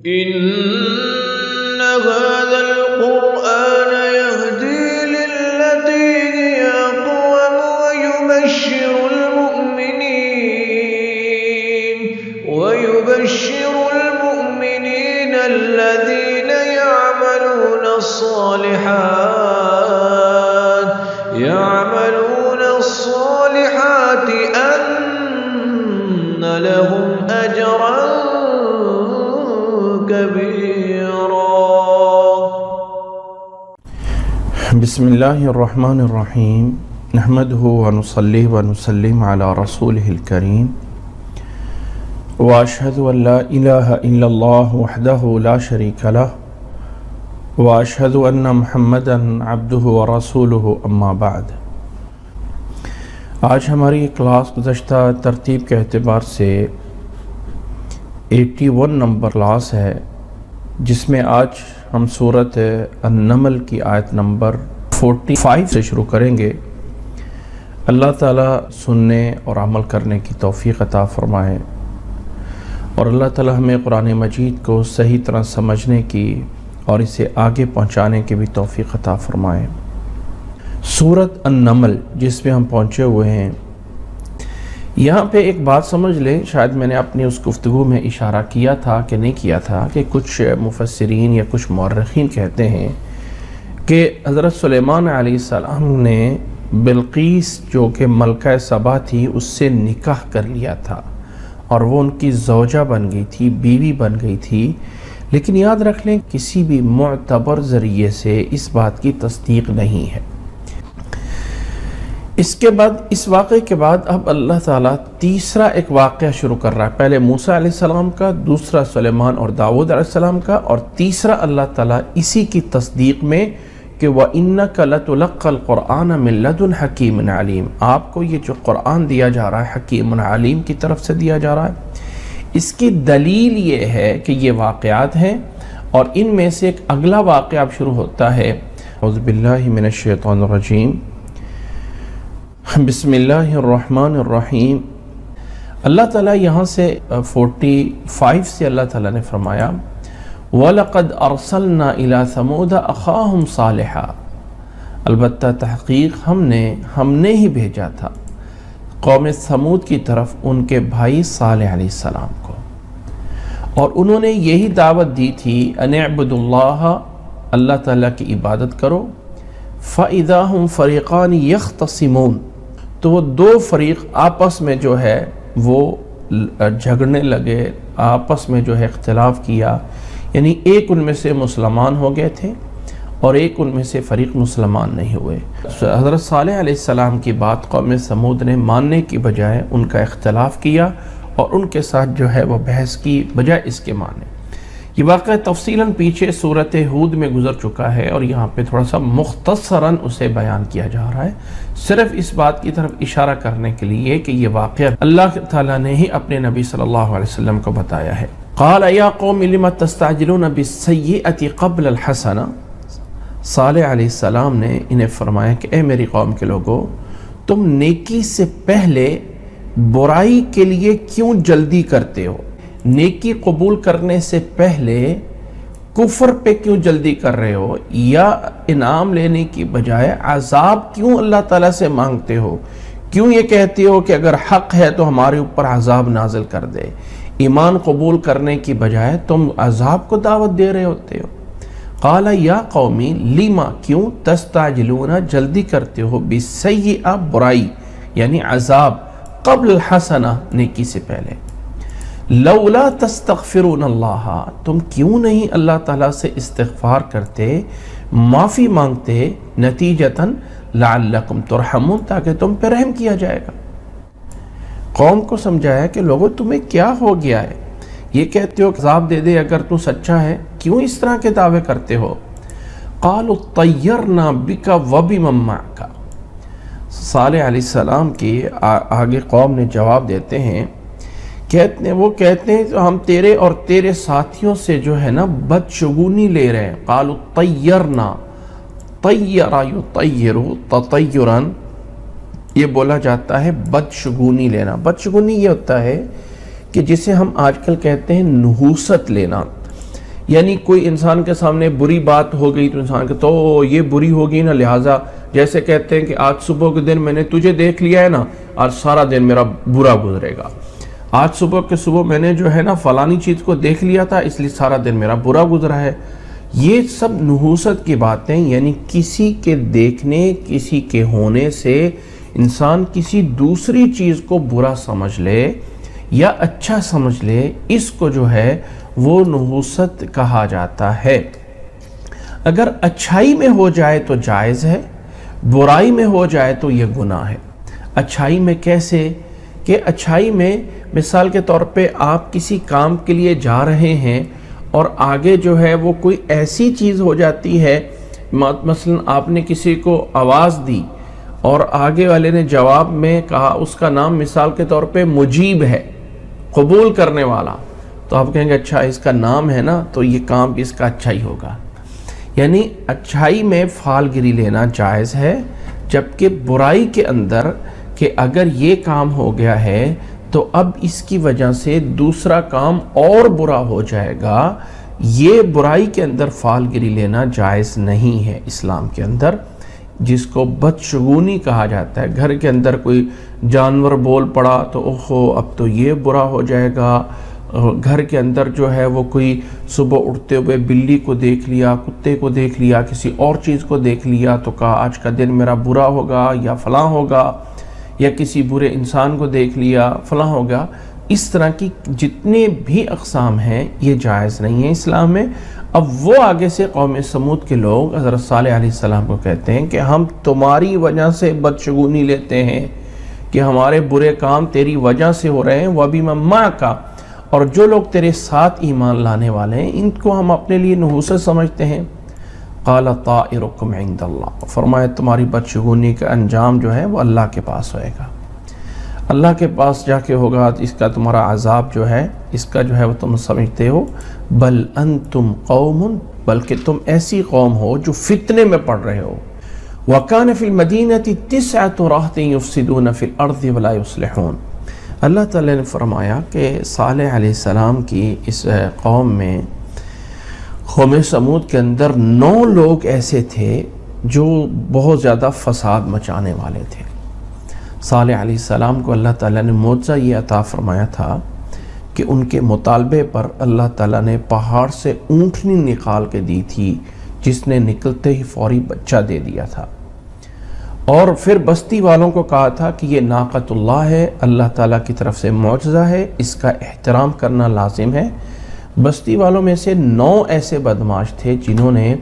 إن هذا القرآن يهدي للتي هي أقوم ويبشر المؤمنين الذين يعملون الصالحات أن لهم أجرا كبيرا. بسم الله الرحمن الرحيم نحمده ونصلي ونسلم على رسوله الكريم وأشهد أن لا إله إلا الله وحده لا شريك له وأشهد أن محمدا عبده ورسوله أما بعد. آج ہماری کلاس گزشتہ ترتیب کے اعتبار سے 81 نمبر کلاس ہے، جس میں آج ہم سورۃ النمل کی آیت نمبر 45 سے شروع کریں گے. اللہ تعالیٰ سننے اور عمل کرنے کی توفیق عطا فرمائے، اور اللہ تعالیٰ ہمیں قرآن مجید کو صحیح طرح سمجھنے کی اور اسے آگے پہنچانے کی بھی توفیق عطا فرمائے. سورۃ النمل جس میں ہم پہنچے ہوئے ہیں، یہاں پہ ایک بات سمجھ لیں، شاید میں نے اپنی اس گفتگو میں اشارہ کیا تھا کہ نہیں کیا تھا، کہ کچھ مفسرین یا کچھ مورخین کہتے ہیں کہ حضرت سلیمان علیہ السلام نے بلقیس جو کہ ملکہ سبا تھی اس سے نکاح کر لیا تھا، اور وہ ان کی زوجہ بن گئی تھی، بیوی بن گئی تھی. لیکن یاد رکھ لیں کسی بھی معتبر ذریعے سے اس بات کی تصدیق نہیں ہے. اس کے بعد، اس واقعے کے بعد اب اللہ تعالیٰ تیسرا ایک واقعہ شروع کر رہا ہے. پہلے موسیٰ علیہ السلام کا، دوسرا سلیمان اور داؤد علیہ السلام کا، اور تیسرا اللہ تعالیٰ اسی کی تصدیق میں کہ وَإِنَّكَ لَتُلَقَّى الْقُرْآنَ مِن لَدُنْ حَكِيمٍ عَلِيمٍ، آپ کو یہ جو قرآن دیا جا رہا ہے حکیم علیم کی طرف سے دیا جا رہا ہے. اس کی دلیل یہ ہے کہ یہ واقعات ہیں، اور ان میں سے ایک اگلا واقعہ اب شروع ہوتا ہے. اعوذ باللہ من الشیطان الرجیم، بسم اللہ الرحمن الرحیم. اللہ تعالیٰ یہاں سے 45 سے اللہ تعالیٰ نے فرمایا وَلَقَدْ أَرْسَلْنَا إِلَى ثَمُودَ أَخَاهُمْ صَالِحًا، البتہ تحقیق ہم نے ہی بھیجا تھا قوم ثمود کی طرف ان کے بھائی صالح علیہ السلام کو، اور انہوں نے یہی دعوت دی تھی أَنِ اعْبُدُوا اللَّهَ، اللہ تعالیٰ کی عبادت کرو. فَإِذَا هُمْ فَرِيقَانِ يَخْتَصِمُونَ، تو وہ دو فریق آپس میں جو ہے وہ جھگڑنے لگے، آپس میں جو ہے اختلاف کیا. یعنی ایک ان میں سے مسلمان ہو گئے تھے اور ایک ان میں سے فریق مسلمان نہیں ہوئے. حضرت صالح علیہ السلام کی بات قوم ثمود نے ماننے کی بجائے ان کا اختلاف کیا، اور ان کے ساتھ جو ہے وہ بحث کی بجائے اس کے مانے. یہ واقعہ تفصیلاً پیچھے سورۃ ہود میں گزر چکا ہے، اور یہاں پہ تھوڑا سا مختصراً اسے بیان کیا جا رہا ہے، صرف اس بات کی طرف اشارہ کرنے کے لیے کہ یہ واقعہ اللہ تعالیٰ نے ہی اپنے نبی صلی اللہ علیہ وسلم کو بتایا ہے. قال یا قوم لم تستعجلون بالسیئۃ قبل الحسنہ، صالح علیہ السلام نے انہیں فرمایا کہ اے میری قوم کے لوگوں، تم نیکی سے پہلے برائی کے لیے کیوں جلدی کرتے ہو؟ نیکی قبول کرنے سے پہلے کفر پہ کیوں جلدی کر رہے ہو؟ یا انعام لینے کی بجائے عذاب کیوں اللہ تعالیٰ سے مانگتے ہو؟ کیوں یہ کہتے ہو کہ اگر حق ہے تو ہمارے اوپر عذاب نازل کر دے؟ ایمان قبول کرنے کی بجائے تم عذاب کو دعوت دے رہے ہوتے ہو. قال یا قومی لیما، کیوں تستعجلون جلدی کرتے ہو بالسیئہ برائی یعنی عذاب، قبل الحسنہ نیکی سے پہلے. لولا تستغفرون اللہ، تم کیوں نہیں اللہ تعالیٰ سے استغفار کرتے، معافی مانگتے، نتیجتاً لعلکم ترحمون، تاکہ تم پہ رحم کیا جائے گا. قوم کو سمجھایا کہ لوگوں تمہیں کیا ہو گیا ہے، یہ کہتے ہو عذاب دے دے اگر تو سچا ہے، کیوں اس طرح کے دعوے کرتے ہو؟ قالوا طیرنا بک وبمن معک، صالح علیہ السلام کی آگے قوم نے جواب دیتے ہیں، وہ کہتے ہیں تو ہم تیرے اور تیرے ساتھیوں سے جو ہے نا بدشگونی لے رہے ہیں. قالوا طیرنا، طیر یطیر تطیرا، یہ بولا جاتا ہے بدشگونی لینا. بدشگونی یہ ہوتا ہے کہ جسے ہم آج کل کہتے ہیں نحوست لینا. یعنی کوئی انسان کے سامنے بری بات ہو گئی تو انسان کہ تو یہ بری ہوگی نا، لہٰذا جیسے کہتے ہیں کہ آج صبح کے دن میں نے تجھے دیکھ لیا ہے نا، آج سارا دن میرا برا گزرے گا. آج صبح میں نے جو ہے نا فلانی چیز کو دیکھ لیا تھا، اس لیے سارا دن میرا برا گزرا ہے. یہ سب نحوست کی باتیں، یعنی کسی کے دیکھنے، کسی کے ہونے سے انسان کسی دوسری چیز کو برا سمجھ لے یا اچھا سمجھ لے، اس کو جو ہے وہ نحوست کہا جاتا ہے. اگر اچھائی میں ہو جائے تو جائز ہے، برائی میں ہو جائے تو یہ گناہ ہے. اچھائی میں کیسے؟ کہ اچھائی میں مثال کے طور پہ آپ کسی کام کے لیے جا رہے ہیں اور آگے جو ہے وہ کوئی ایسی چیز ہو جاتی ہے، مثلا آپ نے کسی کو آواز دی اور آگے والے نے جواب میں کہا، اس کا نام مثال کے طور پہ مجیب ہے، قبول کرنے والا، تو آپ کہیں گے اچھا اس کا نام ہے نا تو یہ کام بھی اس کا اچھا ہی ہوگا. یعنی اچھائی میں فعال گیری لینا جائز ہے، جبکہ برائی کے اندر کہ اگر یہ کام ہو گیا ہے تو اب اس کی وجہ سے دوسرا کام اور برا ہو جائے گا، یہ برائی کے اندر فعال گیری لینا جائز نہیں ہے اسلام کے اندر، جس کو بدشگونی کہا جاتا ہے. گھر کے اندر کوئی جانور بول پڑا تو اوہو اب تو یہ برا ہو جائے گا. گھر کے اندر جو ہے وہ کوئی صبح اٹھتے ہوئے بلی کو دیکھ لیا، کتے کو دیکھ لیا، کسی اور چیز کو دیکھ لیا تو کہا آج کا دن میرا برا ہوگا یا فلاں ہوگا، یا کسی برے انسان کو دیکھ لیا فلاں ہوگا. اس طرح کی جتنے بھی اقسام ہیں یہ جائز نہیں ہیں اسلام میں. اب وہ آگے سے قوم سمود کے لوگ حضرت صالح علیہ السلام کو کہتے ہیں کہ ہم تمہاری وجہ سے بدشگونی لیتے ہیں، کہ ہمارے برے کام تیری وجہ سے ہو رہے ہیں. وَبِمَن مَعَكَ، اور جو لوگ تیرے ساتھ ایمان لانے والے ہیں ان کو ہم اپنے لیے نحوست سمجھتے ہیں. قَالَ طَائِرُكُمْ عِنْدَ اللَّهِ، فرمایا تمہاری بدشگونی کا انجام جو ہے وہ اللہ کے پاس ہوئے گا، اللہ کے پاس جا کے ہوگا. اس کا تمہارا عذاب جو ہے اس کا جو ہے وہ تم سمجھتے ہو. بل انتم قوم، بلکہ تم ایسی قوم ہو جو فتنے میں پڑ رہے ہو. وَكَانَ فِي الْمَدِينَةِ 9 رَهْطٍ يُفْسِدُونَ فِي الْأَرْضِ وَلَا يُصْلِحُونَ. اللہ تعالیٰ نے فرمایا کہ صالح علیہ السلام کی اس قوم میں، قوم سمود کے اندر 9 لوگ ایسے تھے جو بہت زیادہ فساد مچانے والے تھے. صالح علیہ السلام کو اللہ تعالیٰ نے معجزہ یہ عطا فرمایا تھا کہ ان کے مطالبے پر اللہ تعالیٰ نے پہاڑ سے اونٹنی نکال کے دی تھی، جس نے نکلتے ہی فوری بچہ دے دیا تھا. اور پھر بستی والوں کو کہا تھا کہ یہ ناقۃ اللہ ہے، اللہ تعالیٰ کی طرف سے معجزہ ہے، اس کا احترام کرنا لازم ہے. بستی والوں میں سے 9 ایسے بدماش تھے جنہوں نے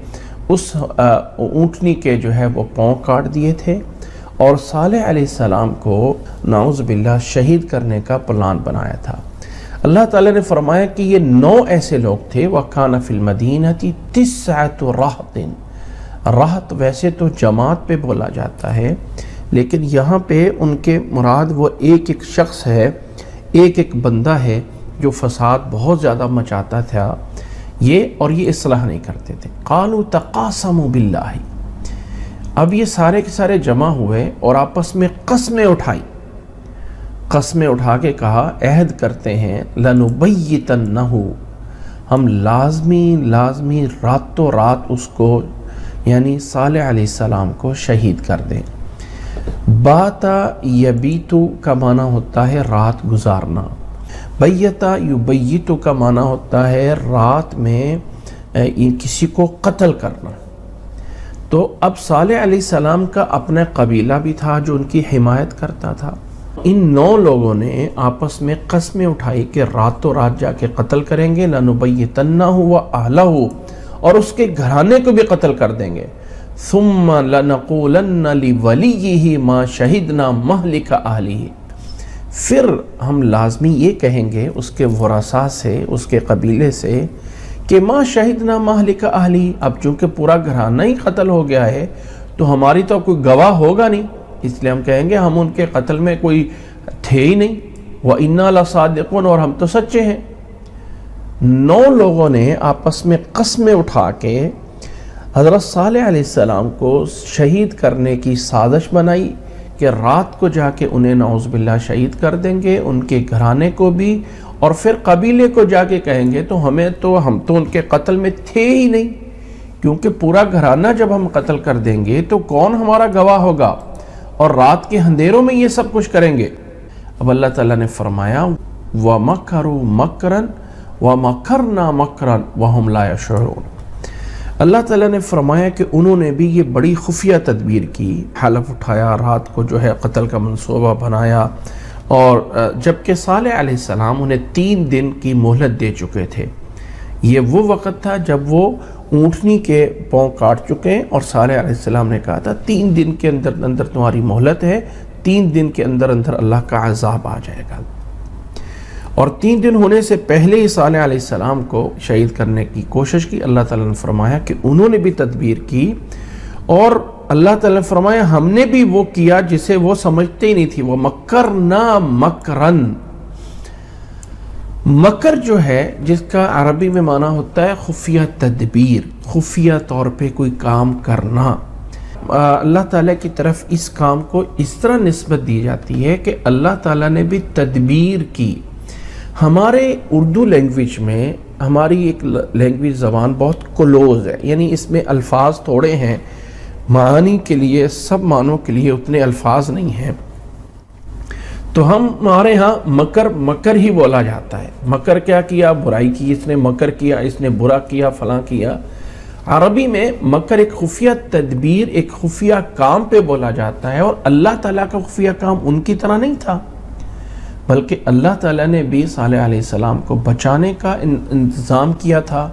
اس اونٹنی کے جو ہے وہ پاؤں کاٹ دیے تھے اور صالح علیہ السلام کو نعوذ باللہ شہید کرنے کا پلان بنایا تھا. اللہ تعالیٰ نے فرمایا کہ یہ 9 ایسے لوگ تھے. وَكَانَ فِي الْمَدِينَةِ 9 رَهْطٍ. راحت ویسے تو جماعت پہ بولا جاتا ہے، لیکن یہاں پہ ان کے مراد وہ ایک شخص ہے، ایک بندہ ہے جو فساد بہت زیادہ مچاتا تھا اور یہ اصلاح نہیں کرتے تھے. قالوا تقاسموا باللہ. اب یہ سارے کے سارے جمع ہوئے اور آپس میں قسمیں اٹھا کے کہا، عہد کرتے ہیں، لَنُبَيِّتَنَّهُ، ہم لازمی راتوں رات اس کو یعنی صالح علیہ السلام کو شہید کر دیں. باتا یبیتو کا معنی ہوتا ہے رات گزارنا، بیتا یبیتو کا معنی ہوتا ہے رات میں کسی کو قتل کرنا. تو اب صالح علیہ السلام کا اپنا قبیلہ بھی تھا جو ان کی حمایت کرتا تھا. ان 9 لوگوں نے آپس میں قسمیں اٹھائی کہ راتوں رات جا کے قتل کریں گے. لَنُبَيِّتَنَّهُ وَأَهْلَهُ، اور اس کے گھرانے کو بھی قتل کر دیں گے. ثُمَّ لَنَقُولَنَّ لِوَلِيِّهِ مَا شَهِدْنَا مَهْلِكَ أَهْلِهِ، پھر ہم لازمی یہ کہیں گے اس کے ورثاء سے، اس کے قبیلے سے کہ ما شہدنا مہلک اہلی، اب چونکہ پورا گھرانہ ہی قتل ہو گیا ہے تو ہماری تو کوئی گواہ ہوگا نہیں، اس لیے ہم کہیں گے ہم ان کے قتل میں کوئی تھے ہی نہیں. وَإِنَّا لَصَادِقُونَ، اور ہم تو سچے ہیں. 9 لوگوں نے آپس میں قسمیں اٹھا کے حضرت صالح علیہ السلام کو شہید کرنے کی سازش بنائی کہ رات کو جا کے انہیں نعوذ باللہ شہید کر دیں گے، ان کے گھرانے کو بھی اور پھر قبیلے کو جا کے کہیں گے تو ہم تو ان کے قتل میں تھے ہی نہیں، کیونکہ پورا گھرانہ جب ہم قتل کر دیں گے تو کون ہمارا گواہ ہوگا، اور رات کے اندھیروں میں یہ سب کچھ کریں گے۔ اب اللہ تعالیٰ نے فرمایا وَمَكَرُوا مَكْرًا وَمَكَرْنَا مَكْرًا وَهُمْ لَا يَشْعُرُونَ۔ اللہ تعالیٰ نے فرمایا کہ انہوں نے بھی یہ بڑی خفیہ تدبیر کی، حلف اٹھایا، رات کو جو ہے قتل کا منصوبہ بنایا، اور جبکہ صالح علیہ السلام انہیں 3 دن کی مہلت دے چکے تھے۔ یہ وہ وقت تھا جب وہ اونٹنی کے پاؤں کاٹ چکے ہیں، اور صالح علیہ السلام نے کہا تھا 3 دن کے اندر تمہاری مہلت ہے، 3 دن کے اندر اللہ کا عذاب آ جائے گا۔ اور 3 دن ہونے سے پہلے ہی صالح علیہ السلام کو شہید کرنے کی کوشش کی۔ اللہ تعالیٰ نے فرمایا کہ انہوں نے بھی تدبیر کی، اور اللہ تعالیٰ نے فرمایا ہم نے بھی وہ کیا جسے وہ سمجھتے ہی نہیں تھی۔ وہ مکرنا مکرن، مکر جو ہے جس کا عربی میں معنی ہوتا ہے خفیہ تدبیر، خفیہ طور پہ کوئی کام کرنا۔ اللہ تعالیٰ کی طرف اس کام کو اس طرح نسبت دی جاتی ہے کہ اللہ تعالیٰ نے بھی تدبیر کی۔ ہمارے اردو لینگویج میں، ہماری ایک لینگویج زبان بہت کلوز ہے، یعنی اس میں الفاظ تھوڑے ہیں، معانی کے لیے سب معنوں کے لیے اتنے الفاظ نہیں ہیں، تو ہمارے ہاں مکر ہی بولا جاتا ہے۔ مکر کیا کیا؟ برائی کی، اس نے مکر کیا، اس نے برا کیا، فلاں کیا۔ عربی میں مکر ایک خفیہ تدبیر، ایک خفیہ کام پہ بولا جاتا ہے، اور اللہ تعالیٰ کا خفیہ کام ان کی طرح نہیں تھا، بلکہ اللہ تعالیٰ نے بھی صالح علیہ السلام کو بچانے کا انتظام کیا تھا،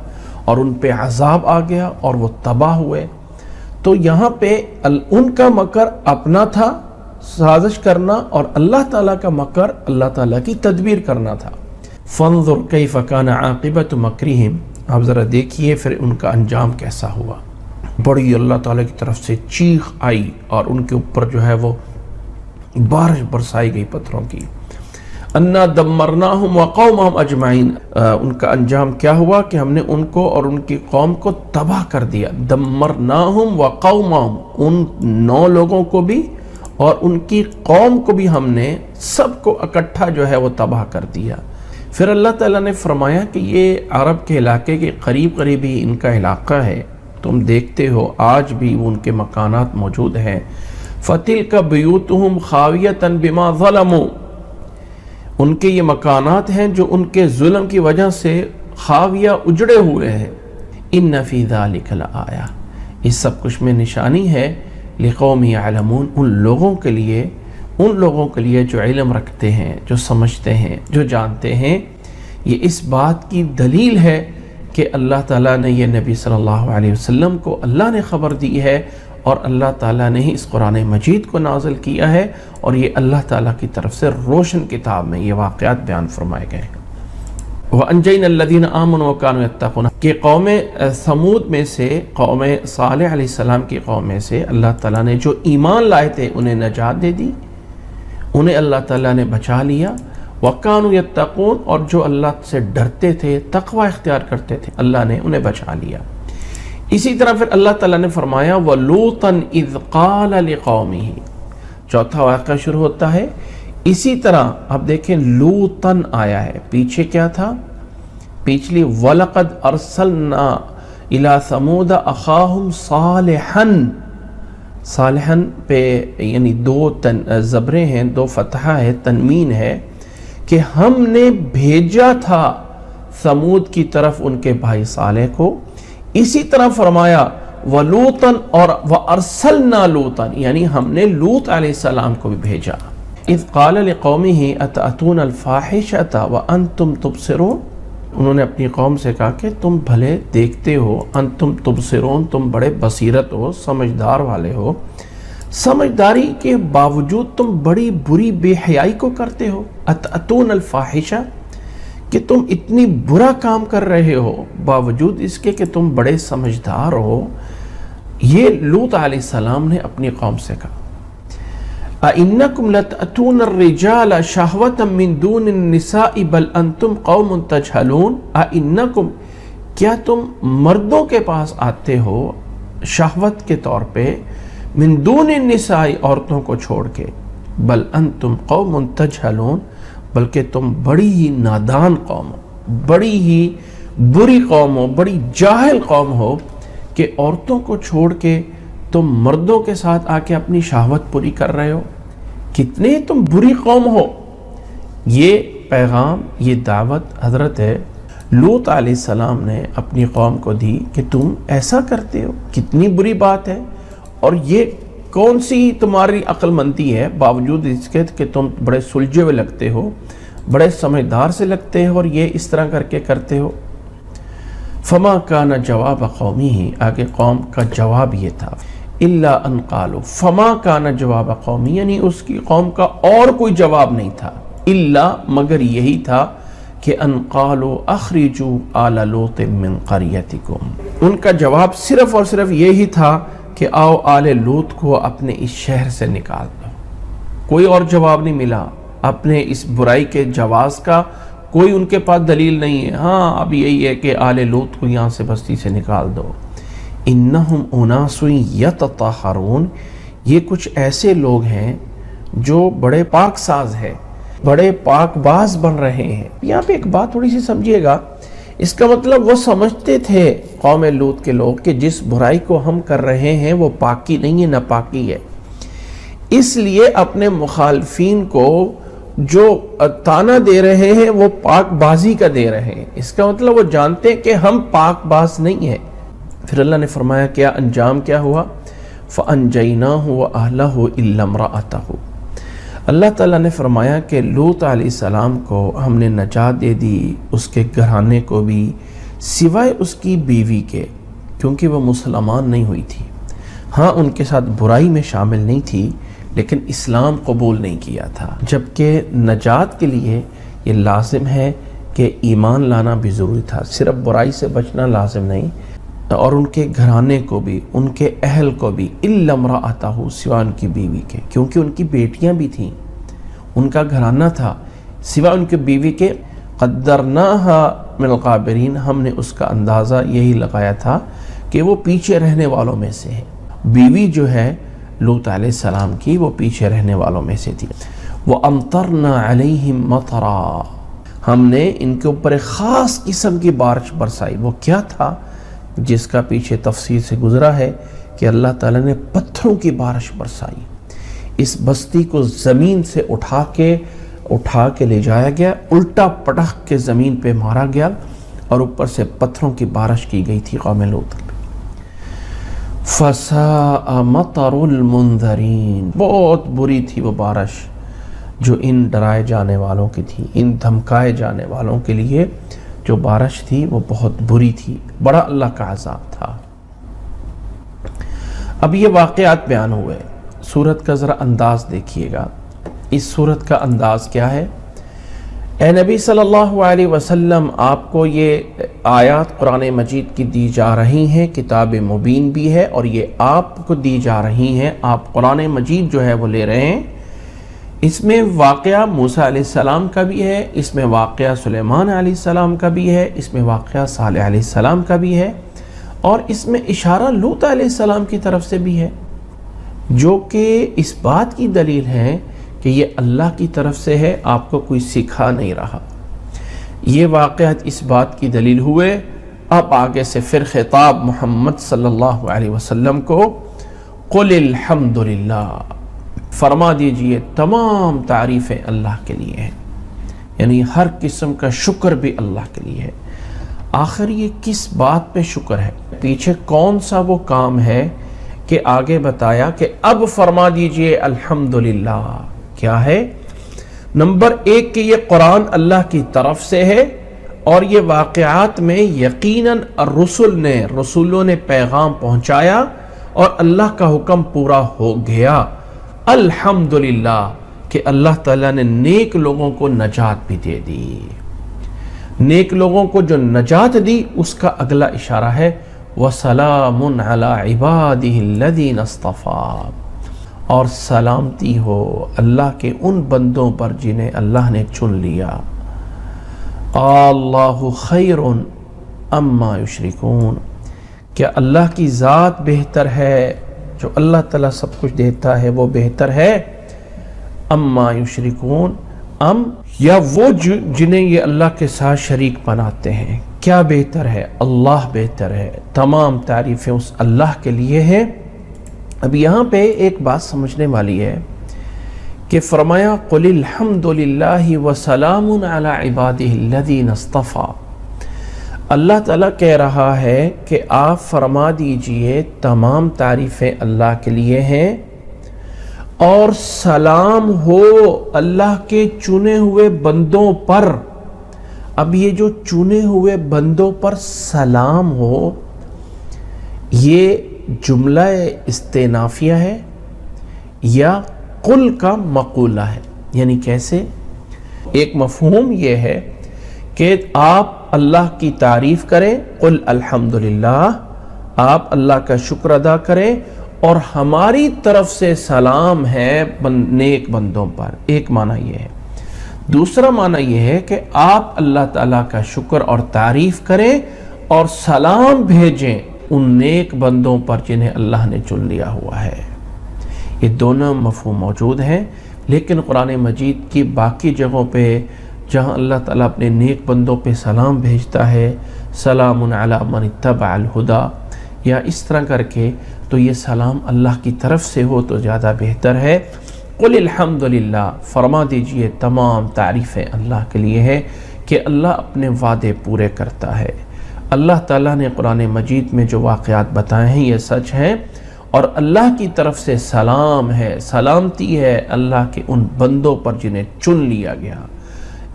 اور ان پہ عذاب آ گیا اور وہ تباہ ہوئے۔ تو یہاں پہ ان کا مکر اپنا تھا، سازش کرنا، اور اللہ تعالیٰ کا مکر اللہ تعالیٰ کی تدبیر کرنا تھا۔ فانظر کیف کان عاقبۃ مکرہم، آپ ذرا دیکھیے پھر ان کا انجام کیسا ہوا۔ بڑی اللہ تعالیٰ کی طرف سے چیخ آئی، اور ان کے اوپر جو ہے وہ بارش برسائی گئی پتھروں کی۔ انا دمرناہم وقومہم اجمعین، ان کا انجام کیا ہوا کہ ہم نے ان کو اور ان کی قوم کو تباہ کر دیا۔ دمرناہم وقومہم، ان 9 لوگوں کو بھی اور ان کی قوم کو بھی ہم نے سب کو اکٹھا جو ہے وہ تباہ کر دیا۔ پھر اللہ تعالیٰ نے فرمایا کہ یہ عرب کے علاقے کے قریب ہی ان کا علاقہ ہے، تم دیکھتے ہو آج بھی ان کے مکانات موجود ہیں۔ فَتِلْكَ بِيُوتُهُمْ خَاوِيَةً بِمَا ظَلَمُوا، ان کے یہ مکانات ہیں جو ان کے ظلم کی وجہ سے خاویہ اجڑے ہوئے ہیں۔ إِنَّ فِي ذَلِكَ لَآيَةً، اس سب کچھ میں نشانی ہے، لِقَوْمٍ يَعْلَمُونَ، ان لوگوں کے لیے جو علم رکھتے ہیں، جو سمجھتے ہیں، جو جانتے ہیں۔ یہ اس بات کی دلیل ہے کہ اللہ تعالیٰ نے یہ نبی صلی اللہ علیہ وسلم کو اللہ نے خبر دی ہے، اور اللہ تعالیٰ نے ہی اس قرآن مجید کو نازل کیا ہے، اور یہ اللہ تعالیٰ کی طرف سے روشن کتاب میں یہ واقعات بیان فرمائے گئے ہیں۔ وَأَنْجَيْنَا الَّذِينَ آمَنُوا وَكَانُوا يَتَّقُونَ، کہ قوم ثمود میں سے، قوم صالح علیہ السلام کی قوم میں سے اللہ تعالیٰ نے جو ایمان لائے تھے انہیں نجات دے دی، انہیں اللہ تعالیٰ نے بچا لیا۔ وَكَانُوا يَتَّقُونَ، اور جو اللہ سے ڈرتے تھے، تقوی اختیار کرتے تھے، اللہ نے انہیں بچا لیا۔ اسی طرح پھر اللہ تعالیٰ نے فرمایا وَلُوطًا إِذْ قَالَ لِقَوْمِهِ، چوتھا واقعہ شروع ہوتا ہے اسی طرح۔ اب دیکھیں لوطن آیا ہے، پیچھے کیا تھا؟ پچھلی وَلَقَدْ أَرْسَلْنَا إِلَى ثَمُودَ أَخَاهُمْ صَالِحًا، صالحًا پہ یعنی 2 زبریں ہیں، 2 فتحہ ہے، تنوین ہے، کہ ہم نے بھیجا تھا ثمود کی طرف ان کے بھائی صالح کو۔ اسی طرح فرمایا وَلُوطًا، اور وَأَرْسَلْنَا لُوطًا، یعنی ہم نے لوط علیہ السلام کو بھی بھیجا۔ اِذْ قَالَ لِقَوْمِهِ أَتَأْتُونَ الْفَاحِشَةَ وَأَنْتُمْ تُبْصِرُونَ، انہوں نے اپنی قوم سے کہا کہ تم بھلے دیکھتے ہو، انتم تبصرون، تم بڑے بصیرت ہو، سمجھدار والے ہو، سمجھداری کے باوجود تم بڑی بری بے حیائی کو کرتے ہو۔ أَتَأْتُونَ الْفَاحِشَةَ، کہ تم اتنی برا کام کر رہے ہو باوجود اس کے کہ تم بڑے سمجھدار ہو۔ یہ لوط علیہ السلام نے اپنی قوم سے کہا۔ أَإِنَّكُمْ لَتَأْتُونَ الرِّجَالَ شَهْوَةً مِّن دُونِ النِّسَاءِ بَلْ أَنْتُمْ قَوْمٌ تَجْهَلُونَ، أَإِنَّكُمْ، کیا تم مردوں کے پاس آتے ہو شہوت کے طور پہ، من دون النساء، عورتوں کو چھوڑ کے، بل انتم قوم تجہلون، بلکہ تم بڑی ہی نادان قوم ہو، بڑی ہی بری قوم ہو، بڑی جاہل قوم ہو کہ عورتوں کو چھوڑ کے تم مردوں کے ساتھ آ کے اپنی شہوت پوری کر رہے ہو، کتنے تم بری قوم ہو۔ یہ پیغام، یہ دعوت حضرت لوط علیہ السلام نے اپنی قوم کو دی کہ تم ایسا کرتے ہو، کتنی بری بات ہے، اور یہ کون سی تمہاری عقل مندی ہے، باوجود اس کے کہ تم بڑے سلجھے ہوئے لگتے ہو، بڑے سمجھدار سے لگتے ہو، اور یہ اس طرح کر کے کرتے ہو۔ فما کان جواب قومی ہی، آگے قوم کا جواب یہ تھا، الا ان قالوا، فما کان جواب قومی یعنی اس کی قوم کا اور کوئی جواب نہیں تھا، الا مگر یہی تھا کہ ان قالوا اخرجوا آل لوط من قریتکم، ان کا جواب صرف اور صرف یہی تھا کہ آؤ آل لوط کو اپنے اس شہر سے نکال دو۔ کوئی اور جواب نہیں ملا، اپنے اس برائی کے جواز کا کوئی ان کے پاس دلیل نہیں ہے۔ ہاں اب یہی ہے کہ آل لوط کو یہاں سے بستی سے نکال دو۔ انہم اناس یتطہرون، یہ کچھ ایسے لوگ ہیں جو بڑے پاک ساز ہیں، بڑے پاک باز بن رہے ہیں۔ یہاں پہ ایک بات تھوڑی سی سمجھیے گا، اس کا مطلب وہ سمجھتے تھے قوم لوط کے لوگ کہ جس برائی کو ہم کر رہے ہیں وہ پاکی نہیں ہے، ناپاکی ہے، اس لیے اپنے مخالفین کو جو تانا دے رہے ہیں وہ پاک بازی کا دے رہے ہیں۔ اس کا مطلب وہ جانتے ہیں کہ ہم پاک باز نہیں ہیں۔ پھر اللہ نے فرمایا کیا انجام کیا ہوا، فَأَنْجَيْنَاهُ وَأَهْلَهُ إِلَّا امْرَأَتَهُ، اللہ تعالیٰ نے فرمایا کہ لوط علیہ السلام کو ہم نے نجات دے دی، اس کے گھرانے کو بھی، سوائے اس کی بیوی کے، کیونکہ وہ مسلمان نہیں ہوئی تھی۔ ہاں ان کے ساتھ برائی میں شامل نہیں تھی لیکن اسلام قبول نہیں کیا تھا، جبکہ نجات کے لیے یہ لازم ہے کہ ایمان لانا بھی ضروری تھا، صرف برائی سے بچنا لازم نہیں، اور ان کے گھرانے کو بھی، ان کے اہل کو بھی، الا امرأتہ، سوا ان کی بیوی کے، کیونکہ ان کی بیٹیاں بھی تھیں، ان کا گھرانہ تھا، سوا ان کی بیوی کے۔ قدرناہا من الغابرین، ہم نے اس کا اندازہ یہی لگایا تھا کہ وہ پیچھے رہنے والوں میں سے ہے۔ بیوی جو ہے لوط علیہ السلام کی، وہ پیچھے رہنے والوں میں سے تھی۔ وَأَمْطَرْنَا عَلَيْهِمْ مَطَرًا، ہم نے ان کے اوپر ایک خاص قسم کی بارش برسائی۔ وہ کیا تھا جس کا پیچھے تفسیر سے گزرا ہے کہ اللہ تعالیٰ نے پتھروں کی بارش برسائی، اس بستی کو زمین سے اٹھا کے لے جایا گیا، الٹا پٹخ کے زمین پہ مارا گیا، اور اوپر سے پتھروں کی بارش کی گئی تھی قوم لوط پہ۔ فَسَاءَ مَطَرُ الْمُنذَرِينَ، بہت بری تھی وہ بارش جو ان ڈرائے جانے والوں کی تھی، ان دھمکائے جانے والوں کے لیے جو بارش تھی وہ بہت بری تھی، بڑا اللہ کا عذاب تھا۔ اب یہ واقعات بیان ہوئے، سورت کا ذرا انداز دیکھیے گا۔ اس سورت کا انداز کیا ہے؟ اے نبی صلی اللہ علیہ وسلم، آپ کو یہ آیات قرآن مجید کی دی جا رہی ہیں، کتاب مبین بھی ہے، اور یہ آپ کو دی جا رہی ہیں، آپ قرآن مجید جو ہے وہ لے رہے ہیں۔ اس میں واقعہ موسیٰ علیہ السلام کا بھی ہے، اس میں واقعہ سلیمان علیہ السلام کا بھی ہے، اس میں واقعہ صالح علیہ السلام کا بھی ہے، اور اس میں اشارہ لوط علیہ السلام کی طرف سے بھی ہے، جو کہ اس بات کی دلیل ہے کہ یہ اللہ کی طرف سے ہے، آپ کو کوئی سکھا نہیں رہا۔ یہ واقعات اس بات کی دلیل ہوئے۔ اب آگے سے پھر خطاب محمد صلی اللہ علیہ وسلم کو، قل الحمدللہ، فرما دیجئے تمام تعریفیں اللہ کے لیے ہیں، یعنی ہر قسم کا شکر بھی اللہ کے لیے ہے۔ آخر یہ کس بات پہ شکر ہے؟ پیچھے کون سا وہ کام ہے کہ آگے بتایا کہ اب فرما دیجئے الحمدللہ؟ کیا ہے؟ نمبر ایک کہ یہ قرآن اللہ کی طرف سے ہے، اور یہ واقعات میں یقیناً رسولوں نے پیغام پہنچایا اور اللہ کا حکم پورا ہو گیا۔ الحمدللہ کہ اللہ تعالیٰ نے نیک لوگوں کو نجات بھی دے دی۔ نیک لوگوں کو جو نجات دی اس کا اگلا اشارہ ہے وَسَلَامٌ عَلَىٰ عِبَادِهِ الَّذِينَ اصْطَفَىٰ، اور سلامتی ہو اللہ کے ان بندوں پر جنہیں اللہ نے چن لیا۔ اللہ خیر اما یشرکون، کیا اللہ کی ذات بہتر ہے؟ جو اللہ تعالیٰ سب کچھ دیتا ہے وہ بہتر ہے۔ اما یشرکون، یا وہ جنہیں یہ اللہ کے ساتھ شریک بناتے ہیں، کیا بہتر ہے؟ اللہ بہتر ہے، تمام تعریفیں اس اللہ کے لیے ہیں۔ اب یہاں پہ ایک بات سمجھنے والی ہے کہ فرمایا قُلِ الْحَمْدُ لِلَّهِ وَسَلَامٌ عَلَى عِبَادِهِ الَّذِينَ اصْطَفَى۔ اللہ تعالیٰ کہہ رہا ہے کہ آپ فرما دیجئے تمام تعریفیں اللہ کے لیے ہیں، اور سلام ہو اللہ کے چنے ہوئے بندوں پر۔ اب یہ جو چنے ہوئے بندوں پر سلام ہو، یہ جملہ استئنافیہ ہے یا قل کا مقولہ ہے؟ یعنی کیسے؟ ایک مفہوم یہ ہے کہ آپ اللہ کی تعریف کریں، قل الحمدللہ، آپ اللہ کا شکر ادا کریں، اور ہماری طرف سے سلام ہے نیک بندوں پر۔ ایک معنی یہ ہے۔ دوسرا معنی یہ ہے کہ آپ اللہ تعالیٰ کا شکر اور تعریف کریں اور سلام بھیجیں ان نیک بندوں پر جنہیں اللہ نے چن لیا ہوا ہے۔ یہ دونوں مفہوم موجود ہیں، لیکن قرآن مجید کی باقی جگہوں پہ جہاں اللہ تعالیٰ اپنے نیک بندوں پہ سلام بھیجتا ہے، سلام علی من اتبع الہدی، یا اس طرح کر کے، تو یہ سلام اللہ کی طرف سے ہو تو زیادہ بہتر ہے۔ قل الحمدللہ، فرما دیجئے تمام تعریفیں اللہ کے لیے ہے کہ اللہ اپنے وعدے پورے کرتا ہے۔ اللہ تعالیٰ نے قرآن مجید میں جو واقعات بتائے ہیں یہ سچ ہیں، اور اللہ کی طرف سے سلام ہے، سلامتی ہے اللہ کے ان بندوں پر جنہیں چن لیا گیا۔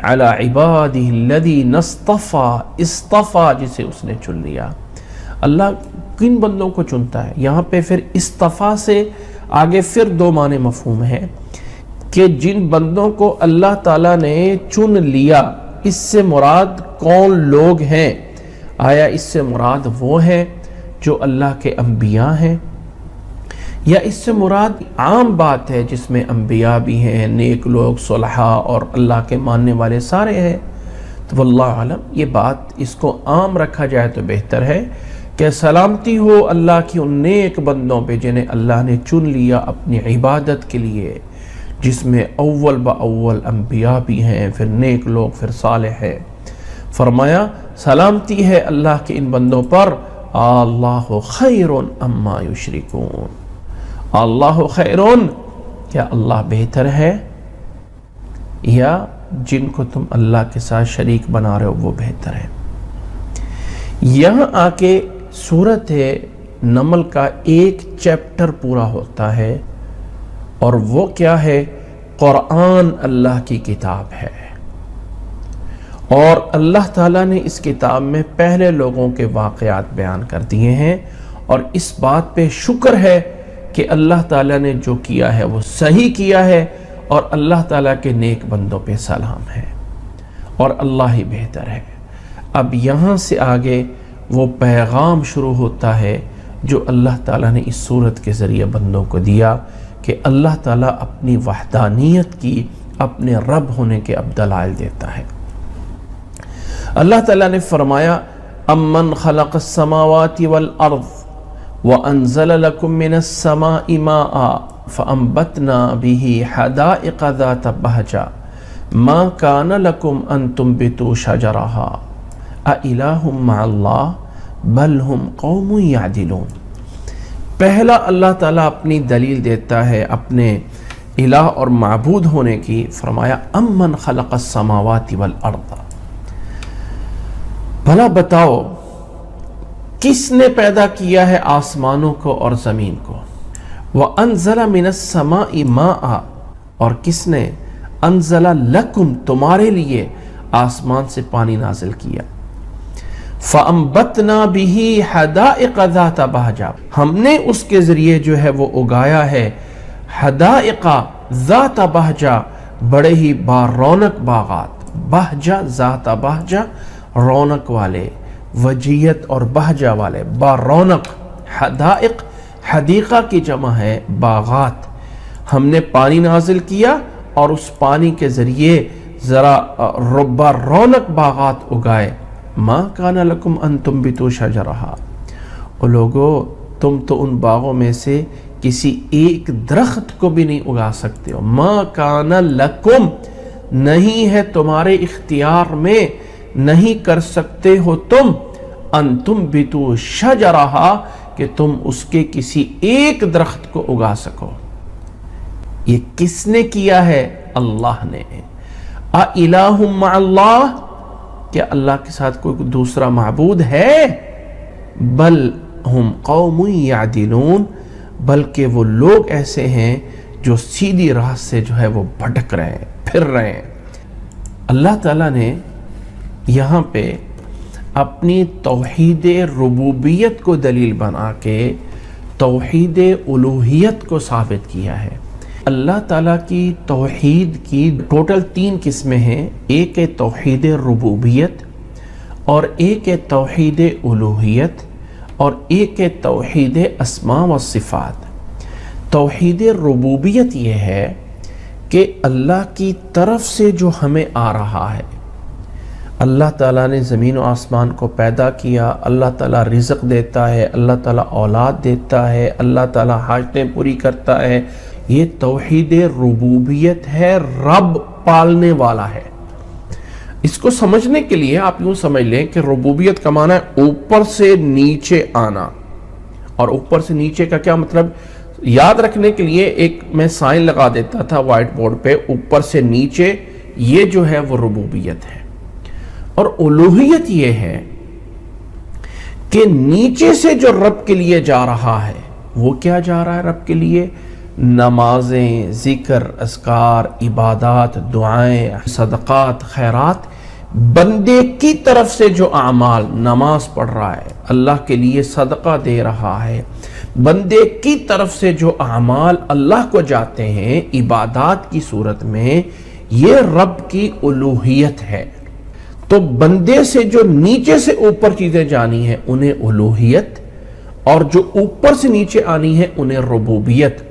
علی عبادہ الذین اصطفی، اصطفی جسے اس نے چن لیا۔ اللہ کن بندوں کو چنتا ہے؟ یہاں پہ پھر اصطفیٰ سے آگے پھر دو معنی مفہوم ہیں کہ جن بندوں کو اللہ تعالیٰ نے چن لیا، اس سے مراد کون لوگ ہیں؟ آیا اس سے مراد وہ ہیں جو اللہ کے انبیاء ہیں، یا اس سے مراد عام بات ہے جس میں انبیاء بھی ہیں، نیک لوگ، صلحاء اور اللہ کے ماننے والے سارے ہیں؟ تو واللہ عالم، یہ بات اس کو عام رکھا جائے تو بہتر ہے کہ سلامتی ہو اللہ کی ان نیک بندوں پہ جنہیں اللہ نے چن لیا اپنی عبادت کے لیے، جس میں اول با اول انبیاء بھی ہیں، پھر نیک لوگ، پھر صالح ہیں۔ فرمایا سلامتی ہے اللہ کے ان بندوں پر، اللہ خیر اما یشرکون، اللہ خیر، کیا اللہ بہتر ہے یا جن کو تم اللہ کے ساتھ شریک بنا رہے ہو وہ بہتر ہے؟ یہاں آ کے سورت نمل کا ایک چیپٹر پورا ہوتا ہے، اور وہ کیا ہے؟ قرآن اللہ کی کتاب ہے، اور اللہ تعالیٰ نے اس کتاب میں پہلے لوگوں کے واقعات بیان کر دیے ہیں، اور اس بات پہ شکر ہے کہ اللہ تعالیٰ نے جو کیا ہے وہ صحیح کیا ہے، اور اللہ تعالیٰ کے نیک بندوں پہ سلام ہے، اور اللہ ہی بہتر ہے۔ اب یہاں سے آگے وہ پیغام شروع ہوتا ہے جو اللہ تعالیٰ نے اس صورت کے ذریعے بندوں کو دیا، کہ اللہ تعالیٰ اپنی وحدانیت کی، اپنے رب ہونے کے اب دلائل دیتا ہے۔ اللہ تعالیٰ نے فرمایا امن خلق السماوات والارض وانزل لكم من السماء ماء فانبتنا به حدائق ذات بهجة ما كان لكم ان تنبتوا شجرها اِلَٰهٌ مع اللہ بل ہم قوم یعدلون۔ پہلا اللہ تعالیٰ اپنی دلیل دیتا ہے اپنے الہ اور معبود ہونے کی۔ فرمایا امن خلق السماوات والارض، بھلا بتاؤ کس نے پیدا کیا ہے آسمانوں کو اور زمین کو؟ وَأَنزَلَ مِنَ السَّمَاءِ مَاءً، اور کس نے انزل لکم تمہارے لیے آسمان سے پانی نازل کیا۔ فَأَنبَتْنَا بِهِ حَدَائِقَ ذَاتَ بَهْجَةٍ، ہم نے اس کے ذریعے جو ہے وہ اگایا ہے حدائق ذات بہجہ، بڑے ہی بارونق باغات، بہجہ ذات بہجہ، رونق والے، وجیت اور بہجہ والے، بارونق۔ حدائق حدیقہ کی جمع ہے باغات۔ ہم نے پانی نازل کیا اور اس پانی کے ذریعے ذرا رونق باغات اگائے۔ ما کان لکم ان تنبتوا شجرہا، او لوگو تم تو ان باغوں میں سے کسی ایک درخت کو بھی نہیں اگا سکتے ہو۔ ما کان لکم، نہیں ہے تمہارے اختیار میں، نہیں کر سکتے ہو تم ان تنبتوا شجرہا کہ تم اس کے کسی ایک درخت کو اگا سکو۔ یہ کس نے کیا ہے؟ اللہ نے۔ اِلٰہٌ مع اللہ، کیا اللہ کے ساتھ کوئی دوسرا معبود ہے؟ بل ہم قوم یعدلون، بلکہ وہ لوگ ایسے ہیں جو سیدھی راہ سے جو ہے وہ بھٹک رہے ہیں، پھر رہے ہیں۔ اللہ تعالیٰ نے یہاں پہ اپنی توحید ربوبیت کو دلیل بنا کے توحید الوہیت کو ثابت کیا ہے۔ اللہ تعالیٰ کی توحید کی ٹوٹل 3 قسمیں ہیں، ایک ہے توحید ربوبیت، اور ایک ہے توحید الوہیت، اور ایک ہے توحید اسماء و صفات۔ توحید ربوبیت یہ ہے کہ اللہ کی طرف سے جو ہمیں آ رہا ہے، اللہ تعالیٰ نے زمین و آسمان کو پیدا کیا، اللہ تعالیٰ رزق دیتا ہے، اللہ تعالیٰ اولاد دیتا ہے، اللہ تعالیٰ حاجتیں پوری کرتا ہے، یہ توحید ربوبیت ہے۔ رب پالنے والا ہے۔ اس کو سمجھنے کے لیے آپ یوں سمجھ لیں کہ ربوبیت کا معنی ہے اوپر سے نیچے آنا۔ اور اوپر سے نیچے کا کیا مطلب؟ یاد رکھنے کے لیے ایک میں سائن لگا دیتا تھا وائٹ بورڈ پہ، اوپر سے نیچے، یہ جو ہے وہ ربوبیت ہے۔ اور الوہیت یہ ہے کہ نیچے سے جو رب کے لیے جا رہا ہے، وہ کیا جا رہا ہے رب کے لیے؟ نمازیں، ذکر، اذکار، عبادات، دعائیں، صدقات، خیرات۔ بندے کی طرف سے جو اعمال، نماز پڑھ رہا ہے، اللہ کے لیے صدقہ دے رہا ہے، بندے کی طرف سے جو اعمال اللہ کو جاتے ہیں عبادات کی صورت میں، یہ رب کی الوہیت ہے۔ تو بندے سے جو نیچے سے اوپر چیزیں جانی ہیں انہیں الوہیت، اور جو اوپر سے نیچے آنی ہے انہیں ربوبیت۔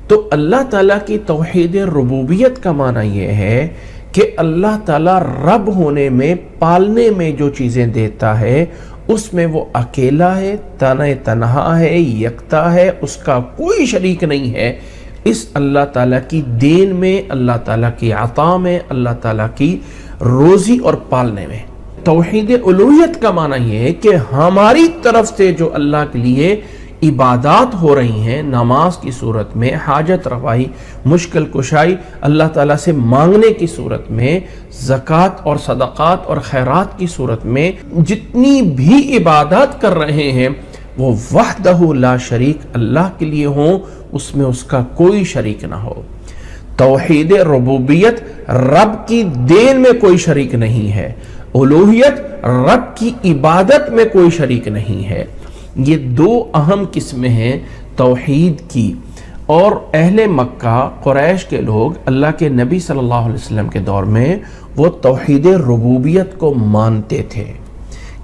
تو اللہ تعالیٰ کی توحید ربوبیت کا معنی یہ ہے کہ اللہ تعالیٰ رب ہونے میں، پالنے میں جو چیزیں دیتا ہے اس میں وہ اکیلا ہے، تنہا ہے، یکتا ہے، اس کا کوئی شریک نہیں ہے۔ اس اللہ تعالیٰ کی دین میں، اللہ تعالیٰ کی عطا میں، اللہ تعالیٰ کی روزی اور پالنے میں۔ توحید الوہیت کا معنی یہ ہے کہ ہماری طرف سے جو اللہ کے لیے عبادات ہو رہی ہیں، نماز کی صورت میں، حاجت روائی، مشکل کشائی اللہ تعالیٰ سے مانگنے کی صورت میں، زکوٰۃ اور صدقات اور خیرات کی صورت میں، جتنی بھی عبادات کر رہے ہیں وہ وحدہ لا شریک اللہ کے لیے ہوں، اس میں اس کا کوئی شریک نہ ہو۔ توحید ربوبیت، رب کی دین میں کوئی شریک نہیں ہے۔ الوہیت، رب کی عبادت میں کوئی شریک نہیں ہے۔ یہ 2 اہم قسمیں ہیں توحید کی۔ اور اہل مکہ، قریش کے لوگ اللہ کے نبی صلی اللہ علیہ وسلم کے دور میں وہ توحید ربوبیت کو مانتے تھے،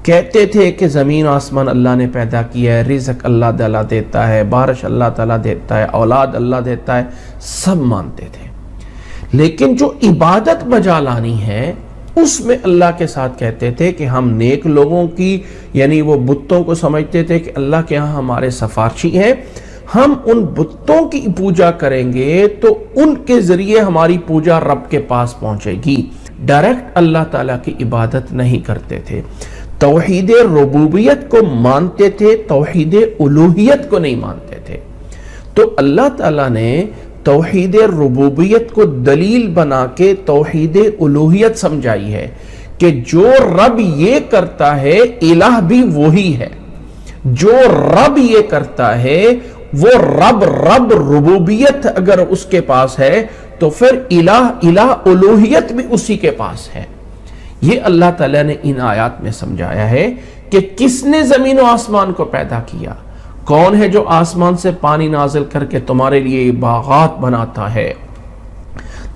کہتے تھے کہ زمین و آسمان اللہ نے پیدا کیا ہے، رزق اللہ تعالیٰ دیتا ہے، بارش اللہ تعالیٰ دیتا ہے، اولاد اللہ دیتا ہے، سب مانتے تھے۔ لیکن جو عبادت بجا لانی ہے اس میں اللہ کے ساتھ کہتے تھے کہ ہم نیک لوگوں کی، یعنی وہ بتوں کو سمجھتے تھے کہ اللہ کے ہاں ہمارے سفارشی ہیں، ہم ان بتوں کی پوجا کریں گے تو ان کے ذریعے ہماری پوجا رب کے پاس پہنچے گی، ڈائریکٹ اللہ تعالیٰ کی عبادت نہیں کرتے تھے۔ توحید ربوبیت کو مانتے تھے، توحید الوہیت کو نہیں مانتے تھے۔ تو اللہ تعالیٰ نے توحید ربوبیت کو دلیل بنا کے توحید الوہیت سمجھائی ہے کہ جو رب یہ کرتا ہے الہ بھی وہی ہے، جو رب یہ کرتا ہے وہ رب ربوبیت اگر اس کے پاس ہے تو پھر الہ الوہیت بھی اسی کے پاس ہے۔ یہ اللہ تعالیٰ نے ان آیات میں سمجھایا ہے کہ کس نے زمین و آسمان کو پیدا کیا، کون ہے جو آسمان سے پانی نازل کر کے تمہارے لیے باغات بناتا ہے۔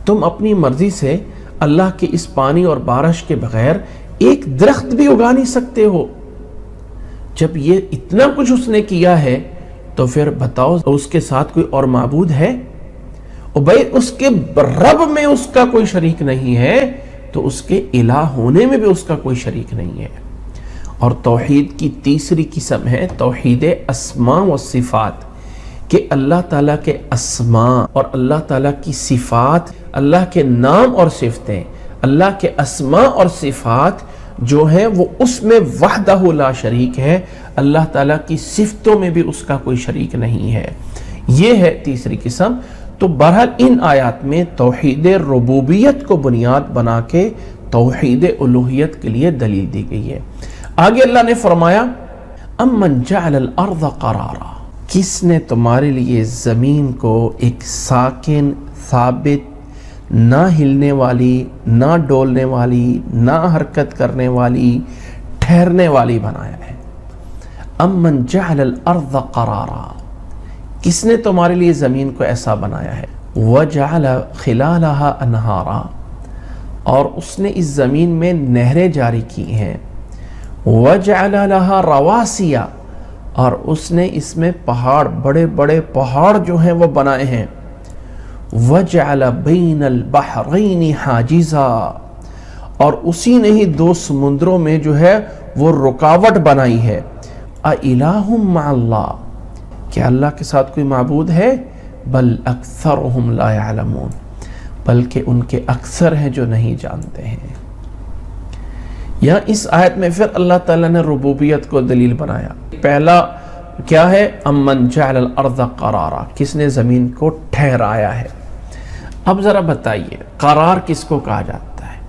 تم اپنی مرضی سے اللہ کے اس پانی اور بارش کے بغیر ایک درخت بھی اگا نہیں سکتے ہو۔ جب یہ اتنا کچھ اس نے کیا ہے تو پھر بتاؤ اس کے ساتھ کوئی اور معبود ہے؟ اور بھائی اس کے رب میں اس کا کوئی شریک نہیں ہے تو اس کے الہ ہونے میں بھی اس کا کوئی شریک نہیں ہے۔ اور توحید کی تیسری قسم ہے توحید اسماء و صفات، کہ اللہ تعالیٰ کے اسماء اور اللہ تعالیٰ کی صفات، اللہ کے نام اور صفتیں، اللہ کے اسماء اور صفات جو ہیں وہ اس میں وحدہ لا شریک ہے، اللہ تعالیٰ کی صفتوں میں بھی اس کا کوئی شریک نہیں ہے۔ یہ ہے تیسری قسم۔ تو بہرحال ان آیات میں توحید ربوبیت کو بنیاد بنا کے توحید الوہیت کے لیے دلیل دی گئی ہے۔ آگے اللہ نے فرمایا امن جعل الارض قرارا، کس نے تمہارے لیے زمین کو ایک ساکن، ثابت، نہ ہلنے والی، نہ ڈولنے والی، نہ حرکت کرنے والی، ٹھہرنے والی بنایا ہے۔ امن جعل الارض قرارا، کس نے تمہارے لیے زمین کو ایسا بنایا ہے۔ وجعل خلالها انہارا، اور اس نے اس زمین میں نہریں جاری کی ہیں۔ وجعل لها رواسیا، اور اس نے اس میں پہاڑ، بڑے بڑے پہاڑ جو ہیں وہ بنائے ہیں۔ وجعل بین البحرین حاجزا، اور اسی نے ہی دو سمندروں میں جو ہے وہ رکاوٹ بنائی ہے۔ اِلٰہٌ مع اللہ، کیا اللہ کے ساتھ کوئی معبود ہے؟ بل اکثرہم لا یعلمون، بلکہ ان کے اکثر ہیں جو نہیں جانتے ہیں۔ یہاں اس آیت میں پھر اللہ تعالیٰ نے ربوبیت کو دلیل بنایا۔ پہلا کیا ہے؟ امن جعل الارض قرارا، کس نے زمین کو ٹھہرایا ہے۔ اب ذرا بتائیے قرار کس کو کہا جاتا ہے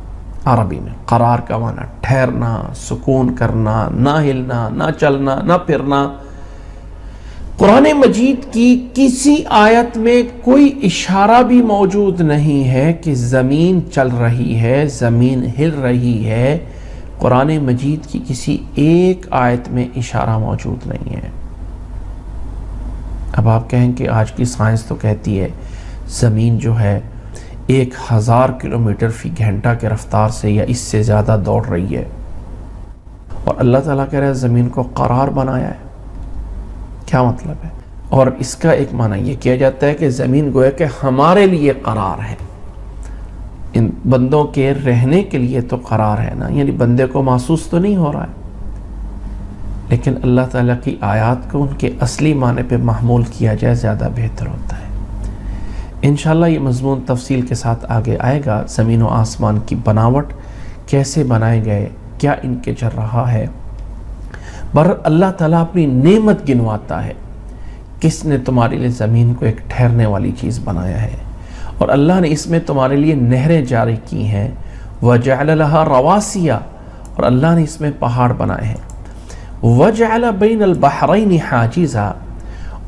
عربی میں؟ قرار کا معنی ٹھہرنا، سکون کرنا، نہ ہلنا، نہ چلنا، نہ پھرنا۔ قرآن مجید کی کسی آیت میں کوئی اشارہ بھی موجود نہیں ہے کہ زمین چل رہی ہے، زمین ہل رہی ہے۔ قرآن مجید کی کسی ایک آیت میں اشارہ موجود نہیں ہے۔ اب آپ کہیں کہ آج کی سائنس تو کہتی ہے زمین جو ہے 1000 کلومیٹر فی گھنٹہ کے رفتار سے یا اس سے زیادہ دوڑ رہی ہے، اور اللہ تعالیٰ کہہ رہا ہے زمین کو قرار بنایا ہے۔ کیا مطلب ہے؟ اور اس کا ایک معنی یہ کیا جاتا ہے کہ زمین گویا کہ ہمارے لیے قرار ہے، ان بندوں کے رہنے کے لیے تو قرار ہے نا، یعنی بندے کو محسوس تو نہیں ہو رہا ہے، لیکن اللہ تعالیٰ کی آیات کو ان کے اصلی معنی پہ محمول کیا جائے زیادہ بہتر ہوتا ہے۔ انشاءاللہ یہ مضمون تفصیل کے ساتھ آگے آئے گا، زمین و آسمان کی بناوٹ کیسے بنائے گئے، کیا ان کے چل رہا ہے۔ اللہ تعالیٰ اپنی نعمت گنواتا ہے، کس نے تمہارے لیے زمین کو ایک ٹھہرنے والی چیز بنایا ہے، اور اللہ نے اس میں تمہارے لیے نہریں جاری کی ہیں۔ وجعل لها رواسیا، اور اللہ نے اس میں پہاڑ بنائے ہیں۔ وجعل بین البحرین حاجزا،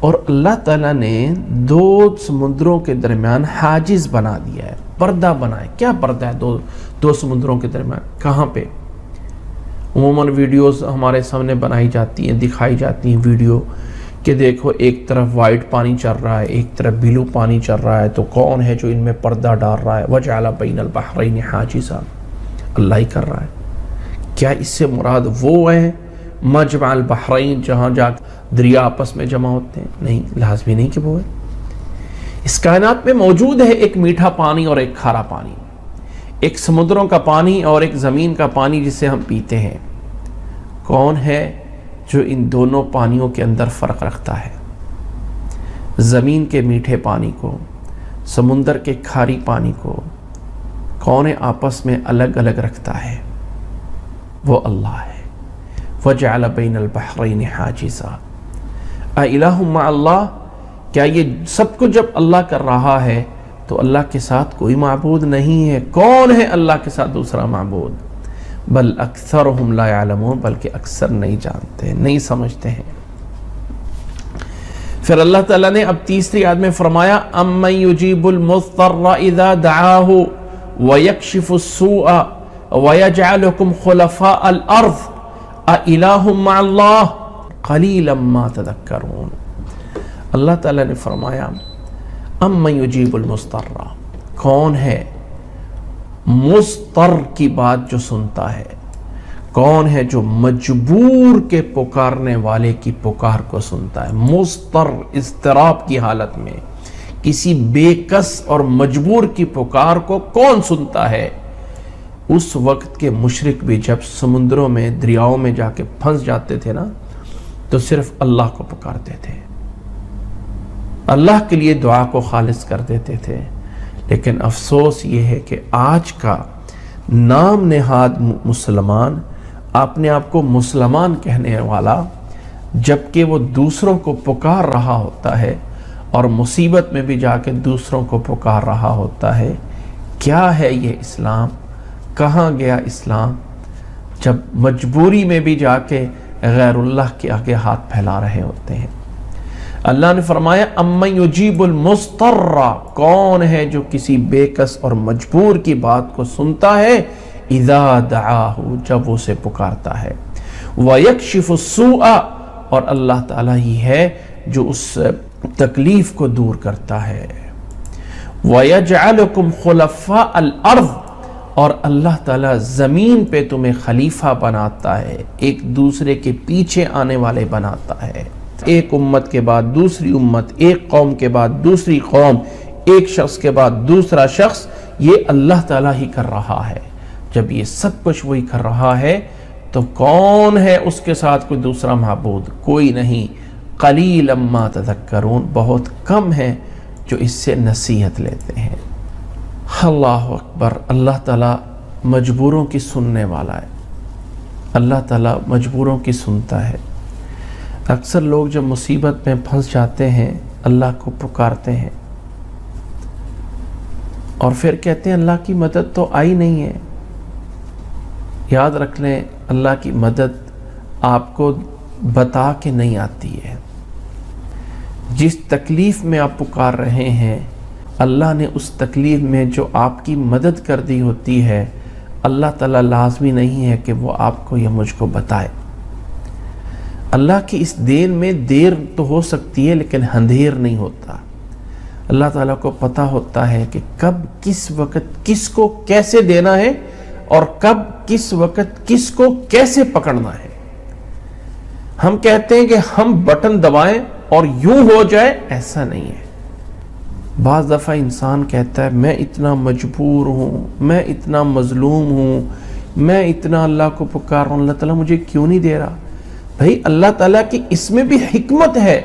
اور اللہ تعالیٰ نے دو سمندروں کے درمیان حاجز بنا دیا ہے، پردہ بنائے۔ کیا پردہ ہے دو سمندروں کے درمیان؟ کہاں پہ؟ عموماً ویڈیوز ہمارے سامنے بنائی جاتی ہیں، دکھائی جاتی ہیں ویڈیو کہ دیکھو ایک طرف وائٹ پانی چل رہا ہے، ایک طرف بلو پانی چل رہا ہے، تو کون ہے جو ان میں پردہ ڈال رہا ہے؟ وجعل بین البحرین حاجزا، اللہ ہی کر رہا ہے۔ کیا اس سے مراد وہ ہے مجمع البحرین جہاں جا دریا آپس میں جمع ہوتے ہیں؟ نہیں، لازمی نہیں کہ وہ ہے۔ اس کائنات میں موجود ہے ایک میٹھا پانی اور ایک کھارا پانی، ایک سمندروں کا پانی اور ایک زمین کا پانی جسے ہم پیتے ہیں۔ کون ہے جو ان دونوں پانیوں کے اندر فرق رکھتا ہے؟ زمین کے میٹھے پانی کو، سمندر کے کھاری پانی کو کون آپس میں الگ الگ رکھتا ہے؟ وہ اللہ ہے۔ وجعل بین البحرین حاجزا اِلٰہٌ مع اللہ، کیا یہ سب کچھ جب اللہ کر رہا ہے تو اللہ کے ساتھ کوئی معبود نہیں ہے؟ کون ہے اللہ کے ساتھ دوسرا معبود؟ بل اکثرہم لا یعلمون، بلکہ اکثر نہیں جانتے، نہیں سمجھتے ہیں۔ پھر اللہ تعالیٰ نے اب تیسری آیت میں فرمایا امن یجیب المضطر اذا دعاہ ویکشف السوء ویجعلکم خلفاء الارض اِلٰہٌ مع اللہ قلیلا ما تذکرون۔ اللہ تعالیٰ نے فرمایا امن یجیب المضطر، کون ہے مضطر کی بات جو سنتا ہے؟ کون ہے جو مجبور کے پکارنے والے کی پکار کو سنتا ہے؟ مضطر اضطراب کی حالت میں کسی بے کس اور مجبور کی پکار کو کون سنتا ہے؟ اس وقت کے مشرک بھی جب سمندروں میں، دریاؤں میں جا کے پھنس جاتے تھے نا، تو صرف اللہ کو پکارتے تھے۔ اللہ کے لیے دعا کو خالص کر دیتے تھے. لیکن افسوس یہ ہے کہ آج کا نام نہاد مسلمان اپنے آپ کو مسلمان کہنے والا، جبکہ وہ دوسروں کو پکار رہا ہوتا ہے اور مصیبت میں بھی جا کے دوسروں کو پکار رہا ہوتا ہے. کیا ہے یہ اسلام؟ کہاں گیا اسلام؟ جب مجبوری میں بھی جا کے غیر اللہ کے آگے ہاتھ پھیلا رہے ہوتے ہیں. اللہ نے فرمایا امن یجیب المضطر، کون ہے جو کسی بے کس اور مجبور کی بات کو سنتا ہے، اذا دعاہ، جب اسے پکارتا ہے، ویکشف السوء، اور اللہ تعالیٰ ہی ہے جو اس تکلیف کو دور کرتا ہے، وَيَجْعَلُكُمْ خُلَفَاءَ الْأَرْضِ، اور اللہ تعالیٰ زمین پہ تمہیں خلیفہ بناتا ہے، ایک دوسرے کے پیچھے آنے والے بناتا ہے. ایک امت کے بعد دوسری امت، ایک قوم کے بعد دوسری قوم، ایک شخص کے بعد دوسرا شخص، یہ اللہ تعالیٰ ہی کر رہا ہے. جب یہ سب کچھ وہی کر رہا ہے تو کون ہے اس کے ساتھ کوئی دوسرا معبود؟ کوئی نہیں. قلیلا ما تذکرون، بہت کم ہے جو اس سے نصیحت لیتے ہیں. اللہ اکبر. اللہ تعالیٰ مجبوروں کی سننے والا ہے. اللہ تعالیٰ مجبوروں کی سنتا ہے. اکثر لوگ جب مصیبت میں پھنس جاتے ہیں اللہ کو پکارتے ہیں اور پھر کہتے ہیں اللہ کی مدد تو آئی نہیں ہے. یاد رکھ لیں، اللہ کی مدد آپ کو بتا کے نہیں آتی ہے. جس تکلیف میں آپ پکار رہے ہیں، اللہ نے اس تکلیف میں جو آپ کی مدد کر دی ہوتی ہے، اللہ تعالیٰ لازمی نہیں ہے کہ وہ آپ کو یا مجھ کو بتائے. اللہ کی اس دین میں دیر تو ہو سکتی ہے لیکن اندھیر نہیں ہوتا. اللہ تعالیٰ کو پتہ ہوتا ہے کہ کب کس وقت کس کو کیسے دینا ہے اور کب کس وقت کس کو کیسے پکڑنا ہے. ہم کہتے ہیں کہ ہم بٹن دبائیں اور یوں ہو جائے، ایسا نہیں ہے. بعض دفعہ انسان کہتا ہے میں اتنا مجبور ہوں، میں اتنا مظلوم ہوں، میں اتنا اللہ کو پکار رہا ہوں، اللہ تعالیٰ مجھے کیوں نہیں دے رہا؟ بھائی اللہ تعالیٰ کی اس میں بھی حکمت ہے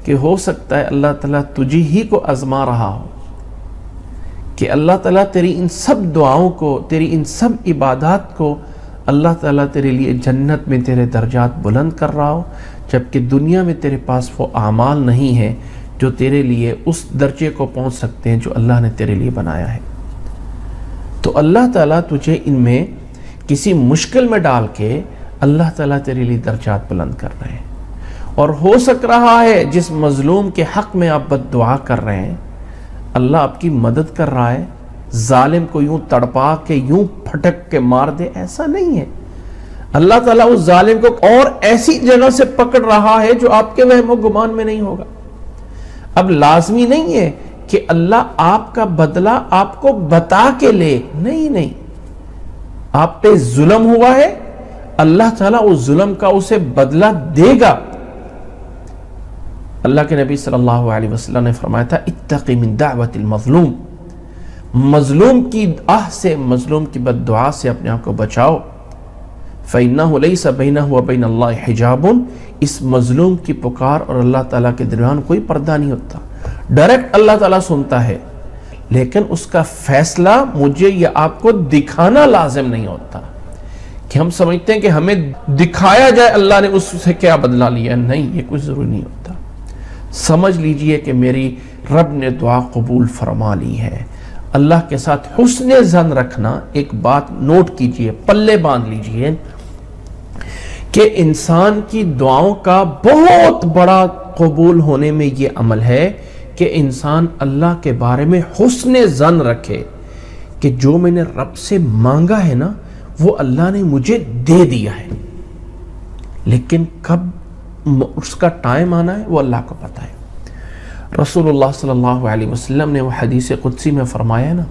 کہ ہو سکتا ہے اللہ تعالیٰ تجھے ہی کو آزما رہا ہو، کہ اللہ تعالیٰ تیری ان سب دعاؤں کو، تیری ان سب عبادات کو اللہ تعالیٰ تیرے لیے جنت میں تیرے درجات بلند کر رہا ہو، جبکہ دنیا میں تیرے پاس وہ اعمال نہیں ہے جو تیرے لیے اس درجے کو پہنچ سکتے ہیں جو اللہ نے تیرے لیے بنایا ہے. تو اللہ تعالیٰ تجھے ان میں کسی مشکل میں ڈال کے اللہ تعالیٰ تیرے لیے درجات بلند کر رہے ہیں. اور ہو سک رہا ہے جس مظلوم کے حق میں آپ بد دعا کر رہے ہیں، اللہ آپ کی مدد کر رہا ہے. ظالم کو یوں تڑپا کے یوں پھٹک کے مار دے، ایسا نہیں ہے. اللہ تعالیٰ اس ظالم کو اور ایسی جگہ سے پکڑ رہا ہے جو آپ کے وہم و گمان میں نہیں ہوگا. اب لازمی نہیں ہے کہ اللہ آپ کا بدلہ آپ کو بتا کے لے، نہیں. آپ پہ ظلم ہوا ہے، اللہ تعالیٰ اس ظلم کا اسے بدلہ دے گا. اللہ کے نبی صلی اللہ علیہ وسلم نے فرمایا تھا اتقی من دعوت المظلوم، مظلوم کی آہ سے، مظلوم کی بد دعا سے اپنے آپ کو بچاؤ. فإنہ لیس بینہ وبین اللہ حجاب، اس مظلوم کی پکار اور اللہ تعالیٰ کے درمیان کوئی پردہ نہیں ہوتا. ڈائریکٹ اللہ تعالیٰ سنتا ہے، لیکن اس کا فیصلہ مجھے یا آپ کو دکھانا لازم نہیں ہوتا کہ ہم سمجھتے ہیں کہ ہمیں دکھایا جائے اللہ نے اس سے کیا بدلہ لیا. نہیں، یہ کوئی ضروری نہیں ہوتا. سمجھ لیجئے کہ میری رب نے دعا قبول فرما لی ہے. اللہ کے ساتھ حسن ظن رکھنا، ایک بات نوٹ کیجئے، پلے باندھ لیجئے کہ انسان کی دعاؤں کا بہت بڑا قبول ہونے میں یہ عمل ہے کہ انسان اللہ کے بارے میں حسن ظن رکھے کہ جو میں نے رب سے مانگا ہے نا وہ اللہ نے مجھے دے دیا ہے، لیکن کب اس کا ٹائم آنا ہے وہ اللہ کو پتہ ہے. رسول اللہ صلی اللہ علیہ وسلم نے وہ حدیث قدسی میں فرمایا نا،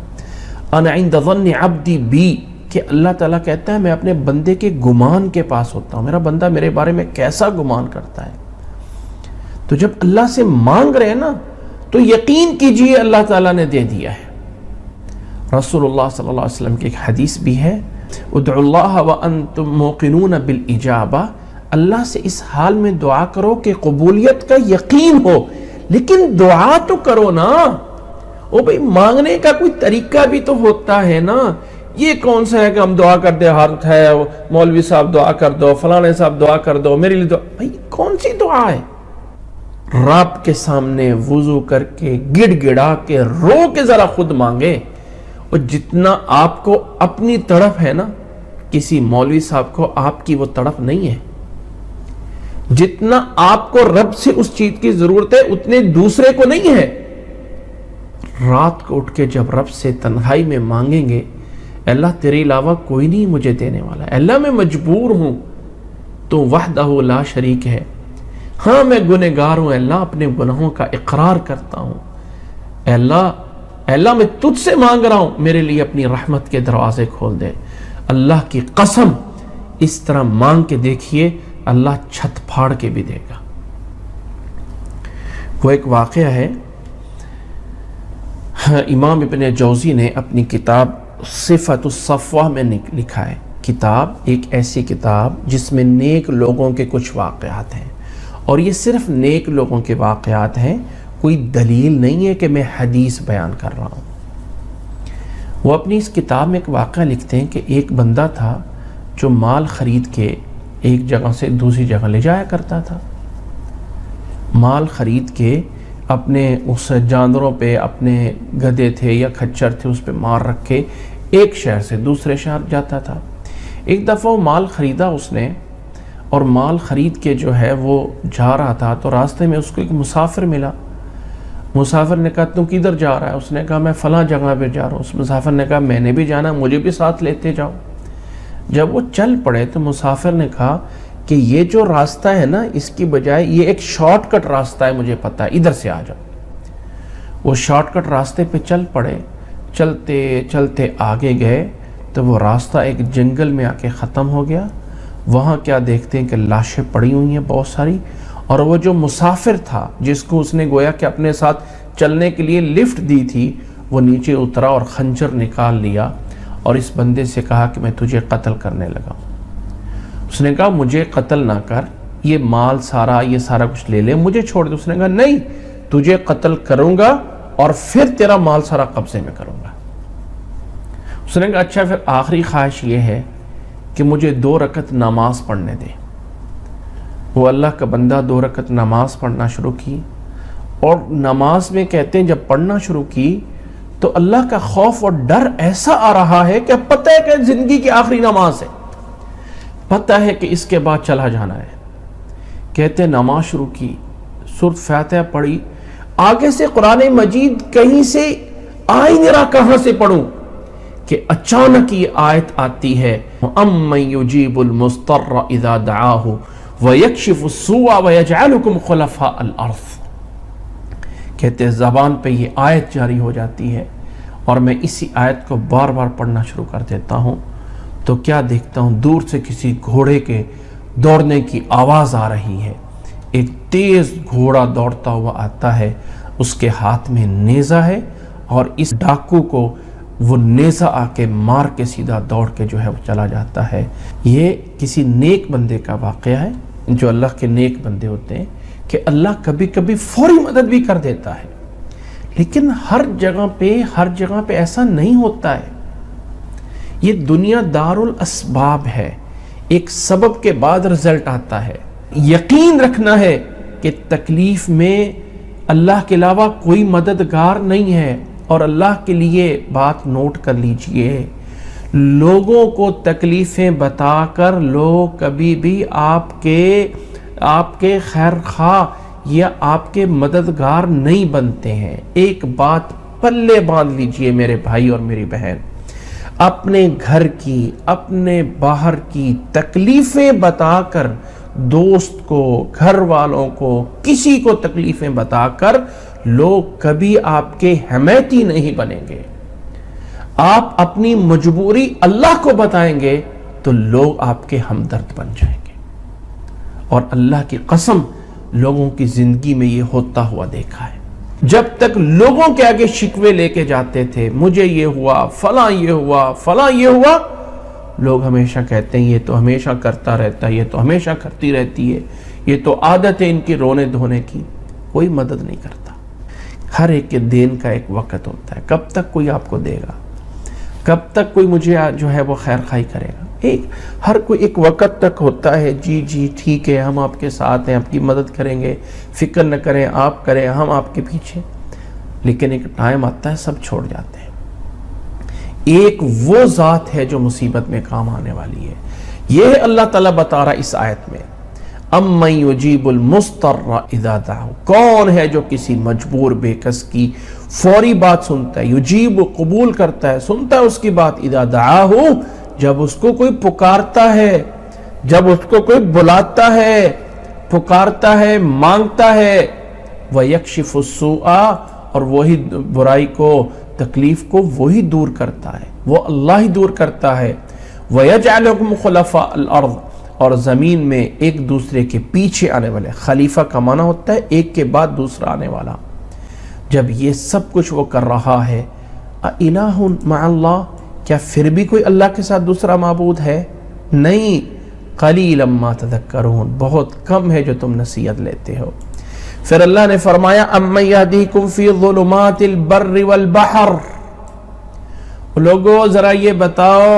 انا عند ظن عبدی بی، کہ اللہ تعالیٰ کہتا ہے میں اپنے بندے کے گمان کے پاس ہوتا ہوں. میرا بندہ میرے بارے میں کیسا گمان کرتا ہے. تو جب اللہ سے مانگ رہے ہیں نا تو یقین کیجئے اللہ تعالیٰ نے دے دیا ہے. رسول اللہ صلی اللہ علیہ وسلم کی ایک حدیث بھی ہے، ادعوا اللہ وانتم موقنون بالاجابہ، اللہ سے اس حال میں دعا کرو کہ قبولیت کا یقین ہو، لیکن دعا تو کرو نا. او بھئی مانگنے کا کوئی طریقہ بھی تو ہوتا ہے نا. یہ کون سا ہے کہ ہم دعا کر دے, حالت ہے مولوی صاحب دعا کر دو, فلانے صاحب دعا کر دو, میرے لیے دعا. بھئی کون سی دعا ہے؟ رب کے سامنے وضو کر کے گڑ گڑا کے رو کے ذرا خود مانگے. اور جتنا آپ کو اپنی تڑپ ہے نا, کسی مولوی صاحب کو آپ کی وہ تڑپ نہیں ہے. جتنا آپ کو رب سے اس چیز کی ضرورت ہے اتنے دوسرے کو نہیں ہے. رات کو اٹھ کے جب رب سے تنہائی میں مانگیں گے, اللہ تیرے علاوہ کوئی نہیں مجھے دینے والا, اللہ میں مجبور ہوں, تو وحدہ لا شریک ہے. ہاں میں گنہگار ہوں اللہ, اپنے گناہوں کا اقرار کرتا ہوں. اللہ میں تجھ سے مانگ رہا ہوں, میرے لیے اپنی رحمت کے دروازے کھول دے. اللہ کی قسم اس طرح مانگ کے دیکھیے, اللہ چھت پھاڑ کے بھی دے گا. وہ ایک واقعہ ہے, امام ابن جوزی نے اپنی کتاب صفت الصفوہ میں لکھا ہے. کتاب ایک ایسی کتاب جس میں نیک لوگوں کے کچھ واقعات ہیں, اور یہ صرف نیک لوگوں کے واقعات ہیں, کوئی دلیل نہیں ہے کہ میں حدیث بیان کر رہا ہوں. وہ اپنی اس کتاب میں ایک واقعہ لکھتے ہیں کہ ایک بندہ تھا جو مال خرید کے ایک جگہ سے دوسری جگہ لے جایا کرتا تھا. مال خرید کے اپنے اس جانوروں پہ, اپنے گدھے تھے یا کھچر تھے, اس پہ مار رکھ کے ایک شہر سے دوسرے شہر جاتا تھا. ایک دفعہ وہ مال خریدا اس نے, اور مال خرید کے جو ہے وہ جا رہا تھا, تو راستے میں اس کو ایک مسافر ملا. مسافر نے کہا تم کدھر جا رہا ہے؟ اس نے کہا میں فلاں جگہ پہ جا رہا ہوں. اس مسافر نے کہا میں نے بھی جانا, مجھے بھی ساتھ لیتے جاؤ. جب وہ چل پڑے تو مسافر نے کہا کہ یہ جو راستہ ہے نا, اس کی بجائے یہ ایک شارٹ کٹ راستہ ہے, مجھے پتا ہے, ادھر سے آ جاؤ. وہ شارٹ کٹ راستے پہ چل پڑے. چلتے چلتے آگے گئے تو وہ راستہ ایک جنگل میں آ کے ختم ہو گیا. وہاں کیا دیکھتے ہیں کہ لاشیں پڑی ہوئی ہیں بہت ساری, اور وہ جو مسافر تھا جس کو اس نے گویا کہ اپنے ساتھ چلنے کے لیے لفٹ دی تھی, وہ نیچے اترا اور خنجر نکال لیا اور اس بندے سے کہا کہ میں تجھے قتل کرنے لگا ہوں. اس نے کہا مجھے قتل نہ کر, یہ مال سارا یہ سارا کچھ لے لے, مجھے چھوڑ دے. اس نے کہا نہیں, تجھے قتل کروں گا اور پھر تیرا مال سارا قبضے میں کروں گا. اس نے کہا اچھا پھر آخری خواہش یہ ہے کہ مجھے 2 رکعت نماز پڑھنے دے. وہ اللہ کا بندہ 2 رکعت نماز پڑھنا شروع کی, اور نماز میں کہتے ہیں جب پڑھنا شروع کی تو اللہ کا خوف اور ڈر ایسا آ رہا ہے کہ پتہ ہے کہ زندگی کی آخری نماز ہے, پتہ ہے کہ اس کے بعد چلا جانا ہے. کہتے ہیں نماز شروع کی, سورۃ فاتحہ پڑھی, آگے سے قرآن مجید کہیں سے آ ہی نہیں رہا کہاں سے پڑھوں, کہ اچانک یہ آیت آتی ہے أَمَّن يُجِيبُ الْمُضْطَرَّ إِذَا دَعَاهُ وَيَكْشِفُ السُّوءَ وَيَجْعَلُكُمْ خُلَفَاءَ الْأَرْضِ. کہتے ہیں زبان پہ یہ آیت جاری ہو جاتی ہے, اور میں اسی آیت کو بار بار پڑھنا شروع کر دیتا ہوں, تو کیا دیکھتا ہوں دور سے کسی گھوڑے کے دوڑنے کی آواز آ رہی ہے. ایک تیز گھوڑا دوڑتا ہوا آتا ہے, اس کے ہاتھ میں نیزہ ہے, اور اس ڈاکو کو وہ نیزہ آ کے مار کے سیدھا دوڑ کے جو ہے وہ چلا جاتا ہے. یہ کسی نیک بندے کا واقعہ ہے, جو اللہ کے نیک بندے ہوتے ہیں کہ اللہ کبھی کبھی فوری مدد بھی کر دیتا ہے. لیکن ہر جگہ پہ ایسا نہیں ہوتا ہے. یہ دنیا دار الاسباب ہے, ایک سبب کے بعد رزلٹ آتا ہے. یقین رکھنا ہے کہ تکلیف میں اللہ کے علاوہ کوئی مددگار نہیں ہے. اور اللہ کے لیے بات نوٹ کر لیجئے, لوگوں کو تکلیفیں بتا کر لوگ کبھی بھی آپ کے خیر خواہ یا آپ کے مددگار نہیں بنتے ہیں. ایک بات پلے باندھ لیجئے میرے بھائی اور میری بہن, اپنے گھر کی اپنے باہر کی تکلیفیں بتا کر, دوست کو, گھر والوں کو, کسی کو تکلیفیں بتا کر لوگ کبھی آپ کے حمایتی نہیں بنیں گے. آپ اپنی مجبوری اللہ کو بتائیں گے تو لوگ آپ کے ہمدرد بن جائیں گے. اور اللہ کی قسم لوگوں کی زندگی میں یہ ہوتا ہوا دیکھا ہے. جب تک لوگوں کے آگے شکوے لے کے جاتے تھے, مجھے یہ ہوا, فلاں یہ ہوا, فلاں یہ ہوا, لوگ ہمیشہ کہتے ہیں یہ تو ہمیشہ کرتا رہتا ہے, یہ تو ہمیشہ کرتی رہتی ہے, یہ تو عادت ہے ان کی رونے دھونے کی. کوئی مدد نہیں کرتا. ہر ایک کے دین کا ایک وقت ہوتا ہے. کب تک کوئی آپ کو دے گا؟ کب تک کوئی مجھے جو ہے وہ خیر خواہی کرے گا؟ ہر کوئی ایک وقت تک ہوتا ہے. جی ٹھیک ہے، ہم آپ کے ساتھ ہیں، آپ کی مدد کریں گے، فکر نہ کریں، آپ کریں، ہم آپ کے پیچھے. لیکن ایک ٹائم آتا ہے سب چھوڑ جاتے ہیں. ایک وہ ذات ہے جو مصیبت میں کام آنے والی ہے. یہ اللہ تعالیٰ بتا رہا اس آیت میں، امن یجیب المضطر اذا دعاہ، کون ہے جو کسی مجبور بے کس کی فوری بات سنتا ہے. یجیب قبول کرتا ہے، سنتا ہے اس کی بات. اذا دعاہ، جب اس کو کوئی پکارتا ہے، جب اس کو کوئی بلاتا ہے، پکارتا ہے، مانگتا ہے. وَيَكْشِفُ السُّوءَ، اور وہی برائی کو، تکلیف کو وہی دور کرتا ہے، وہ اللہ ہی دور کرتا ہے. وَيَجْعَلُكُمْ خُلَفَاءَ الْأَرْضِ، اور زمین میں ایک دوسرے کے پیچھے آنے والے. خلیفہ کا معنی ہوتا ہے ایک کے بعد دوسرا آنے والا. جب یہ سب کچھ وہ کر رہا ہے، اِلَٰهٌ مَعَ اللَّهِ، کیا پھر بھی کوئی اللہ کے ساتھ دوسرا معبود ہے؟ نہیں. قَلِيلًا مَا تَذَكَّرُونَ، بہت کم ہے جو تم نصیحت لیتے ہو. پھر اللہ نے فرمایا اَمَّن يَهْدِيكُمْ فِي ظُلُمَاتِ الْبَرِّ وَالْبَحْرِ، لوگو ذرا یہ بتاؤ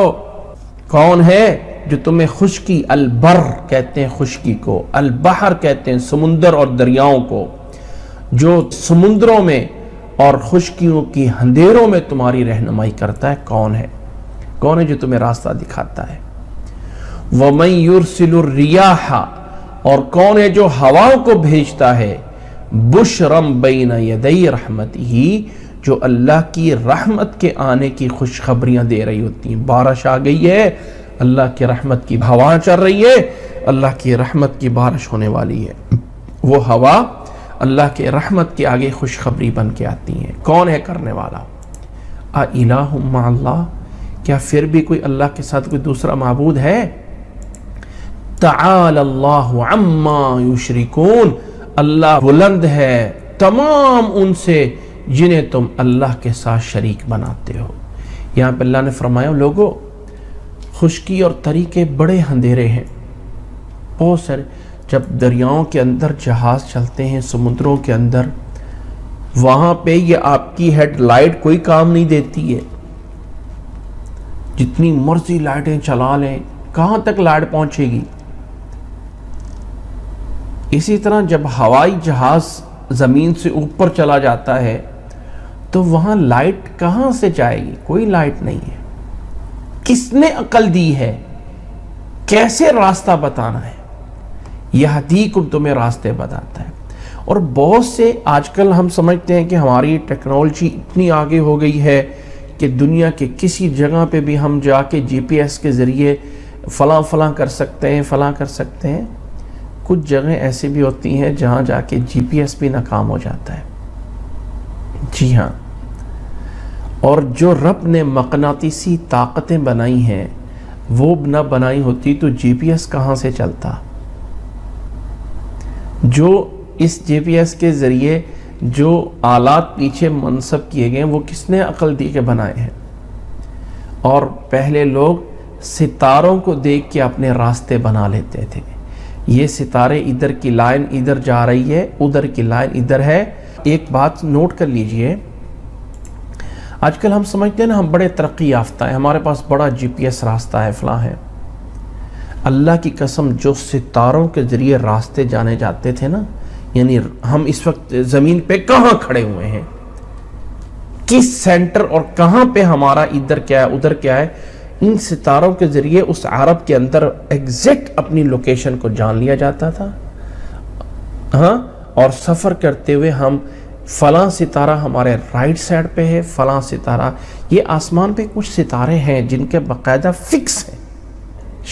کون ہے جو تمہیں خشکی، البر کہتے ہیں خشکی کو، البحر کہتے ہیں سمندر اور دریاؤں کو، جو سمندروں میں اور خشکیوں کی اندھیروں میں تمہاری رہنمائی کرتا ہے. کون ہے؟ کون ہے جو تمہیں راستہ دکھاتا ہے؟ وَمَن يُرْسِلُ الرِّيَاحَ، اور کون ہے جو ہواؤں کو بھیجتا ہے، بُشْرًا بَيْنَ يَدَيْ رَحْمَتِهِ، جو اللہ کی رحمت کے آنے کی خوشخبریاں دے رہی ہوتی ہیں. بارش آ گئی ہے، اللہ کی رحمت کی ہوا چل رہی ہے، اللہ کی رحمت کی بارش ہونے والی ہے. وہ ہوا اللہ کے رحمت کے آگے خوشخبری بن کے آتی ہیں. کون ہے کرنے والا؟ اِلَٰهٌ مَعَ اللَّهِ، کیا پھر بھی کوئی اللہ کے ساتھ کوئی دوسرا معبود ہے؟ تعالی اللہ عما یشرکون، اللہ بلند ہے تمام ان سے جنہیں تم اللہ کے ساتھ شریک بناتے ہو. یہاں پہ اللہ نے فرمایا لوگوں، خشکی اور تری کے بڑے اندھیرے ہیں بہت سارے. جب دریاؤں کے اندر جہاز چلتے ہیں، سمندروں کے اندر، وہاں پہ یہ آپ کی ہیڈ لائٹ کوئی کام نہیں دیتی ہے. جتنی مرضی لائٹیں چلا لیں، کہاں تک لائٹ پہنچے گی؟ اسی طرح جب ہوائی جہاز زمین سے اوپر چلا جاتا ہے تو وہاں لائٹ کہاں سے جائے گی؟ کوئی لائٹ نہیں ہے. کس نے عقل دی ہے کیسے راستہ بتانا ہے؟ یہدیکم، تمہیں راستے بتاتا ہے. اور بہت سے آج کل ہم سمجھتے ہیں کہ ہماری ٹیکنالوجی اتنی آگے ہو گئی ہے کہ دنیا کے کسی جگہ پہ بھی ہم جا کے جی پی ایس کے ذریعے فلاں کر سکتے ہیں، فلاں کر سکتے ہیں. کچھ جگہیں ایسی بھی ہوتی ہیں جہاں جا کے جی پی ایس بھی ناکام ہو جاتا ہے. جی ہاں. اور جو رب نے مقناطیسی طاقتیں بنائی ہیں وہ نہ بنائی ہوتی تو جی پی ایس کہاں سے چلتا؟ جو اس جی پی ایس کے ذریعے جو آلات پیچھے منصب کیے گئے وہ کس نے عقل دی کے بنائے ہیں؟ اور پہلے لوگ ستاروں کو دیکھ کے اپنے راستے بنا لیتے تھے. یہ ستارے ادھر کی لائن ادھر جا رہی ہے، ادھر کی لائن ادھر ہے. ایک بات نوٹ کر لیجئے، آج کل ہم سمجھتے ہیں نا ہم بڑے ترقی یافتہ ہیں، ہمارے پاس بڑا جی پی ایس راستہ ہے، فلاں ہے. اللہ کی قسم، جو ستاروں کے ذریعے راستے جانے جاتے تھے نا، یعنی ہم اس وقت زمین پہ کہاں کھڑے ہوئے ہیں، کس سینٹر اور کہاں پہ ہمارا ادھر کیا ہے ادھر کیا ہے، ان ستاروں کے ذریعے اس عرب کے اندر ایگزیکٹ اپنی لوکیشن کو جان لیا جاتا تھا. ہاں، اور سفر کرتے ہوئے ہم فلاں ستارہ ہمارے رائٹ سائڈ پہ ہے، فلاں ستارہ. یہ آسمان پہ کچھ ستارے ہیں جن کے باقاعدہ فکس ہیں.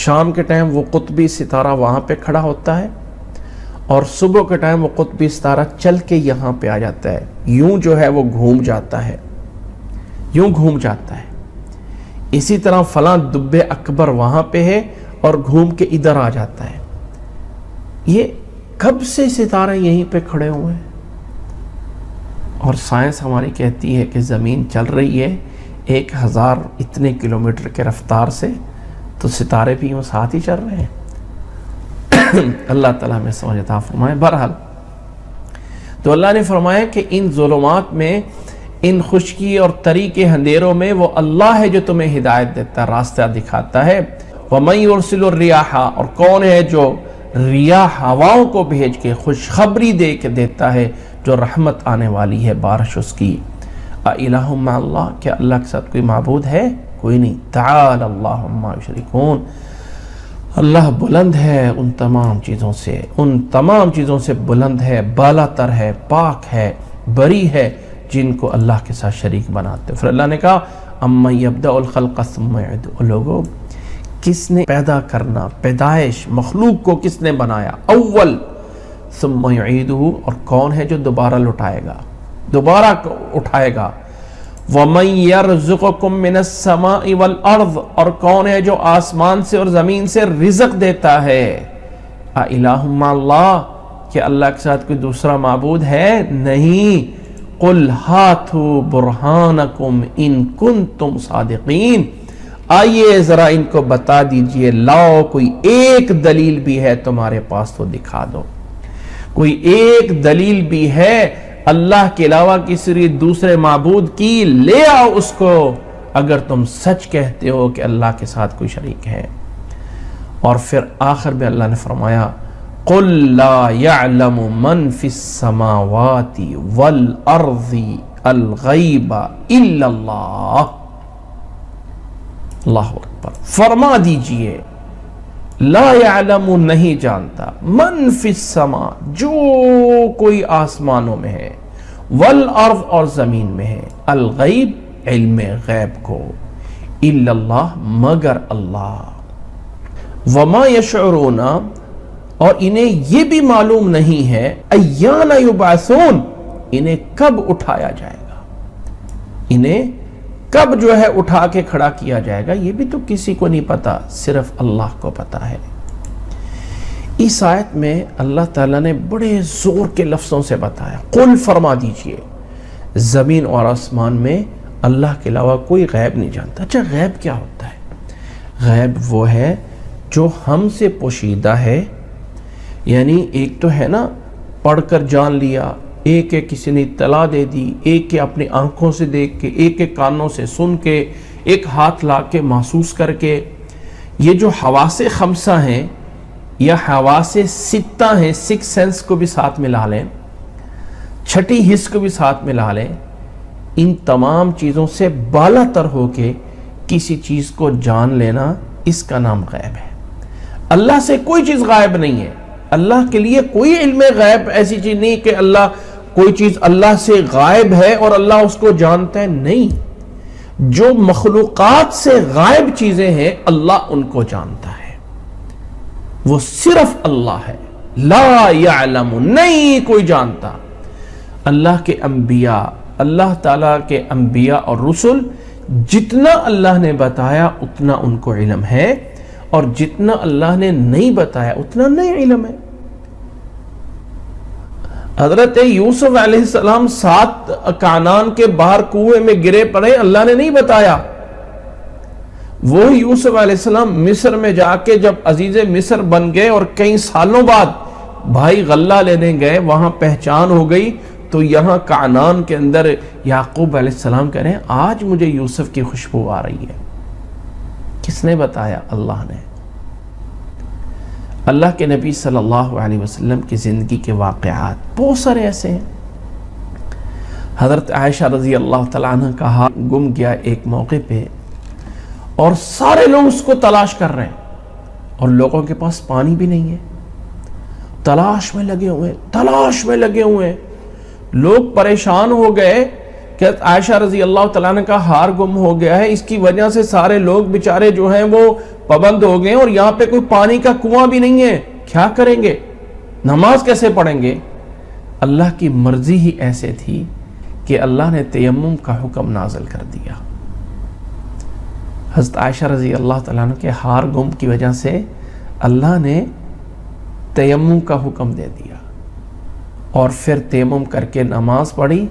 شام کے ٹائم وہ قطبی ستارہ وہاں پہ کھڑا ہوتا ہے اور صبح کے ٹائم وہ قطبی ستارہ چل کے یہاں پہ آ جاتا ہے. یوں جو ہے وہ گھوم جاتا ہے، یوں گھوم جاتا ہے. اسی طرح فلاں دب اکبر وہاں پہ ہے اور گھوم کے ادھر آ جاتا ہے. یہ کب سے ستارے یہیں پہ کھڑے ہوئے ہیں؟ اور سائنس ہماری کہتی ہے کہ زمین چل رہی ہے 1000 اتنے کلومیٹر کے رفتار سے، تو ستارے بھی یوں ساتھ ہی چل رہے ہیں. اللہ تعالیٰ میں سمجھ عطا فرمائے. بہرحال تو اللہ نے فرمایا کہ ان ظلمات میں، ان خشکی اور تری کے اندھیروں میں وہ اللہ ہے جو تمہیں ہدایت دیتا ہے، راستہ دکھاتا ہے۔ وَمَن يُرْسِلُ الرِّيَاحَ، اور کون ہے جو ریاح ہواؤں کو بھیج کے خوشخبری دے کے دیتا ہے جو رحمت آنے والی ہے، بارش اس کی۔ اِلَٰهٌ مَّعَ اللَّهِ، کیا اللہ کے ساتھ کوئی معبود ہے؟ کوئی نہیں۔ تعالی اللہ عما یشرکون، اللہ بلند ہے ان تمام چیزوں سے، ان تمام چیزوں سے بلند ہے، بالا تر ہے، پاک ہے، بری ہے جن کو اللہ کے ساتھ شریک بناتے۔ پھر اللہ نے کہا اَمَّن يَبْدَأُ الْخَلْقَ ثُمَّ يُعِيدُهُ، لوگوں کس نے پیدا کرنا، پیدائش، مخلوق کو کس نے بنایا اول، ثم يعيدُهُ، اور کون ہے جو دوبارہ لٹائے گا، دوبارہ اٹھائے گا۔ وَمَن يَرْزُقُكُم مِّنَ السَّمَاءِ وَالْأَرْضِ، اور کون ہے جو آسمان سے اور زمین سے رزق دیتا ہے۔ اِلَٰهٌ مَّعَ اللَّهِ، کہ اللہ کے ساتھ کوئی دوسرا معبود ہے؟ نہیں۔ قُلْ هَاتُوا بُرْهَانَكُمْ إِن كُنتُمْ صَادِقِينَ، آئیے ذرا ان کو بتا دیجئے، لاؤ کوئی ایک دلیل بھی ہے تمہارے پاس تو دکھا دو، کوئی ایک دلیل بھی ہے اللہ کے علاوہ کسی دوسرے معبود کی، لے آؤ اس کو اگر تم سچ کہتے ہو کہ اللہ کے ساتھ کوئی شریک ہے۔ اور پھر آخر میں اللہ نے فرمایا قُلْ لَا يَعْلَمُ مَنْ فِي السَّمَاوَاتِ وَالْأَرْضِ الْغَيْبَ إِلَّا اللَّهُ، اللہ اکبر، فرما دیجئے لا یعلم، نہیں جانتا، من فی السماء، جو کوئی آسمانوں میں ہے، والارض، اور زمین میں ہے، الغیب، علم غیب کو، الا اللہ، مگر اللہ، وما یشعرون، اور انہیں یہ بھی معلوم نہیں ہے، ایان یبعثون، انہیں کب اٹھایا جائے گا، انہیں کب جو ہے اٹھا کے کھڑا کیا جائے گا، یہ بھی تو کسی کو نہیں پتا، صرف اللہ کو پتا ہے۔ اس آیت میں اللہ تعالیٰ نے بڑے زور کے لفظوں سے بتایا، قل، فرما دیجئے، زمین اور آسمان میں اللہ کے علاوہ کوئی غیب نہیں جانتا۔ اچھا، غیب کیا ہوتا ہے؟ غیب وہ ہے جو ہم سے پوشیدہ ہے، یعنی ایک تو ہے نا پڑھ کر جان لیا، ایک ایک کسی نے اطلاع دے دی، ایک کے اپنی آنکھوں سے دیکھ کے، ایک کے کانوں سے سن کے، ایک ہاتھ لا کے محسوس کر کے۔ یہ جو حواس خمسہ ہیں یا حواس ستہ ہیں، سکس سینس کو بھی ساتھ ملا لیں، چھٹی حس کو بھی ساتھ ملا لیں، ان تمام چیزوں سے بالا تر ہو کے کسی چیز کو جان لینا، اس کا نام غیب ہے۔ اللہ سے کوئی چیز غائب نہیں ہے، اللہ کے لیے کوئی علم غیب ایسی چیز نہیں کہ اللہ کوئی چیز اللہ سے غائب ہے اور اللہ اس کو جانتا ہے، نہیں۔ جو مخلوقات سے غائب چیزیں ہیں اللہ ان کو جانتا ہے، وہ صرف اللہ ہے، لا یعلم، نہیں کوئی جانتا۔ اللہ کے انبیاء، اللہ تعالیٰ کے انبیاء اور رسل، جتنا اللہ نے بتایا اتنا ان کو علم ہے، اور جتنا اللہ نے نہیں بتایا اتنا نہیں علم ہے۔ حضرت یوسف علیہ السلام 7 کعنان کے باہر کنویں میں گرے پڑے، اللہ نے نہیں بتایا۔ وہ یوسف علیہ السلام مصر میں جا کے جب عزیز مصر بن گئے اور کئی سالوں بعد بھائی غلہ لینے گئے، وہاں پہچان ہو گئی، تو یہاں کعنان کے اندر یعقوب علیہ السلام کہہ رہے ہیں آج مجھے یوسف کی خوشبو آ رہی ہے۔ کس نے بتایا؟ اللہ نے۔ اللہ کے نبی صلی اللہ علیہ وسلم کی زندگی کے واقعات بہت سارے ایسے ہیں۔ حضرت عائشہ رضی اللہ تعالیٰ عنہ کا ہاتھ گم گیا ایک موقع پہ، اور سارے لوگ اس کو تلاش کر رہے ہیں، اور لوگوں کے پاس پانی بھی نہیں ہے، تلاش میں لگے ہوئے لوگ پریشان ہو گئے کہ عائشہ رضی اللہ تعالیٰ عنہ کا ہار گم ہو گیا ہے، اس کی وجہ سے سارے لوگ بیچارے جو ہیں وہ پابند ہو گئے، اور یہاں پہ کوئی پانی کا کنواں بھی نہیں ہے، کیا کریں گے؟ نماز کیسے پڑھیں گے؟ اللہ کی مرضی ہی ایسے تھی کہ اللہ نے تیمم کا حکم نازل کر دیا۔ حضرت عائشہ رضی اللہ تعالیٰ عنہ کے ہار گم کی وجہ سے اللہ نے تیمم کا حکم دے دیا، اور پھر تیمم کر کے نماز پڑھی،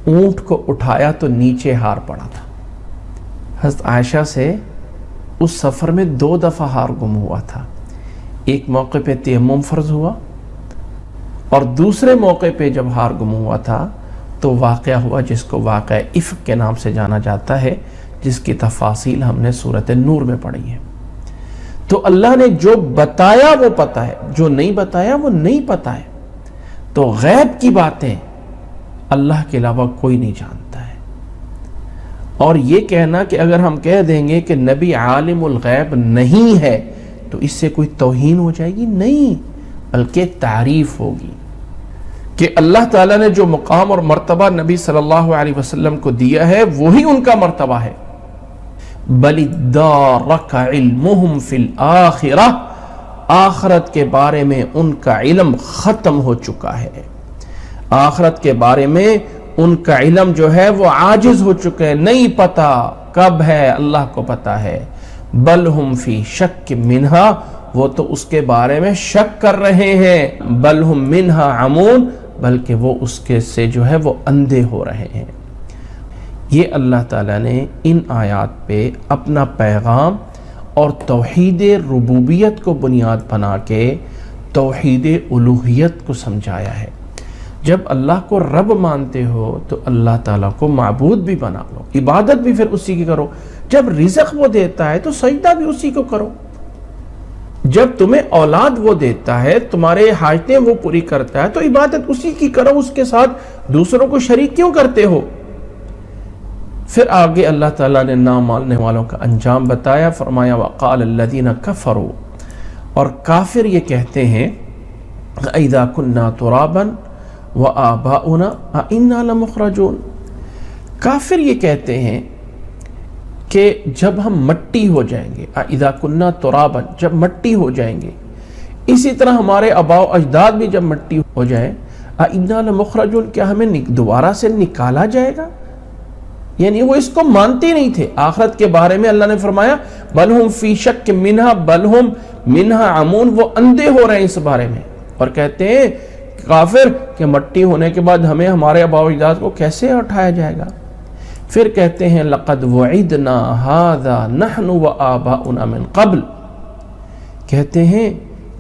اونٹ کو اٹھایا تو نیچے ہار پڑا تھا۔ حضرت عائشہ سے اس سفر میں 2 دفعہ ہار گم ہوا تھا، ایک موقع پہ تیمم فرض ہوا، اور دوسرے موقع پہ جب ہار گم ہوا تھا تو واقعہ ہوا جس کو واقعہ افک کے نام سے جانا جاتا ہے، جس کی تفاصیل ہم نے سورۃ نور میں پڑھی ہے۔ تو اللہ نے جو بتایا وہ پتہ ہے، جو نہیں بتایا وہ نہیں پتہ ہے۔ تو غیب کی باتیں اللہ کے علاوہ کوئی نہیں جانتا ہے۔ اور یہ کہنا کہ اگر ہم کہہ دیں گے کہ نبی عالم الغیب نہیں ہے تو اس سے کوئی توہین ہو جائے گی؟ نہیں، بلکہ تعریف ہوگی کہ اللہ تعالیٰ نے جو مقام اور مرتبہ نبی صلی اللہ علیہ وسلم کو دیا ہے وہی ان کا مرتبہ ہے۔ بَلِ ادَّارَكَ عِلْمُهُمْ فِي الْآخِرَةِ، آخرت کے بارے میں ان کا علم ختم ہو چکا ہے، آخرت کے بارے میں ان کا علم جو ہے وہ عاجز ہو چکے ہیں، نہیں پتا کب ہے، اللہ کو پتا ہے۔ بل ہم فی شک منہا، وہ تو اس کے بارے میں شک کر رہے ہیں، بل ہم منہا عمون، بلکہ وہ اس کے سے جو ہے وہ اندھے ہو رہے ہیں۔ یہ اللہ تعالیٰ نے ان آیات پہ اپنا پیغام اور توحید ربوبیت کو بنیاد بنا کے توحید الوہیت کو سمجھایا ہے۔ جب اللہ کو رب مانتے ہو تو اللہ تعالیٰ کو معبود بھی بنا لو، عبادت بھی پھر اسی کی کرو۔ جب رزق وہ دیتا ہے تو سجدہ بھی اسی کو کرو۔ جب تمہیں اولاد وہ دیتا ہے، تمہارے حاجتیں وہ پوری کرتا ہے، تو عبادت اسی کی کرو، اس کے ساتھ دوسروں کو شریک کیوں کرتے ہو؟ پھر آگے اللہ تعالیٰ نے نہ ماننے والوں کا انجام بتایا، فرمایا وَقَالَ الَّذِينَ كَفَرُوا، اور کافر یہ کہتے ہیں اِذَا كُنَّا تُرَابًا وَآبَاؤُنَا أَإِنَّا لَمُخْرَجُونَ، کافر یہ کہتے ہیں کہ جب ہم مٹی ہو جائیں گے، اذا کننا ترابا، جب مٹی ہو جائیں گے، اسی طرح ہمارے آباء و اجداد بھی جب مٹی ہو جائیں، اِنَّا لَمُخْرَجُونَ، کیا ہمیں دوبارہ سے نکالا جائے گا؟ یعنی وہ اس کو مانتے نہیں تھے۔ آخرت کے بارے میں اللہ نے فرمایا بل ہم فی شک منہا بل ہم منہا عمون، وہ اندھے ہو رہے ہیں اس بارے میں، اور کہتے ہیں کافر کہ مٹی ہونے کے بعد ہمیں ہمارے آباء و اجداد کو کیسے اٹھایا جائے گا؟ پھر کہتے ہیں لَقَدْ وَعِدْنَا هَذَا نَحْنُ وَآبَاؤُنَا مِن قَبْلِ، کہتے ہیں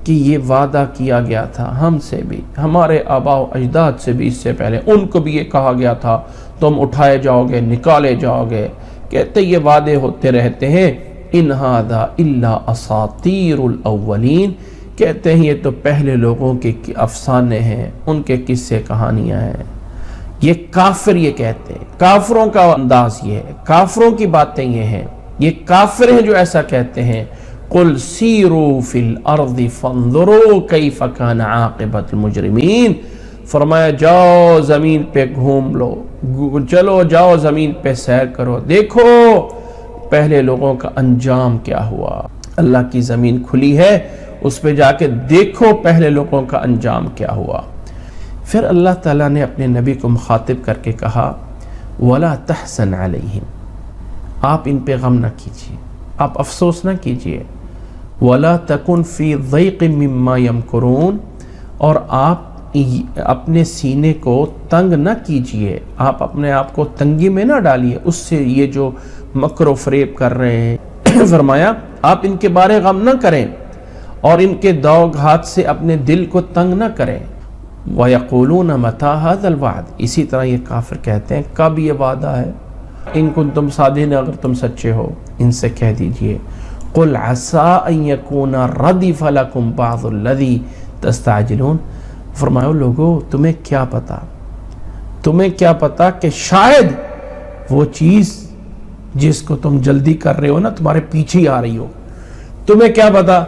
کہ یہ وعدہ کیا گیا تھا ہم سے بھی، ہمارے آباء و اجداد سے بھی، اس سے پہلے ان کو بھی یہ کہا گیا تھا تم اٹھائے جاؤ گے، نکالے جاؤ گے۔ کہتے یہ وعدے ہوتے رہتے ہیں، ان هَذَا إِلَّا أَسَاطِيرُ الْأَوَّلِينَ، کہتے ہیں یہ تو پہلے لوگوں کے افسانے ہیں، ان کے قصے کہانیاں ہیں۔ یہ کافر یہ کہتے ہیں، کافروں کا انداز یہ ہے، کافروں کی باتیں یہ ہیں، یہ کافر ہیں جو ایسا کہتے ہیں۔ قُلْ سِیرُوا فِی الْأَرْضِ فَانظُرُوا کَیْفَ کَانَ عَاقِبَةُ الْمُجْرِمِینَ، فرمایا جاؤ زمین پہ گھوم لو، چلو جاؤ زمین پہ سیر کرو، دیکھو پہلے لوگوں کا انجام کیا ہوا۔ اللہ کی زمین کھلی ہے، اس پہ جا کے دیکھو پہلے لوگوں کا انجام کیا ہوا۔ پھر اللہ تعالیٰ نے اپنے نبی کو مخاطب کر کے کہا وَلَا تَحْزَنْ عَلَيْهِمْ، آپ ان پہ غم نہ کیجیے، آپ افسوس نہ کیجیے۔ وَلَا تَكُنْ فِي ضَيْقٍ مِّمَّا يَمْكُرُونَ، اور آپ اپنے سینے کو تنگ نہ کیجیے، آپ اپنے آپ کو تنگی میں نہ ڈالیے اس سے یہ جو مکر و فریب کر رہے ہیں۔ فرمایا آپ ان کے بارے غم نہ کریں اور ان کے داؤ گھات سے اپنے دل کو تنگ نہ کریں۔ وَيَقُولُونَ مَتَىٰ هَٰذَا الْوَعْدُ، اسی طرح یہ کافر کہتے ہیں کب یہ وعدہ ہے؟ ان کنتم صادقین، اگر تم سچے ہو ان سے کہہ دیجئے قُلْ عَسَىٰ أَن يَكُونَ رَدِفَ لَكُمْ بَعْضُ الَّذِي تَسْتَعْجِلُونَ، فرمایا لوگو تمہیں کیا پتا، تمہیں کیا پتا کہ شاید وہ چیز جس کو تم جلدی کر رہے ہو نا تمہارے پیچھے ہی آ رہی ہو۔ تمہیں کیا پتا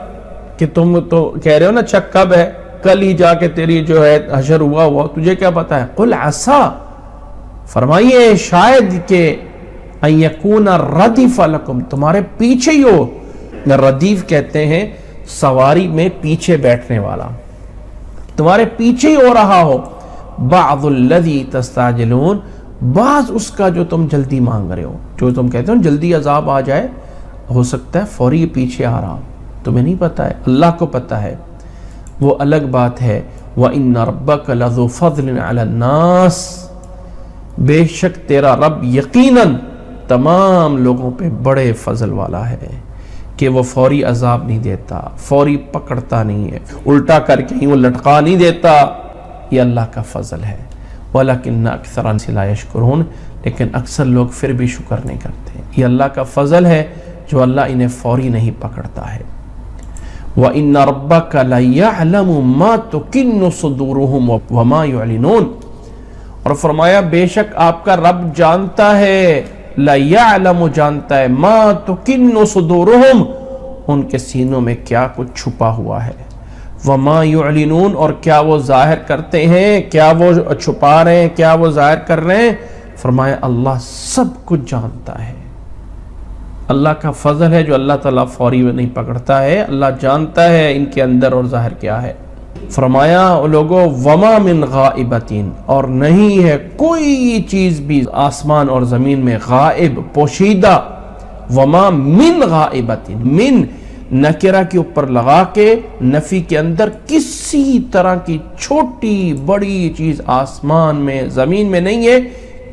کہ تم تو کہہ رہے ہو نا چک کب ہے، کل ہی جا کے تیری جو ہے حشر ہوا، تجھے کیا پتا ہے؟ قُلْ عَسَىٰ، فرمائیے شاید کہ أَن يَكُونَ رَدِفَ لَكُمْ، تمہارے پیچھے ہی ہو۔ ردیف کہتے ہیں سواری میں پیچھے بیٹھنے والا، تمہارے پیچھے ہی ہو رہا ہو۔ بَعْضُ الَّذِي تَسْتَعْجِلُونَ، بعض اس کا جو تم جلدی مانگ رہے ہو، جو تم کہتے ہو جلدی عذاب آ جائے، ہو سکتا ہے فوری پیچھے آ رہا، تمہیں نہیں پتا ہے، اللہ کو پتا ہے، وہ الگ بات ہے۔ وَإِنَّ رَبَّكَ لَذُو فَضْلٍ عَلَى النَّاسِ، بے شک تیرا رب یقیناً تمام لوگوں پہ بڑے فضل والا ہے کہ وہ فوری عذاب نہیں دیتا، فوری پکڑتا نہیں ہے، الٹا کر کے ہی وہ لٹکا نہیں دیتا۔ یہ اللہ کا فضل ہے، وَلَكِنَّ أَكْثَرَ النَّاسِ لَا يَشْكُرُونَ، لیکن اکثر لوگ پھر بھی شکر نہیں کرتے۔ یہ اللہ کا فضل ہے جو اللہ انہیں فوری نہیں پکڑتا ہے۔ وَإِنَّ رَبَّكَ لَيَعْلَمُ مَا تُكِنُّ صُدُورُهُمْ وَمَا يُعْلِنُونَ، اور فرمایا بے شک آپ کا رب جانتا ہے، لَيَعْلَمُ جانتا ہے، مَا تُكِنُّ صُدُورُهُمْ ان کے سینوں میں کیا کچھ چھپا ہوا ہے، وَمَا يُعْلِنُونَ اور کیا وہ ظاہر کرتے ہیں، کیا وہ چھپا رہے ہیں، کیا وہ ظاہر کر رہے ہیں۔ فرمایا اللہ سب کچھ جانتا ہے۔ اللہ کا فضل ہے جو اللہ تعالیٰ فوری نہیں پکڑتا ہے، اللہ جانتا ہے ان کے اندر اور ظاہر کیا ہے۔ فرمایا لوگو وما من غائبتین، اور نہیں ہے کوئی چیز بھی آسمان اور زمین میں غائب پوشیدہ، وما من غائبتین، من نکرہ کے اوپر لگا کے نفی کے اندر کسی طرح کی چھوٹی بڑی چیز آسمان میں زمین میں نہیں ہے،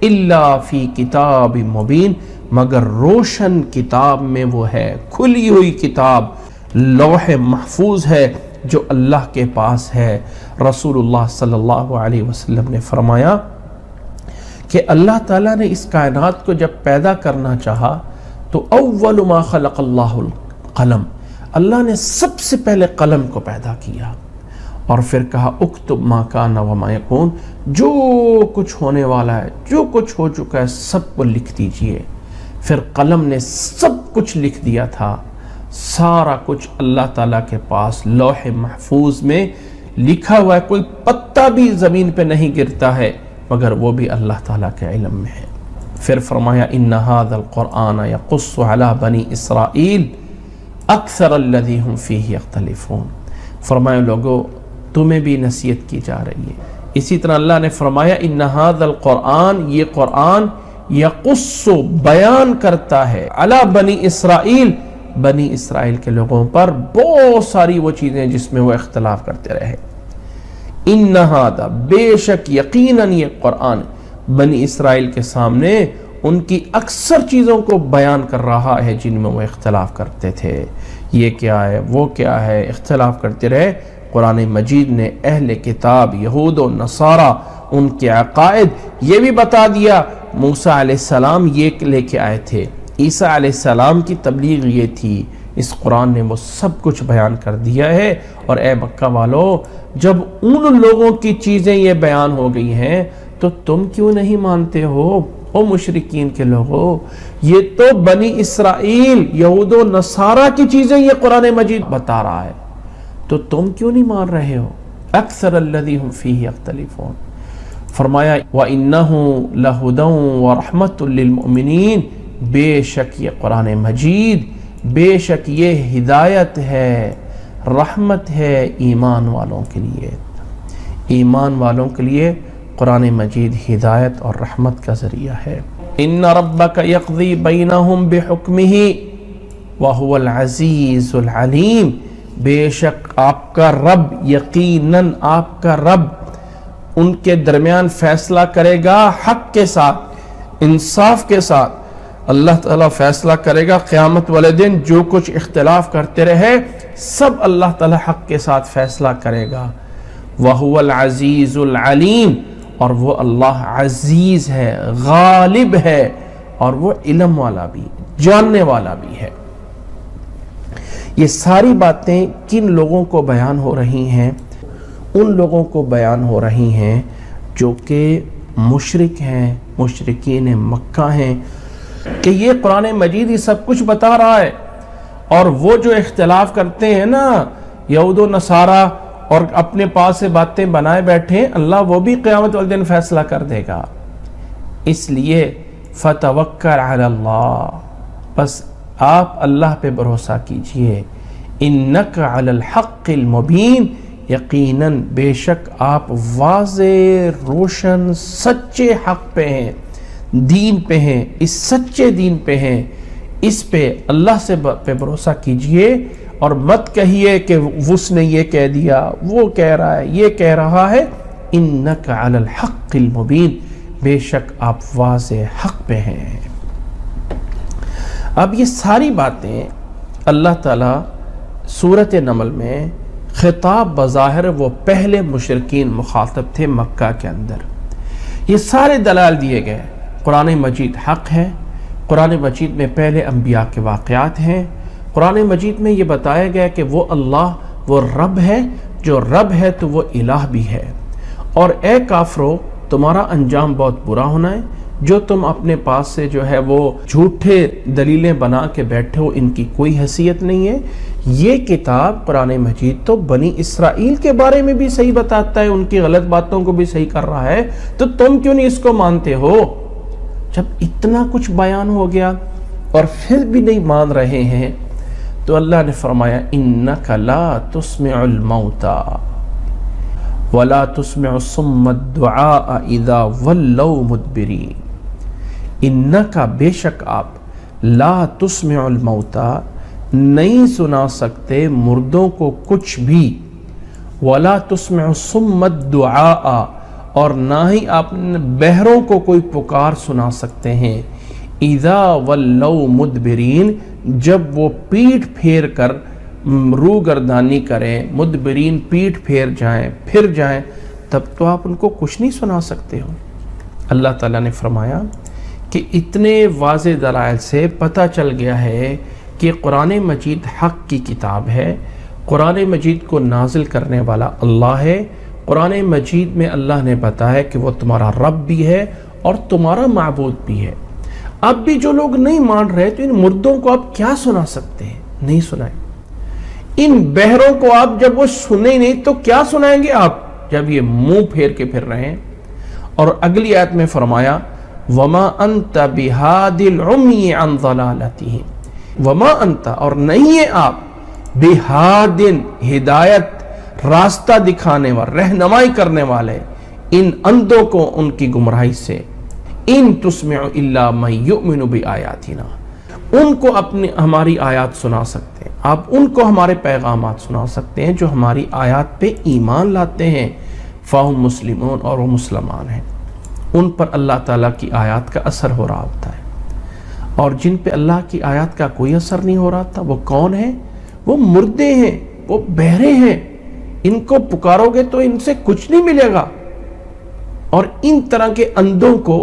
الا فی کتاب مبین، مگر روشن کتاب میں وہ ہے، کھلی ہوئی کتاب لوح محفوظ ہے جو اللہ کے پاس ہے۔ رسول اللہ صلی اللہ علیہ وسلم نے فرمایا کہ اللہ تعالیٰ نے اس کائنات کو جب پیدا کرنا چاہا تو اول ما خلق اللہ القلم، اللہ نے سب سے پہلے قلم کو پیدا کیا اور پھر کہا اکتب ما کان وما یکون، جو کچھ ہونے والا ہے، جو کچھ ہو چکا ہے سب کو لکھ دیجئے۔ پھر قلم نے سب کچھ لکھ دیا تھا، سارا کچھ اللہ تعالیٰ کے پاس لوح محفوظ میں لکھا ہوا ہے، کوئی پتا بھی زمین پہ نہیں گرتا ہے مگر وہ بھی اللہ تعالیٰ کے علم میں ہے۔ پھر فرمایا ان ھذا القرآن یقص علی بنی اسرائیل اکثر الذی ھم فیہ یختلفون، فرمایا لوگو تمہیں بھی نصیحت کی جا رہی ہے۔ اسی طرح اللہ نے فرمایا ان ھذا القرآن، یہ قرآن یقص بیان کرتا ہے، علی بنی اسرائیل، بنی اسرائیل کے لوگوں پر بہت ساری وہ چیزیں جس میں وہ اختلاف کرتے رہے۔ ان ھذا، بے شک یقیناً یہ قرآن بنی اسرائیل کے سامنے ان کی اکثر چیزوں کو بیان کر رہا ہے جن میں وہ اختلاف کرتے تھے، یہ کیا ہے وہ کیا ہے، اختلاف کرتے رہے۔ قرآن مجید نے اہل کتاب یہود و نصارہ ان کے عقائد یہ بھی بتا دیا، موسیٰ علیہ السلام یہ لے کے آئے تھے، عیسیٰ علیہ السلام کی تبلیغ یہ تھی، اس قرآن نے وہ سب کچھ بیان کر دیا ہے۔ اور اے مکہ والو، جب ان لوگوں کی چیزیں یہ بیان ہو گئی ہیں تو تم کیوں نہیں مانتے ہو؟ او مشرکین کے لوگوں، یہ تو بنی اسرائیل یہود و نصارہ کی چیزیں یہ قرآن مجید بتا رہا ہے، تو تم کیوں نہیں مان رہے ہو؟ اکثر الذی ھم فیہ یختلفون۔ فرمایا وَإِنَّهُ لَهُدًى وَرَحْمَةٌ لِّلْمُؤْمِنِينَ، بے شک یہ قرآن مجید، بے شک یہ ہدایت ہے، رحمت ہے ایمان والوں کے لیے۔ ایمان والوں کے لیے قرآن مجید ہدایت اور رحمت کا ذریعہ ہے۔ ان ربک یقضی بینہم بحکمہ وہو العزیز العلیم، بے شک آپ کا رب، یقیناً آپ کا رب ان کے درمیان فیصلہ کرے گا حق کے ساتھ، انصاف کے ساتھ۔ اللہ تعالیٰ فیصلہ کرے گا قیامت والے دن، جو کچھ اختلاف کرتے رہے سب اللہ تعالیٰ حق کے ساتھ فیصلہ کرے گا۔ وَهُوَ الْعَزِيزُ الْعَلِيمُ، اور وہ اللہ عزیز ہے، غالب ہے، اور وہ علم والا بھی، جاننے والا بھی ہے۔ یہ ساری باتیں کن لوگوں کو بیان ہو رہی ہیں؟ ان لوگوں کو بیان ہو رہی ہیں جو کہ مشرک ہیں، مشرکین مکہ ہیں، کہ یہ قرآن مجید ہی سب کچھ بتا رہا ہے، اور وہ جو اختلاف کرتے ہیں نا یہود و نصارہ اور اپنے پاس سے باتیں بنائے بیٹھے، اللہ وہ بھی قیامت والے دن فیصلہ کر دے گا۔ اس لیے فتوکل علی اللہ، بس آپ اللہ پہ بھروسہ کیجئے۔ انک علی الحق المبین، یقیناً بے شک آپ واضح روشن سچے حق پہ ہیں، دین پہ ہیں، اس سچے دین پہ ہیں، اس پہ اللہ سے پہ بھروسہ کیجئے، اور مت کہیے کہ اس نے یہ کہہ دیا، وہ کہہ رہا ہے، یہ کہہ رہا ہے۔ انک علی الحق المبین، بے شک آپ واضح حق پہ ہیں۔ اب یہ ساری باتیں اللہ تعالیٰ سورۃ نمل میں خطاب بظاہر وہ پہلے مشرکین مخاطب تھے مکہ کے اندر. یہ سارے دلائل دیے گئے. قرآن مجید حق ہے، قرآن مجید میں پہلے انبیاء کے واقعات ہیں، قرآن مجید میں یہ بتایا گیا کہ وہ اللہ وہ رب ہے، جو رب ہے تو وہ الہ بھی ہے. اور اے کافرو تمہارا انجام بہت برا ہونا ہے، جو تم اپنے پاس سے جو ہے وہ جھوٹے دلیلیں بنا کے بیٹھے ہو، ان کی کوئی حیثیت نہیں ہے. یہ کتاب قرآن مجید تو بنی اسرائیل کے بارے میں بھی صحیح بتاتا ہے، ان کی غلط باتوں کو بھی صحیح کر رہا ہے، تو تم کیوں نہیں اس کو مانتے ہو؟ جب اتنا کچھ بیان ہو گیا اور پھر بھی نہیں مان رہے ہیں تو اللہ نے فرمایا اِنَّكَ لَا تُسْمِعُ الْمَوْتَى وَلَا تُسْمِعُ الصُّمَّ الدُّعَاءَ إِذَا وَلَّوْا مُدْبِرِينَ. اِنَّكَ بے شک آپ لا تسمع الموتى نہیں سنا سکتے مردوں کو کچھ بھی، ولا تسمع الصم الدعاء اور نہ ہی آپ بہروں کو کوئی پکار سنا سکتے ہیں، اذا ولوا مدبرین جب وہ پیٹھ پھیر کر روگردانی کریں، مدبرین پیٹھ پھیر جائیں پھر جائیں، تب تو آپ ان کو کچھ نہیں سنا سکتے ہو. اللہ تعالیٰ نے فرمایا کہ اتنے واضح دلائل سے پتہ چل گیا ہے کہ قرآن مجید حق کی کتاب ہے، قرآن مجید کو نازل کرنے والا اللہ ہے. قرآن مجید میں اللہ نے بتایا کہ وہ تمہارا رب بھی ہے اور تمہارا معبود بھی ہے. اب بھی جو لوگ نہیں مان رہے تو ان مردوں کو آپ کیا سنا سکتے ہیں؟ نہیں سنائیں. ان بہروں کو آپ جب وہ سنیں نہیں تو کیا سنائیں گے آپ جب یہ منہ پھیر کے پھر رہے ہیں؟ اور اگلی آیت میں فرمایا وما انت بہاد العمی عن ضلالتہم، وما انت اور نہیں ہے آپ بہاد ہدایت راستہ دکھانے والے رہنمائی کرنے والے ان اندھوں کو ان کی گمراہی سے، ان تسمع الا من یؤمن بآیاتنا ان کو اپنی ہماری آیات سنا سکتے ہیں، آپ ان کو ہمارے پیغامات سنا سکتے ہیں جو ہماری آیات پہ ایمان لاتے ہیں، فہم مسلمون اور وہ مسلمان ہیں. ان پر اللہ تعالیٰ کی آیات کا اثر ہو رہا ہوتا ہے. اور جن پہ اللہ کی آیات کا کوئی اثر نہیں ہو رہا تھا وہ کون ہیں؟ وہ مردے ہیں، وہ بہرے ہیں. ان کو پکارو گے تو ان سے کچھ نہیں ملے گا. اور ان طرح کے اندھوں کو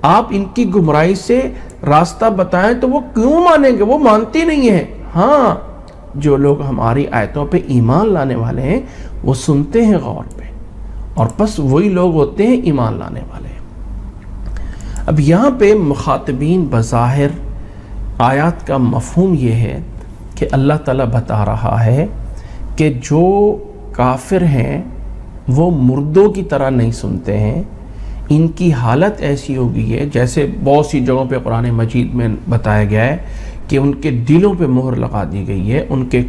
آپ ان کی گمراہی سے راستہ بتائیں تو وہ کیوں مانیں گے؟ وہ مانتے نہیں ہیں. ہاں جو لوگ ہماری آیتوں پہ ایمان لانے والے ہیں وہ سنتے ہیں غور پہ، اور بس وہی لوگ ہوتے ہیں ایمان لانے والے. اب یہاں پہ مخاطبین بظاہر آیات کا مفہوم یہ ہے کہ اللہ تعالیٰ بتا رہا ہے کہ جو کافر ہیں وہ مردوں کی طرح نہیں سنتے ہیں. ان کی حالت ایسی ہو گئی ہے جیسے بہت سی جگہوں پہ قرآن مجید میں بتایا گیا ہے کہ ان کے دلوں پہ مہر لگا دی گئی ہے، ان کے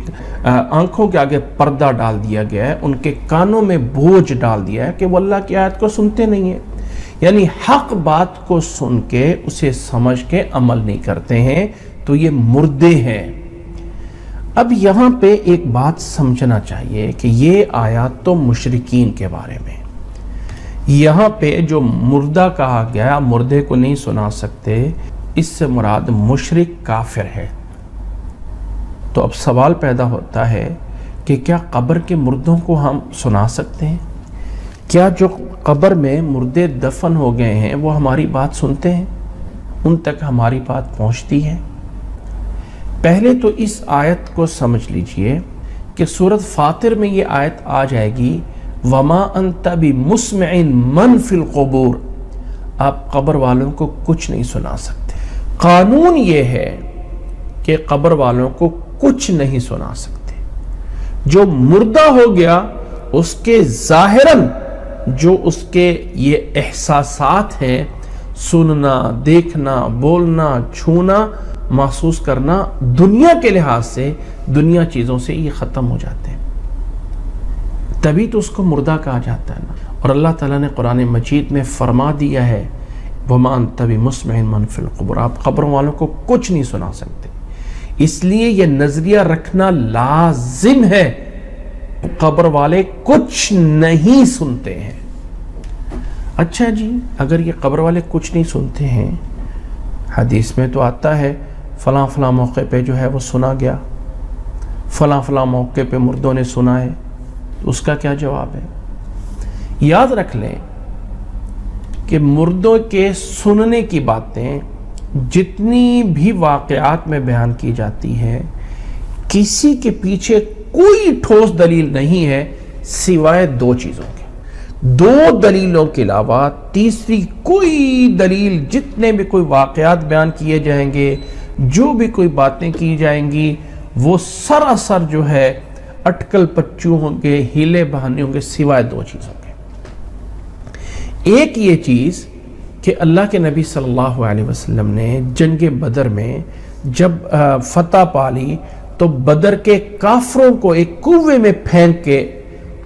آنکھوں کے آگے پردہ ڈال دیا گیا ہے، ان کے کانوں میں بوجھ ڈال دیا ہے کہ وہ اللہ کی آیت کو سنتے نہیں ہیں. یعنی حق بات کو سن کے اسے سمجھ کے عمل نہیں کرتے ہیں، تو یہ مردے ہیں. اب یہاں پہ ایک بات سمجھنا چاہیے کہ یہ آیات تو مشرکین کے بارے میں، یہاں پہ جو مردہ کہا گیا مردے کو نہیں سنا سکتے، اس سے مراد مشرک کافر ہے. تو اب سوال پیدا ہوتا ہے کہ کیا قبر کے مردوں کو ہم سنا سکتے ہیں؟ کیا جو قبر میں مردے دفن ہو گئے ہیں وہ ہماری بات سنتے ہیں؟ ان تک ہماری بات پہنچتی ہے؟ پہلے تو اس آیت کو سمجھ لیجئے کہ سورۃ فاطر میں یہ آیت آ جائے گی وما انت بمسمع من فی القبور، آپ قبر والوں کو کچھ نہیں سنا سکتے. قانون یہ ہے کہ قبر والوں کو کچھ نہیں سنا سکتے. جو مردہ ہو گیا اس کے ظاہراً جو اس کے یہ احساسات ہیں، سننا، دیکھنا، بولنا، چھونا، محسوس کرنا، دنیا کے لحاظ سے دنیا چیزوں سے یہ ختم ہو جاتے ہیں، تبھی تو اس کو مردہ کہا جاتا ہے نا. اور اللہ تعالیٰ نے قرآن مجید میں فرما دیا ہے وَمَا أَنْتَ بِمُسْمِعٍ مَنْ فِي الْقُبُورِ، آپ قبروں والوں کو کچھ نہیں سنا سکتے. اس لیے یہ نظریہ رکھنا لازم ہے قبر والے کچھ نہیں سنتے ہیں. اچھا جی، اگر یہ قبر والے کچھ نہیں سنتے ہیں، حدیث میں تو آتا ہے فلاں فلاں موقع پہ جو ہے وہ سنا گیا، فلاں فلاں موقع پہ مردوں نے سنا ہے. تو اس کا کیا جواب ہے؟ یاد رکھ لیں کہ مردوں کے سننے کی باتیں جتنی بھی واقعات میں بیان کی جاتی ہیں، کسی کے پیچھے کوئی ٹھوس دلیل نہیں ہے سوائے دو چیزوں کے. دو دلیلوں کے علاوہ تیسری کوئی دلیل، جتنے بھی کوئی واقعات بیان کیے جائیں گے، جو بھی کوئی باتیں کی جائیں گی، وہ سراسر جو ہے اٹکل پچو ہوں گے، ہیلے بہانے ہوں گے، سوائے دو چیزوں کے. ایک یہ چیز کہ اللہ کے نبی صلی اللہ علیہ وسلم نے جنگ بدر میں جب فتح پالی تو بدر کے کافروں کو ایک کنویں میں پھینک کے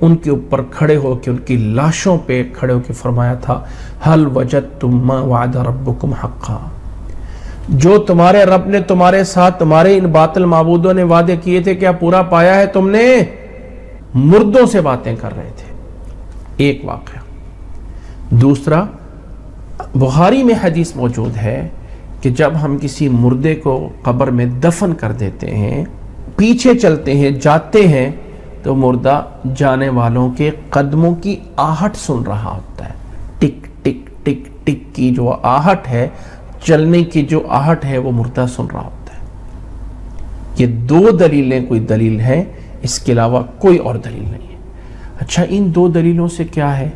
ان کے اوپر کھڑے ہو کے، ان کی لاشوں پہ کھڑے ہو کے فرمایا تھا، حل وجدتم ما وعد ربکم حقا، جو تمہارے رب نے تمہارے ساتھ تمہارے ان باطل معبودوں نے وعدے کیے تھے کیا پورا پایا ہے تم نے؟ مردوں سے باتیں کر رہے تھے. ایک واقعہ. دوسرا، بخاری میں حدیث موجود ہے کہ جب ہم کسی مردے کو قبر میں دفن کر دیتے ہیں، پیچھے چلتے ہیں، جاتے ہیں، تو مردہ جانے والوں کے قدموں کی آہٹ سن رہا ہوتا ہے. ٹک ٹک ٹک ٹک کی جو آہٹ ہے، چلنے کی جو آہٹ ہے، وہ مردہ سن رہا ہوتا ہے. یہ دو دلیلیں کوئی دلیل ہے، اس کے علاوہ کوئی اور دلیل نہیں ہے. اچھا، ان دو دلیلوں سے کیا ہے؟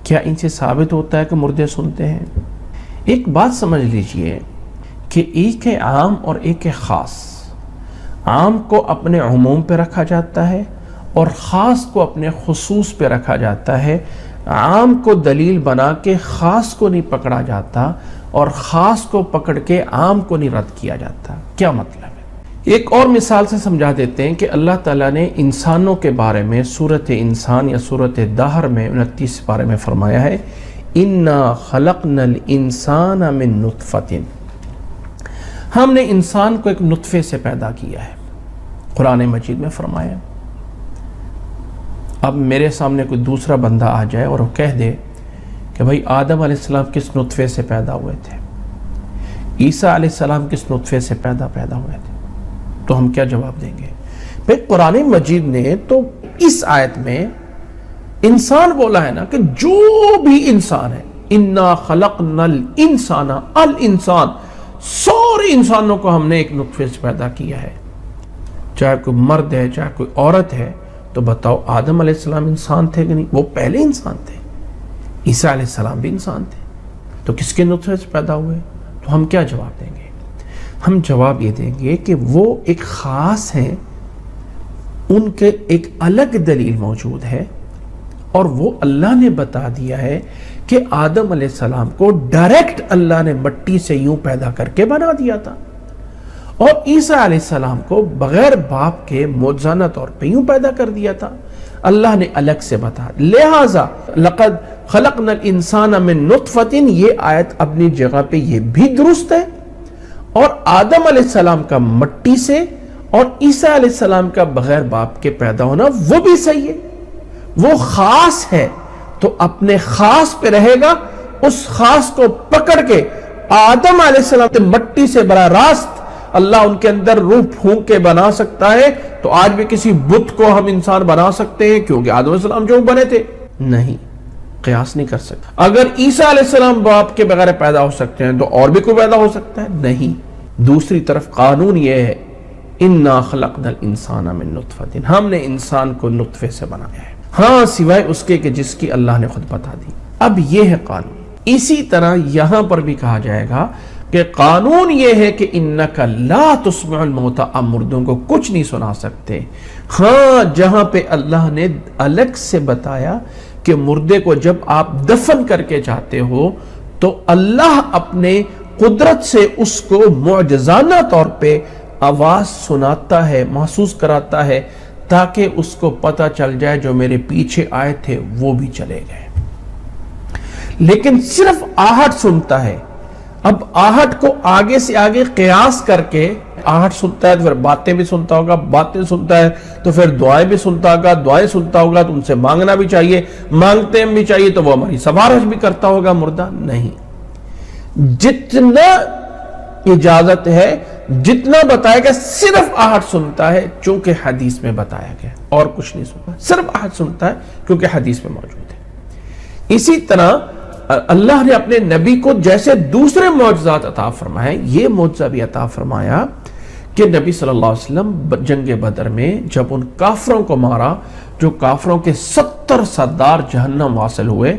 کیا ان سے ثابت ہوتا ہے کہ مردے سنتے ہیں؟ ایک بات سمجھ لیجئے کہ ایک ہے عام اور ایک ہے خاص. عام کو اپنے عموم پہ رکھا جاتا ہے اور خاص کو اپنے خصوص پہ رکھا جاتا ہے. عام کو دلیل بنا کے خاص کو نہیں پکڑا جاتا اور خاص کو پکڑ کے عام کو نہیں رد کیا جاتا. کیا مطلب ہے؟ ایک اور مثال سے سمجھا دیتے ہیں کہ اللہ تعالیٰ نے انسانوں کے بارے میں سورۃ انسان یا سورۃ دہر میں 29 بارے میں فرمایا ہے، اِنَّا خَلَقْنَا الْإِنسَانَ مِن نُطْفَةٍ، ہم نے انسان کو ایک نطفے سے پیدا کیا ہے. قرآن مجید میں فرمایا. اب میرے سامنے کوئی دوسرا بندہ آ جائے اور وہ کہہ دے کہ بھائی آدم علیہ السلام کس نطفے سے پیدا ہوئے تھے، عیسیٰ علیہ السلام کس نطفے سے پیدا ہوئے تھے، تو ہم کیا جواب دیں گے؟ بھئی قرآن مجید نے تو اس آیت میں انسان بولا ہے نا، کہ جو بھی انسان ہے، اِنَّا خَلَقْنَا الْإِنسَانَ، الانسان، سارے انسانوں کو ہم نے ایک نطفے سے پیدا کیا ہے. چاہے کوئی مرد ہے چاہے کوئی عورت ہے. تو بتاؤ آدم علیہ السلام انسان تھے کہ نہیں؟ وہ پہلے انسان تھے. عیسیٰ علیہ السلام بھی انسان تھے. تو کس کے نطفے سے پیدا ہوئے؟ تو ہم کیا جواب دیں گے؟ ہم جواب یہ دیں گے کہ وہ ایک خاص ہیں، ان کے ایک الگ دلیل موجود ہے، اور وہ اللہ نے بتا دیا ہے کہ آدم علیہ السلام کو ڈائریکٹ اللہ نے مٹی سے یوں پیدا کر کے بنا دیا تھا، اور عیسیٰ علیہ السلام کو بغیر باپ کے معجزانہ طور پہ یوں پیدا کر دیا تھا. اللہ نے الگ سے بتا. لہٰذا لقد خلقنا الانسان من نطفۃ، یہ آیت اپنی جگہ پہ یہ بھی درست ہے، اور آدم علیہ السلام کا مٹی سے اور عیسیٰ علیہ السلام کا بغیر باپ کے پیدا ہونا وہ بھی صحیح ہے. وہ خاص ہے تو اپنے خاص پہ رہے گا، اس خاص کو پکڑ کے آدم علیہ السلام مٹی سے براہ راست اللہ ان کے اندر روح پھونک کے بنا سکتا ہے. تو آج بھی کسی بت کو ہم انسان بنا سکتے ہیں کیونکہ آدم علیہ السلام جو بنے تھے؟ نہیں، قیاس نہیں کر سکتے. اگر عیسیٰ علیہ السلام باپ کے بغیر پیدا ہو سکتے ہیں تو اور بھی کوئی پیدا ہو سکتا ہے؟ نہیں. دوسری طرف قانون یہ ہے، اِنَّا خَلَقْنَا الْإِنسَانَ مِن نُطْفَةٍ، ہم نے انسان کو نطفے سے بنایا ہے، ہاں سوائے اس کے کہ جس کی اللہ نے خود بتا دی. اب یہ ہے قانون. اسی طرح یہاں پر بھی کہا جائے گا کہ قانون یہ ہے کہ اِنَّكَ لَا تُسْمِعُ الْمَوْتَىٰ، آپ مردوں کو کچھ نہیں سنا سکتے. ہاں جہاں پہ اللہ نے الگ سے بتایا کہ مردے کو جب آپ دفن کر کے جاتے ہو تو اللہ اپنے قدرت سے اس کو معجزانہ طور پہ آواز سناتا ہے، محسوس کراتا ہے، تاکہ اس کو پتہ چل جائے جو میرے پیچھے آئے تھے وہ بھی چلے گئے. لیکن صرف آہٹ سنتا ہے. اب آہٹ کو آگے سے آگے قیاس کر کے، آہٹ سنتا ہے تو پھر باتیں بھی سنتا ہوگا، باتیں سنتا ہے تو پھر دعائیں بھی سنتا ہوگا، دعائیں سنتا ہوگا تو ان سے مانگنا بھی چاہیے، مانگتے بھی چاہیے تو وہ ہماری سفارش بھی کرتا ہوگا. مردہ نہیں. جتنا اجازت ہے جتنا بتایا گیا صرف آہٹ سنتا ہے چونکہ حدیث میں بتایا گیا، اور کچھ نہیں سنتا، صرف آہٹ سنتا ہے کیونکہ حدیث میں موجود ہے۔ اسی طرح اللہ نے اپنے نبی کو جیسے دوسرے معجزات عطا فرمائے، یہ معجزہ بھی عطا فرمایا کہ نبی صلی اللہ علیہ وسلم جنگ بدر میں جب ان کافروں کو مارا، جو کافروں کے 70 سردار جہنم واصل ہوئے،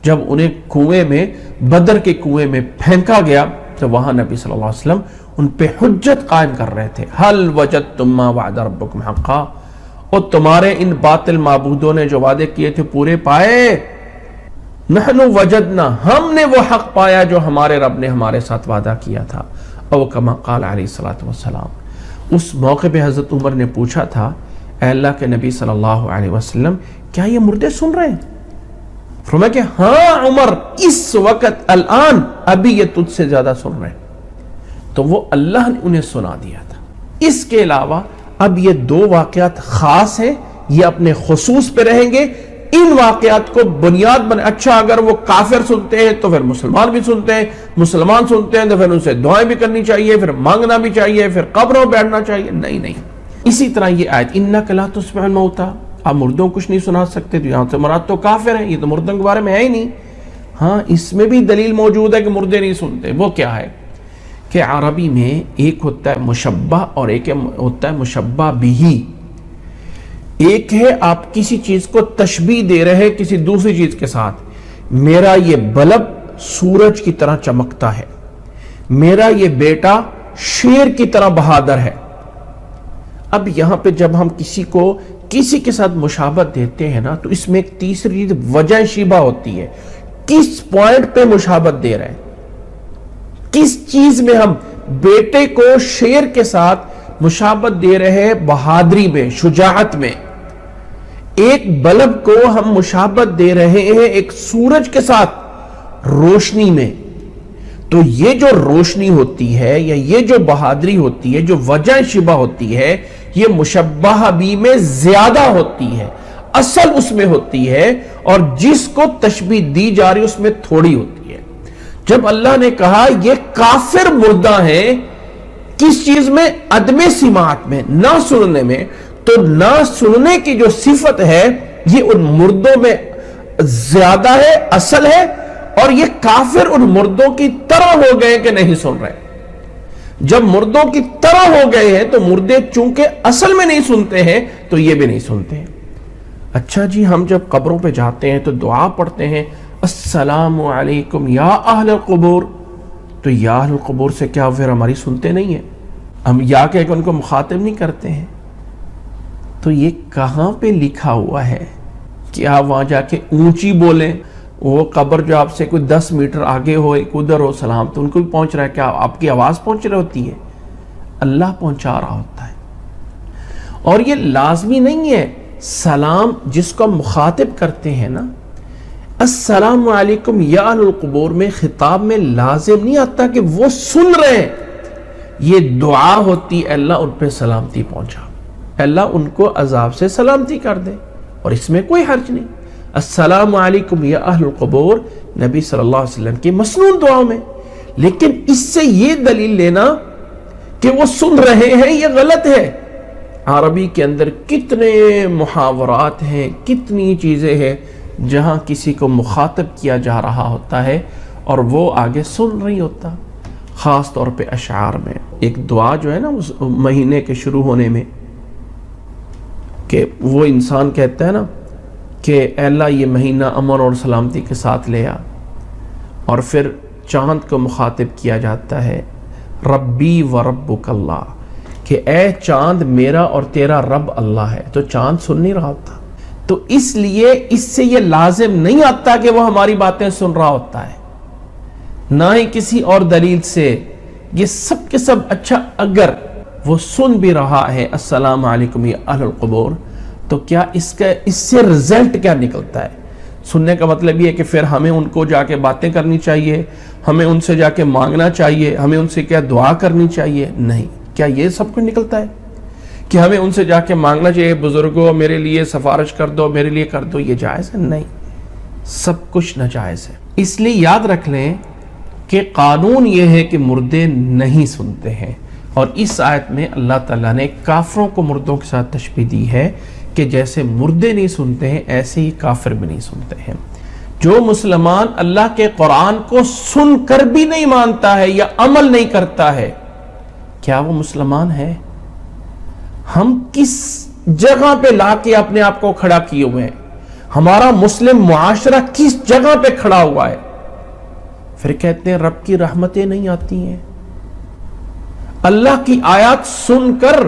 جب انہیں کنویں میں، بدر کے کنویں میں پھینکا گیا، تو وہاں نبی صلی اللہ علیہ وسلم ان پہ حجت قائم کر رہے تھے، حل وجدتم ما وعد ربکم حقا، اور تمہارے ان باطل معبودوں نے جو وعدے کیے تھے پورے پائے؟ نحن وجدنا، ہم نے وہ حق پایا جو ہمارے رب نے ہمارے ساتھ وعدہ کیا تھا۔ او کما قال علیہ الصلوۃ والسلام، اس موقع پہ حضرت عمر نے پوچھا تھا، اے اللہ کے نبی صلی اللہ علیہ وسلم، کیا یہ مردے سن رہے ہیں؟ فرمایا کہ ہاں عمر، اس وقت الان ابھی یہ تجھ سے زیادہ سن رہے ہیں۔ تو وہ اللہ نے انہیں سنا دیا تھا۔ اس کے علاوہ اب یہ 2 واقعات خاص ہیں، یہ اپنے خصوص پہ رہیں گے۔ ان واقعات کو بنیاد بنے، اچھا اگر وہ کافر سنتے ہیں تو پھر مسلمان بھی سنتے ہیں، مسلمان سنتے ہیں تو پھر ان سے دعائیں بھی کرنی چاہیے، پھر مانگنا بھی چاہیے، پھر قبروں بیٹھنا چاہیے، نہیں۔ اسی طرح یہ آیت انک لا تسمع الموتى، آپ مردوں کچھ نہیں سنا سکتے، تو یہاں سے مراد تو کافر ہیں، یہ تو مردوں کے بارے میں ہے ہی نہیں۔ ہاں اس میں بھی دلیل موجود ہے کہ مردے نہیں سنتے۔ وہ کیا ہے کہ عربی میں ایک ہوتا ہے مشبہ اور ایک ہوتا ہے مشبہ بہی۔ ایک ہے آپ کسی چیز کو تشبیہ دے رہے کسی دوسری چیز کے ساتھ، میرا یہ بلب سورج کی طرح چمکتا ہے، میرا یہ بیٹا شیر کی طرح بہادر ہے۔ اب یہاں پہ جب ہم کسی کے ساتھ مشابہت دیتے ہیں نا، تو اس میں ایک تیسری چیز وجہ شبہ ہوتی ہے، کس پوائنٹ پہ مشابہت دے رہے ہیں، کس چیز میں ہم بیٹے کو شیر کے ساتھ مشابہت دے رہے ہیں، بہادری میں، شجاعت میں۔ ایک بلب کو ہم مشابہت دے رہے ہیں ایک سورج کے ساتھ، روشنی میں۔ تو یہ جو روشنی ہوتی ہے یا یہ جو بہادری ہوتی ہے، جو وجہ شبہ ہوتی ہے، یہ مشبہ بھی میں زیادہ ہوتی ہے، اصل اس میں ہوتی ہے، اور جس کو تشبیہ دی جا رہی اس میں تھوڑی ہوتی ہے۔ جب اللہ نے کہا یہ کافر مردہ ہیں، کس چیز میں؟ عدم سماعت میں، نہ سننے میں، تو نہ سننے کی جو صفت ہے یہ ان مردوں میں زیادہ ہے، اصل ہے، اور یہ کافر ان مردوں کی طرح ہو گئے کہ نہیں سن رہے۔ جب مردوں کی طرح ہو گئے ہیں تو مردے چونکہ اصل میں نہیں سنتے ہیں تو یہ بھی نہیں سنتے ہیں۔ اچھا جی، ہم جب قبروں پہ جاتے ہیں تو دعا پڑھتے ہیں، السلام علیکم یا اہل القبور، تو یا اہل القبور سے کیا پھر ہماری سنتے نہیں ہیں؟ ہم یا کہہ کے ان کو مخاطب نہیں کرتے ہیں؟ تو یہ کہاں پہ لکھا ہوا ہے کہ آپ وہاں جا کے اونچی بولیں؟ وہ قبر جو آپ سے کوئی 10 میٹر آگے ہو، ایک ادھر ہو سلام، تو ان کو بھی پہنچ رہا ہے، کیا آپ کی آواز پہنچ رہی ہوتی ہے؟ اللہ پہنچا رہا ہوتا ہے۔ اور یہ لازمی نہیں ہے، سلام جس کو ہم مخاطب کرتے ہیں نا، السلام علیکم یا اہل القبور میں خطاب میں لازم نہیں آتا کہ وہ سن رہے ہیں، یہ دعا ہوتی ہے اللہ ان پہ سلامتی پہنچا، اللہ ان کو عذاب سے سلامتی کر دے، اور اس میں کوئی حرج نہیں۔ السلام علیکم یا اہل القبور نبی صلی اللہ علیہ وسلم کی مسنون دعاؤں میں، لیکن اس سے یہ دلیل لینا کہ وہ سن رہے ہیں یہ غلط ہے۔ عربی کے اندر کتنے محاورات ہیں، کتنی چیزیں ہیں جہاں کسی کو مخاطب کیا جا رہا ہوتا ہے اور وہ آگے سن نہیں ہوتا۔ خاص طور پہ اشعار میں ایک دعا جو ہے نا اس مہینے کے شروع ہونے میں، کہ وہ انسان کہتا ہے نا کہ اے اللہ یہ مہینہ امن اور سلامتی کے ساتھ لے آ، اور پھر چاند کو مخاطب کیا جاتا ہے، ربی و ربک اللہ، کہ اے چاند میرا اور تیرا رب اللہ ہے، تو چاند سن نہیں رہا ہوتا۔ تو اس لیے اس سے یہ لازم نہیں آتا کہ وہ ہماری باتیں سن رہا ہوتا ہے، نہ ہی کسی اور دلیل سے۔ یہ سب کے سب اچھا اگر وہ سن بھی رہا ہے السلام علیکم یا اہل القبور، تو کیا اس سے رزلٹ کیا نکلتا ہے؟ سننے کا مطلب یہ ہے کہ پھر ہمیں ان کو جا کے باتیں کرنی چاہیے، ہمیں ان سے جا کے مانگنا چاہیے، ہمیں ان سے کیا دعا کرنی چاہیے؟ نہیں۔ کیا یہ سب کچھ نکلتا ہے کہ ہمیں ان سے جا کے مانگنا چاہیے، بزرگوں میرے لیے سفارش کر دو، میرے لیے کر دو؟ یہ جائز ہے؟ نہیں، سب کچھ ناجائز ہے۔ اس لیے یاد رکھ لیں کہ قانون یہ ہے کہ مردے نہیں سنتے ہیں، اور اس آیت میں اللہ تعالیٰ نے کافروں کو مردوں کے ساتھ تشبیہ دی ہے کہ جیسے مردے نہیں سنتے ہیں ایسے ہی کافر بھی نہیں سنتے ہیں۔ جو مسلمان اللہ کے قرآن کو سن کر بھی نہیں مانتا ہے یا عمل نہیں کرتا ہے، کیا وہ مسلمان ہے؟ ہم کس جگہ پہ لا کے اپنے آپ کو کھڑا کیے ہوئے ہیں؟ ہمارا مسلم معاشرہ کس جگہ پہ کھڑا ہوا ہے؟ پھر کہتے ہیں رب کی رحمتیں نہیں آتی ہیں۔ اللہ کی آیات سن کر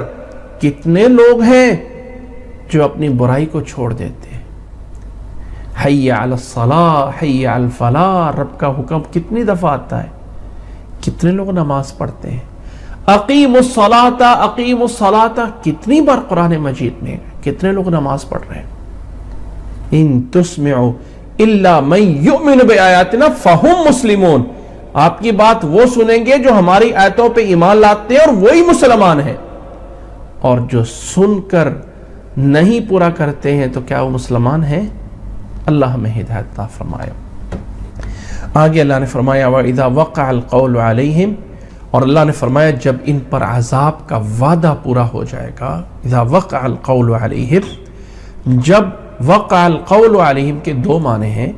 کتنے لوگ ہیں جو اپنی برائی کو چھوڑ دیتے ہیں۔ حی علی الصلاۃ، حی علی الفلاح، رب کا حکم کتنی دفعہ آتا ہے؟ کتنے لوگ نماز پڑھتے ہیں؟ اقیم الصلاۃ، اقیم الصلاۃ کتنی بار قرآن مجید میں؟ کتنے لوگ نماز پڑھ رہے ہیں؟ ان تسمعوا الا من یؤمن بآیاتنا فہم مسلمون، آپ کی بات وہ سنیں گے جو ہماری آیتوں پہ ایمان لاتے ہیں اور وہی مسلمان ہیں، اور جو سن کر نہیں پورا کرتے ہیں تو کیا وہ مسلمان ہیں؟ اللہ ہمیں ہدایت عطا فرمائے۔ آگے اللہ نے فرمایا وَإِذَا وَقَعَ الْقَوْلُ عَلَيْهِمْ، اور اللہ نے فرمایا جب ان پر عذاب کا وعدہ پورا ہو جائے گا۔ اذا وقع القول علیہم، جب وقع القول علیہم کے دو معنی ہیں،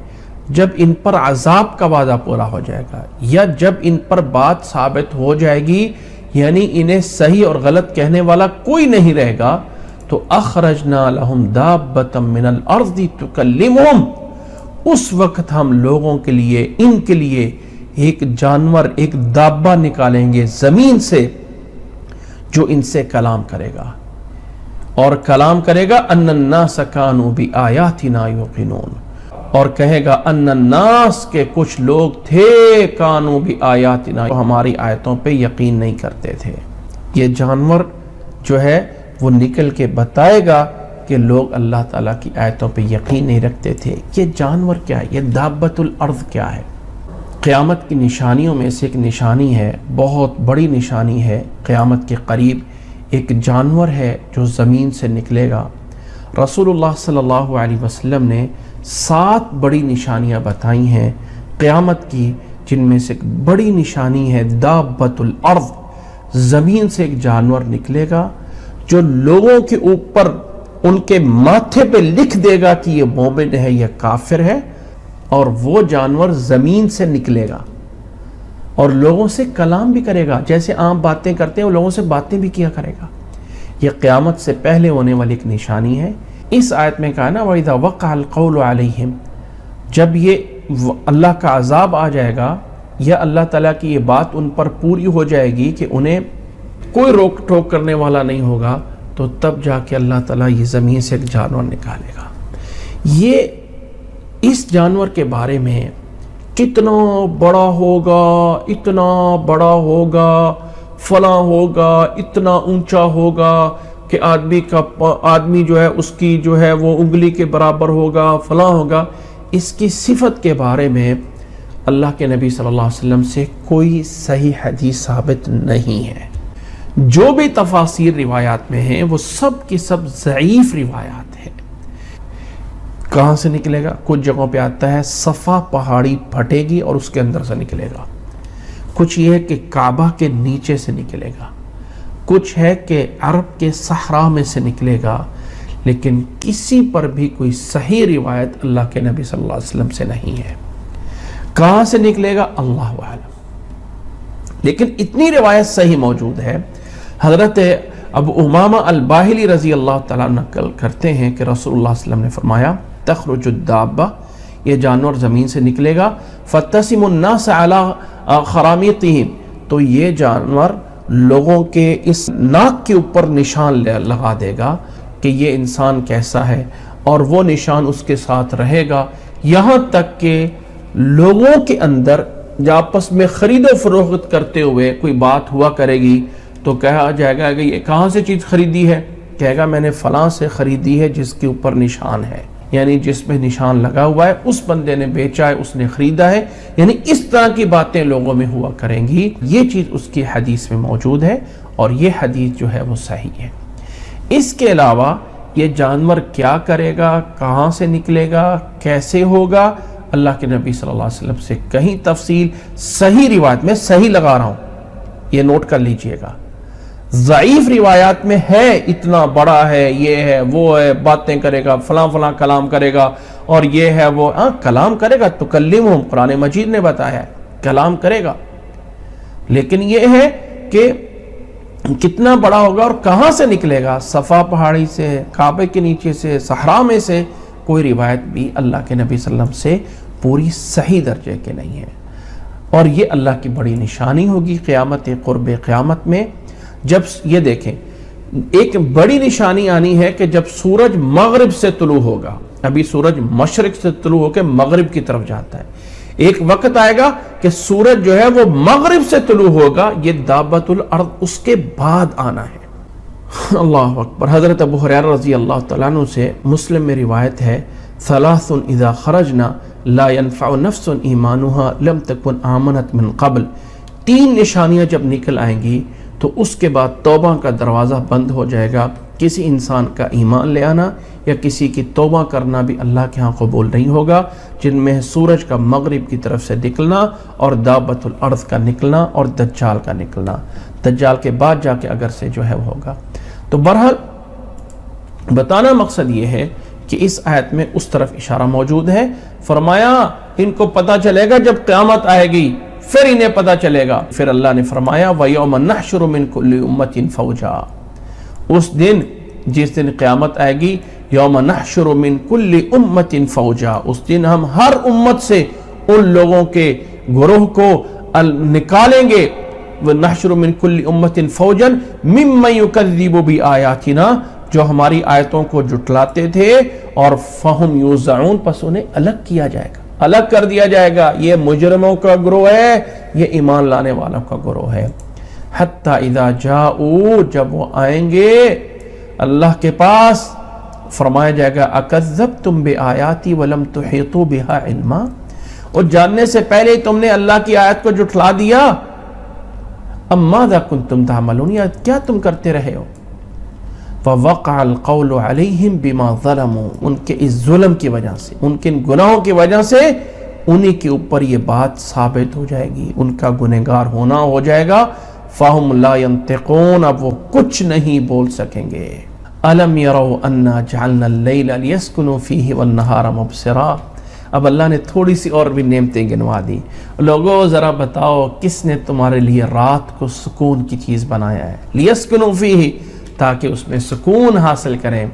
جب ان پر عذاب کا وعدہ پورا ہو جائے گا یا جب ان پر بات ثابت ہو جائے گی، یعنی انہیں صحیح اور غلط کہنے والا کوئی نہیں رہے گا، تو اخرجنا لہم دابۃ من الارض تکلمہم، اس وقت ہم لوگوں کے لیے، ان کے لیے ایک جانور، ایک دابہ نکالیں گے زمین سے جو ان سے کلام کرے گا، اور کلام کرے گا ان الناس کانوا بآیاتنا یوقنون، اور کہے گا ان الناس کے کچھ لوگ تھے کانوا بآیاتنا، ہماری آیتوں پہ یقین نہیں کرتے تھے۔ یہ جانور جو ہے وہ نکل کے بتائے گا کہ لوگ اللہ تعالیٰ کی آیتوں پہ یقین نہیں رکھتے تھے۔ یہ جانور کیا ہے؟ یہ دابۃ الارض کیا ہے؟ قیامت کی نشانیوں میں سے ایک نشانی ہے، بہت بڑی نشانی ہے، قیامت کے قریب ایک جانور ہے جو زمین سے نکلے گا۔ رسول اللہ صلی اللہ علیہ وسلم نے 7 بڑی نشانیاں بتائی ہیں قیامت کی، جن میں سے ایک بڑی نشانی ہے دابۃ الارض، زمین سے ایک جانور نکلے گا جو لوگوں کے اوپر ان کے ماتھے پہ لکھ دے گا کہ یہ مومن ہے، یہ کافر ہے، اور وہ جانور زمین سے نکلے گا اور لوگوں سے کلام بھی کرے گا، جیسے عام باتیں کرتے ہیں وہ لوگوں سے باتیں بھی کیا کرے گا۔ یہ قیامت سے پہلے ہونے والی ایک نشانی ہے۔ اس آیت میں کہا نا وَإِذَا وَقَعَ الْقَوْلُ عَلَيْهِمْ، جب یہ اللہ کا عذاب آ جائے گا یا اللہ تعالیٰ کی یہ بات ان پر پوری ہو جائے گی کہ انہیں کوئی روک ٹوک کرنے والا نہیں ہوگا، تو تب جا کے اللہ تعالیٰ یہ زمین سے ایک جانور نکالے گا۔ یہ اس جانور کے بارے میں کتنا بڑا ہوگا، اتنا بڑا ہوگا، فلاں ہوگا، اتنا اونچا ہوگا کہ آدمی جو ہے اس کی جو ہے وہ انگلی کے برابر ہوگا، فلاں ہوگا، اس کی صفت کے بارے میں اللہ کے نبی صلی اللہ علیہ وسلم سے کوئی صحیح حدیث ثابت نہیں ہے۔ جو بھی تفاسیر روایات میں ہیں وہ سب کی سب ضعیف روایات ہیں۔ کہاں سے نکلے گا؟ کچھ جگہوں پہ آتا ہے صفا پہاڑی پھٹے گی اور اس کے اندر سے نکلے گا، کچھ یہ ہے کہ کعبہ کے نیچے سے نکلے گا، کچھ ہے کہ عرب کے صحرا میں سے نکلے گا، لیکن کسی پر بھی کوئی صحیح روایت اللہ کے نبی صلی اللہ علیہ وسلم سے نہیں ہے۔ کہاں سے نکلے گا اللہ عالم، لیکن اتنی روایت صحیح موجود ہے۔ حضرت ابو امامہ الباہلی رضی اللہ تعالیٰ نقل کرتے ہیں کہ رسول اللہ صلی اللہ علیہ وسلم نے فرمایا تخرج الدابہ، یہ جانور زمین سے نکلے گا، فتسم الناس علی خرامیطہم، تو یہ جانور لوگوں کے اس ناک کے اوپر نشان لگا دے گا کہ یہ انسان کیسا ہے، اور وہ نشان اس کے ساتھ رہے گا یہاں تک کہ لوگوں کے اندر آپس میں خرید و فروخت کرتے ہوئے کوئی بات ہوا کرے گی تو کہا جائے گا کہ یہ کہاں سے چیز خریدی ہے؟ کہے گا میں نے فلاں سے خریدی ہے جس کے اوپر نشان ہے، یعنی جس میں نشان لگا ہوا ہے اس بندے نے بیچا ہے، اس نے خریدا ہے، یعنی اس طرح کی باتیں لوگوں میں ہوا کریں گی۔ یہ چیز اس کی حدیث میں موجود ہے اور یہ حدیث جو ہے وہ صحیح ہے۔ اس کے علاوہ یہ جانور کیا کرے گا، کہاں سے نکلے گا، کیسے ہوگا، اللہ کے نبی صلی اللہ علیہ وسلم سے کہیں تفصیل صحیح روایت میں صحیح لگا رہا ہوں، یہ نوٹ کر لیجئے گا، ضعیف روایات میں ہے اتنا بڑا ہے، یہ ہے وہ ہے، باتیں کرے گا، فلاں فلاں کلام کرے گا، اور یہ ہے وہ کلام کرے گا، تکلمہم قرآن مجید نے بتایا ہے کلام کرے گا، لیکن یہ ہے کہ کتنا بڑا ہوگا اور کہاں سے نکلے گا؟ صفا پہاڑی سے، کعبے کے نیچے سے، صحرا میں سے؟ کوئی روایت بھی اللہ کے نبی صلی اللہ علیہ وسلم سے پوری صحیح درجے کے نہیں ہے، اور یہ اللہ کی بڑی نشانی ہوگی قیامت، قرب قیامت میں. جب یہ دیکھیں ایک بڑی نشانی آنی ہے کہ جب سورج مغرب سے طلوع ہوگا، ابھی سورج مشرق سے طلوع ہو کے مغرب کی طرف جاتا ہے، ایک وقت آئے گا کہ سورج جو ہے وہ مغرب سے طلوع ہوگا، یہ دابت الارض اس کے بعد آنا ہے. اللہ اکبر. حضرت ابو ہریرہ رضی اللہ تعالیٰ عنہ سے مسلم میں روایت ہے، ثلاث اذا خرجنا لا ينفع نفس ایمانها لم تکن آمنت من قبل. 3 نشانیاں جب نکل آئیں گی تو اس کے بعد توبہ کا دروازہ بند ہو جائے گا. کسی انسان کا ایمان لے آنا یا کسی کی توبہ کرنا بھی اللہ کے ہاں قبول نہیں ہوگا، جن میں سورج کا مغرب کی طرف سے نکلنا اور دابت الارض کا نکلنا اور دجال کا نکلنا. دجال کے بعد جا کے اگر سے جو ہے وہ ہوگا. تو بہرحال بتانا مقصد یہ ہے کہ اس آیت میں اس طرف اشارہ موجود ہے. فرمایا ان کو پتہ چلے گا جب قیامت آئے گی، پھر انہیں پتہ چلے گا. پھر اللہ نے فرمایا وَيَوْمَ نَحْشُرُ مِنْ كُلِّ أُمَّةٍ فَوْجًا. اس دن جس دن قیامت آئے گی، یوم نحشر من کل امت فوجا، اس دن ہم ہر امت سے ان لوگوں کے گروہ کو نکالیں گے. وَنَحْشُرُ مِنْ كُلِّ أُمَّةٍ فَوْجًا مِمَّنْ يُكَذِّبُ بِآيَاتِنَا، جو ہماری آیتوں کو جھٹلاتے تھے، اور فَهُمْ يُوزَعُونَ، پس انہیں الگ کیا جائے گا، الگ کر دیا جائے گا. یہ مجرموں کا گروہ ہے، یہ ایمان لانے والوں کا گروہ ہے. حَتَّى إِذَا جَاءُوا، جب وہ آئیں گے اللہ کے پاس، فرمایا جائے گا اَكَذَّبْتُمْ بِآيَاتِي وَلَمْ تُحِيطُوا بِهَا عِلْمًا، اور جاننے سے پہلے ہی تم نے اللہ کی آیت کو جھٹلا دیا. ام ماذا کنتم تعملون، یا کیا تم کرتے رہے ہو. فَوَقَعَ الْقَوْلُ عَلَيْهِمْ بِمَا ظَلَمُوا، ان کے اس ظلم کی وجہ سے، ان کے گناہوں کی وجہ سے انہی کے اوپر یہ بات ثابت ہو جائے گی، ان کا گنہگار ہونا ہو جائے گا. فَهُمْ لَا يَنْتِقُونَ، اب وہ کچھ نہیں بول سکیں گے. أَلَمْ يَرَوْا أَنَّا جَعَلْنَا اللَّيْلَ لِيَسْكُنُوا فِيهِ وَالنَّهَارَ مُبْصِرًا. اب اللہ نے تھوڑی سی اور بھی نعمتیں گنوا دی. لوگوں ذرا بتاؤ کس نے تمہارے لیے رات کو سکون کی چیز بنایا ہے؟ لِيَسْكُنُوا فِيهِ، تاکہ اس میں سکون حاصل کریں.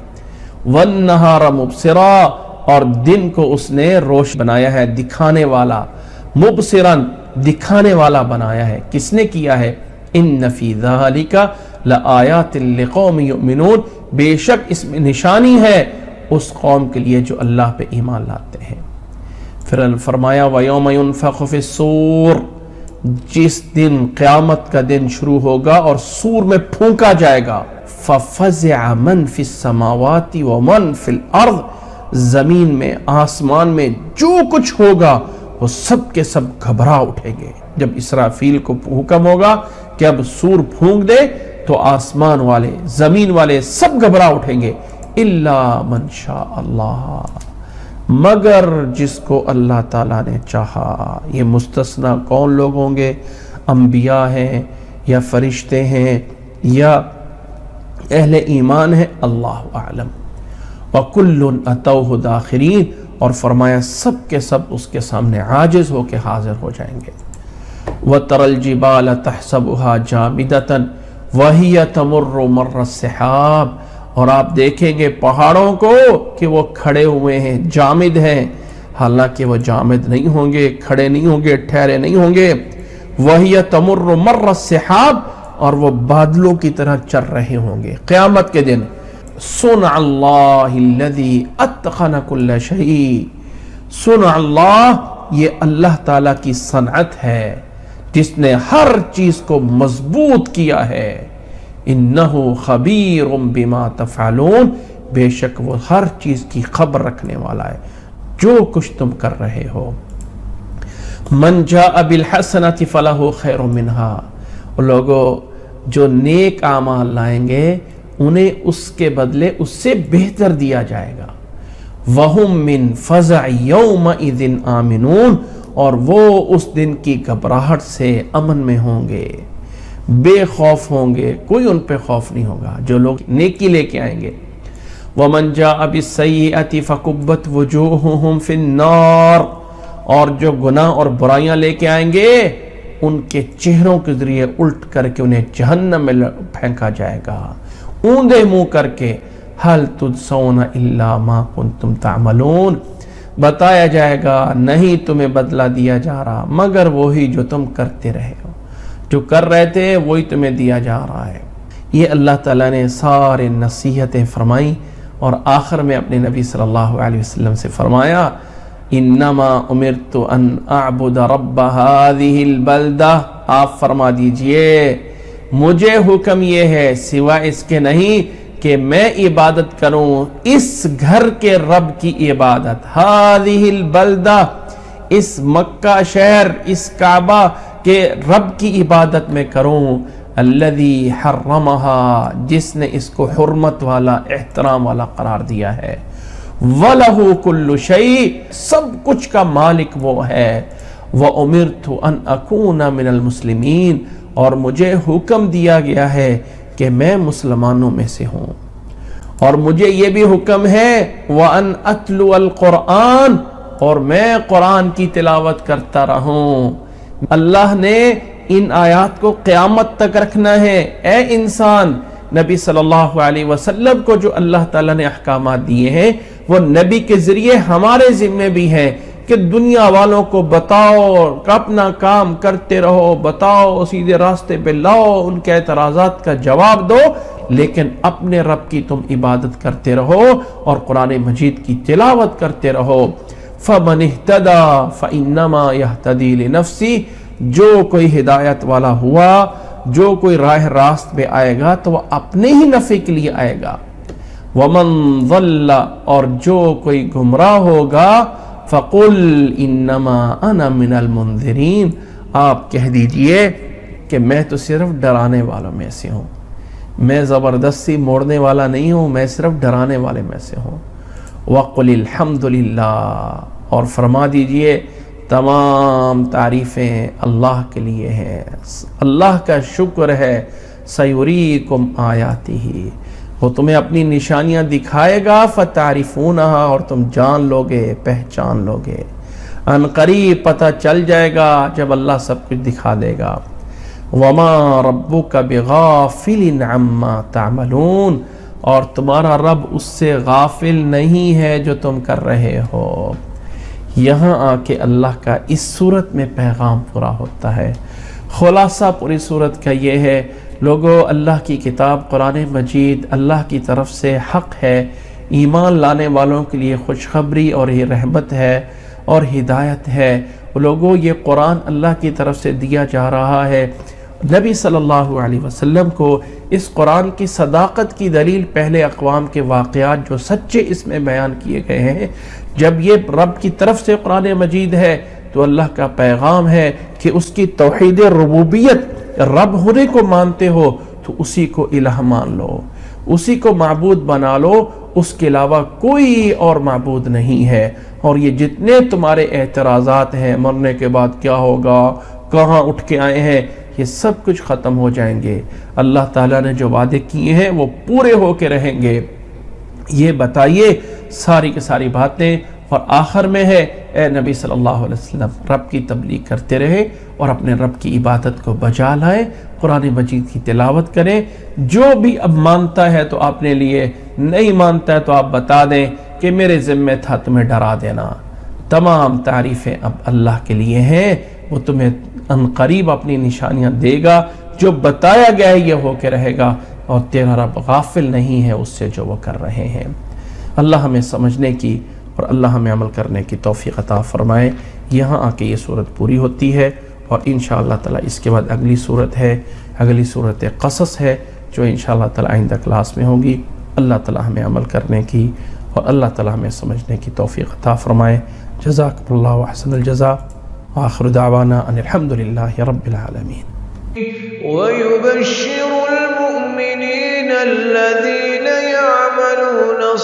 وَالنَّهَارَ مُبْصِرًا، اور دن کو اس نے روش بنایا ہے، دکھانے والا. مبصراً، دکھانے والا بنایا ہے. کس نے کیا ہے؟ ان فی ذالک لآیات لقوم یؤمنون، بے شک اس میں نشانی ہے اس قوم کے لیے جو اللہ پہ ایمان لاتے ہیں. پھر فرمایا وَيَوْمَ يُنْفَخُ فِي الصُّورِ، جس دن قیامت کا دن شروع ہوگا اور سور میں پھونکا جائے گا. فَفَزِعَ مَنْ فِي السَّمَاوَاتِ وَمَنْ فِي الْأَرْضِ، زمین میں آسمان میں جو کچھ ہوگا وہ سب کے سب گھبرا اٹھیں گے. جب اسرافیل کو حکم ہوگا کہ اب سور پھونک دے تو آسمان والے، زمین والے سب گھبرا اٹھیں گے. الا من شاء اللہ، مگر جس کو اللہ تعالیٰ نے چاہا. یہ مستثنا کون لوگ ہوں گے؟ انبیاء ہیں یا فرشتے ہیں یا اہل ایمان ہیں، اللہ اعلم. وَكُلٌّ أَتَوْهُ دَاخِرِينَ، اور فرمایا سب کے سب اس کے سامنے عاجز ہو کے حاضر ہو جائیں گے. وَتَرَى الْجِبَالَ تَحْسَبُهَا جَامِدَةً وَهِيَ تَمُرُّ مَرَّ السَّحَابِ، اور آپ دیکھیں گے پہاڑوں کو کہ وہ کھڑے ہوئے ہیں، جامد ہیں، حالانکہ وہ جامد نہیں ہوں گے، کھڑے نہیں ہوں گے، ٹھہرے نہیں ہوں گے. وَهِيَ تَمُرُّ مَرَّ السَّحَابِ، اور وہ بادلوں کی طرح چل رہے ہوں گے قیامت کے دن. صنع اللہ الذی اتقن کل شیء، صنع اللہ، یہ اللہ تعالیٰ کی صنعت ہے جس نے ہر چیز کو مضبوط کیا ہے. انہ خبیر بما تفعلون، بے شک وہ ہر چیز کی خبر رکھنے والا ہے جو کچھ تم کر رہے ہو. من جاء بالحسنۃ فلہ خیر منها، لوگوں جو نیک اعمال لائیں گے انہیں اس کے بدلے اس سے بہتر دیا جائے گا. وَهُم مِّن فَزَعِ يَوْمَئِذٍ آمِنُونَ، اور وہ اس دن کی گھبراہٹ سے امن میں ہوں گے. بے خوف ہوں گے، کوئی ان پہ خوف نہیں ہوگا جو لوگ نیکی لے کے آئیں گے۔ وَمَنْ جَاءَ بِالسَّيِّئَةِ فَكُبَّتْ وُجُوهُهُمْ فِي النَّارِ، اور جو گناہ اور برائیاں لے کے آئیں گے ان کے چہروں کے ذریعے الٹ کر کے انہیں جہنم میں پھینکا جائے گا، اوندے منہ کر کے۔ هَلْ تُجْزَوْنَ إِلَّا مَا كُنْتُمْ تَعْمَلُونَ، بتایا جائے گا نہیں تمہیں بدلہ دیا جا رہا مگر وہی جو تم کرتے رہے ہو، جو کر رہے تھے وہی تمہیں دیا جا رہا ہے۔ یہ اللہ تعالیٰ نے سارے نصیحتیں فرمائیں اور آخر میں اپنے نبی صلی اللہ علیہ وسلم سے فرمایا انما امرت ان اعبد رب هذه البلدہ، آپ فرما دیجئے مجھے حکم یہ ہے سوائے اس کے نہیں کہ میں عبادت کروں اس گھر کے رب کی عبادت، هذه البلدہ، اس مکہ شہر، اس کعبہ کے رب کی عبادت میں کروں، الذی حرمہا، جس نے اس کو حرمت والا احترام والا قرار دیا ہے، وَلَهُ كُلُّ شَيْءٍ، سب کچھ کا مالک وہ ہے، وَأُمِرْتُ أَنْ أَكُونَ مِنَ الْمُسْلِمِينَ، اور مجھے حکم دیا گیا ہے کہ میں مسلمانوں میں سے ہوں، اور مجھے یہ بھی حکم ہے وَأَنْ أَتْلُوَ الْقُرْآنَ، اور میں قرآن کی تلاوت کرتا رہوں۔ اللہ نے ان آیات کو قیامت تک رکھنا ہے۔ اے انسان، نبی صلی اللہ علیہ وسلم کو جو اللہ تعالیٰ نے احکامات دیے ہیں وہ نبی کے ذریعے ہمارے ذمے بھی ہیں کہ دنیا والوں کو بتاؤ، اپنا کام کرتے رہو، بتاؤ، سیدھے راستے پہ لاؤ، ان کے اعتراضات کا جواب دو، لیکن اپنے رب کی تم عبادت کرتے رہو اور قرآن مجید کی تلاوت کرتے رہو۔ فَمَنِ اهْتَدَى فَإِنَّمَا يَهْتَدِي لِنَفْسِهِ، جو کوئی ہدایت والا ہوا، جو کوئی راہ راست پہ آئے گا تو وہ اپنے ہی نفع کے لیے آئے گا۔ وَمَنْ ضَلَّ، اور جو کوئی گمراہ ہوگا، فَقُلْ إِنَّمَا أَنَا مِنَ الْمُنذِرِينَ، آپ کہہ دیجئے کہ میں تو صرف ڈرانے والوں میں سے ہوں، میں زبردستی موڑنے والا نہیں ہوں، میں صرف ڈرانے والے میں سے ہوں۔ وَقُلِ الْحَمْدُ لِلَّهِ، اور فرما دیجئے تمام تعریفیں اللہ کے لیے ہیں، اللہ کا شکر ہے، سَيُرِيكُمْ آیَاتِهِ، وہ تمہیں اپنی نشانیاں دکھائے گا، فَتَعْرِفُونَهَا، اور تم جان لوگے، پہچان لوگے، ان قریب پتہ چل جائے گا جب اللہ سب کچھ دکھا دے گا۔ وَمَا رَبُّكَ بِغَافِلٍ عَمَّا تَعْمَلُونَ، اور تمہارا رب اس سے غافل نہیں ہے جو تم کر رہے ہو۔ یہاں آ کے اللہ کا اس صورت میں پیغام پورا ہوتا ہے۔ خلاصہ پوری صورت کا یہ ہے، لوگو اللہ کی کتاب قرآن مجید اللہ کی طرف سے حق ہے، ایمان لانے والوں کے لیے خوشخبری اور یہ رحمت ہے اور ہدایت ہے۔ لوگو یہ قرآن اللہ کی طرف سے دیا جا رہا ہے۔ نبی صلی اللہ علیہ وسلم کو اس قرآن کی صداقت کی دلیل پہلے اقوام کے واقعات جو سچے اس میں بیان کیے گئے ہیں، جب یہ رب کی طرف سے قرآن مجید ہے تو اللہ کا پیغام ہے کہ اس کی توحید ربوبیت، رب ہونے کو مانتے ہو تو اسی کو الہ مان لو، اسی کو معبود بنا لو، اس کے علاوہ کوئی اور معبود نہیں ہے۔ اور یہ جتنے تمہارے اعتراضات ہیں، مرنے کے بعد کیا ہوگا، کہاں اٹھ کے آئے ہیں، یہ سب کچھ ختم ہو جائیں گے۔ اللہ تعالیٰ نے جو وعدے کیے ہیں وہ پورے ہو کے رہیں گے۔ یہ بتائیے ساری کی ساری باتیں، اور آخر میں ہے اے نبی صلی اللہ علیہ وسلم رب کی تبلیغ کرتے رہے اور اپنے رب کی عبادت کو بجا لائیں، قرآن مجید کی تلاوت کریں۔ جو بھی اب مانتا ہے تو اپنے لیے، نہیں مانتا ہے تو آپ بتا دیں کہ میرے ذمہ تھا تمہیں ڈرا دینا۔ تمام تعریفیں اب اللہ کے لیے ہیں، وہ تمہیں ان قریب اپنی نشانیاں دے گا، جو بتایا گیا ہے یہ ہو کے رہے گا، اور تیرا رب غافل نہیں ہے اس سے جو وہ کر رہے ہیں۔ اللہ ہمیں سمجھنے کی اور اللہ ہمیں عمل کرنے کی توفیق عطا فرمائے۔ یہاں آ کے یہ صورت پوری ہوتی ہے، اور انشاءاللہ تعالی اس کے بعد اگلی صورت ہے، اگلی صورت قصص ہے، جو انشاءاللہ تعالی آئندہ کلاس میں ہوگی۔ اللہ تعالی ہمیں عمل کرنے کی اور اللہ تعالی ہمیں سمجھنے کی توفیق عطا فرمائے۔ جزاکم اللہ احسن الجزاء، وآخر دعوانا ان الحمد للہ رب العالمین۔ ويبشر المؤمنين الذين يعملون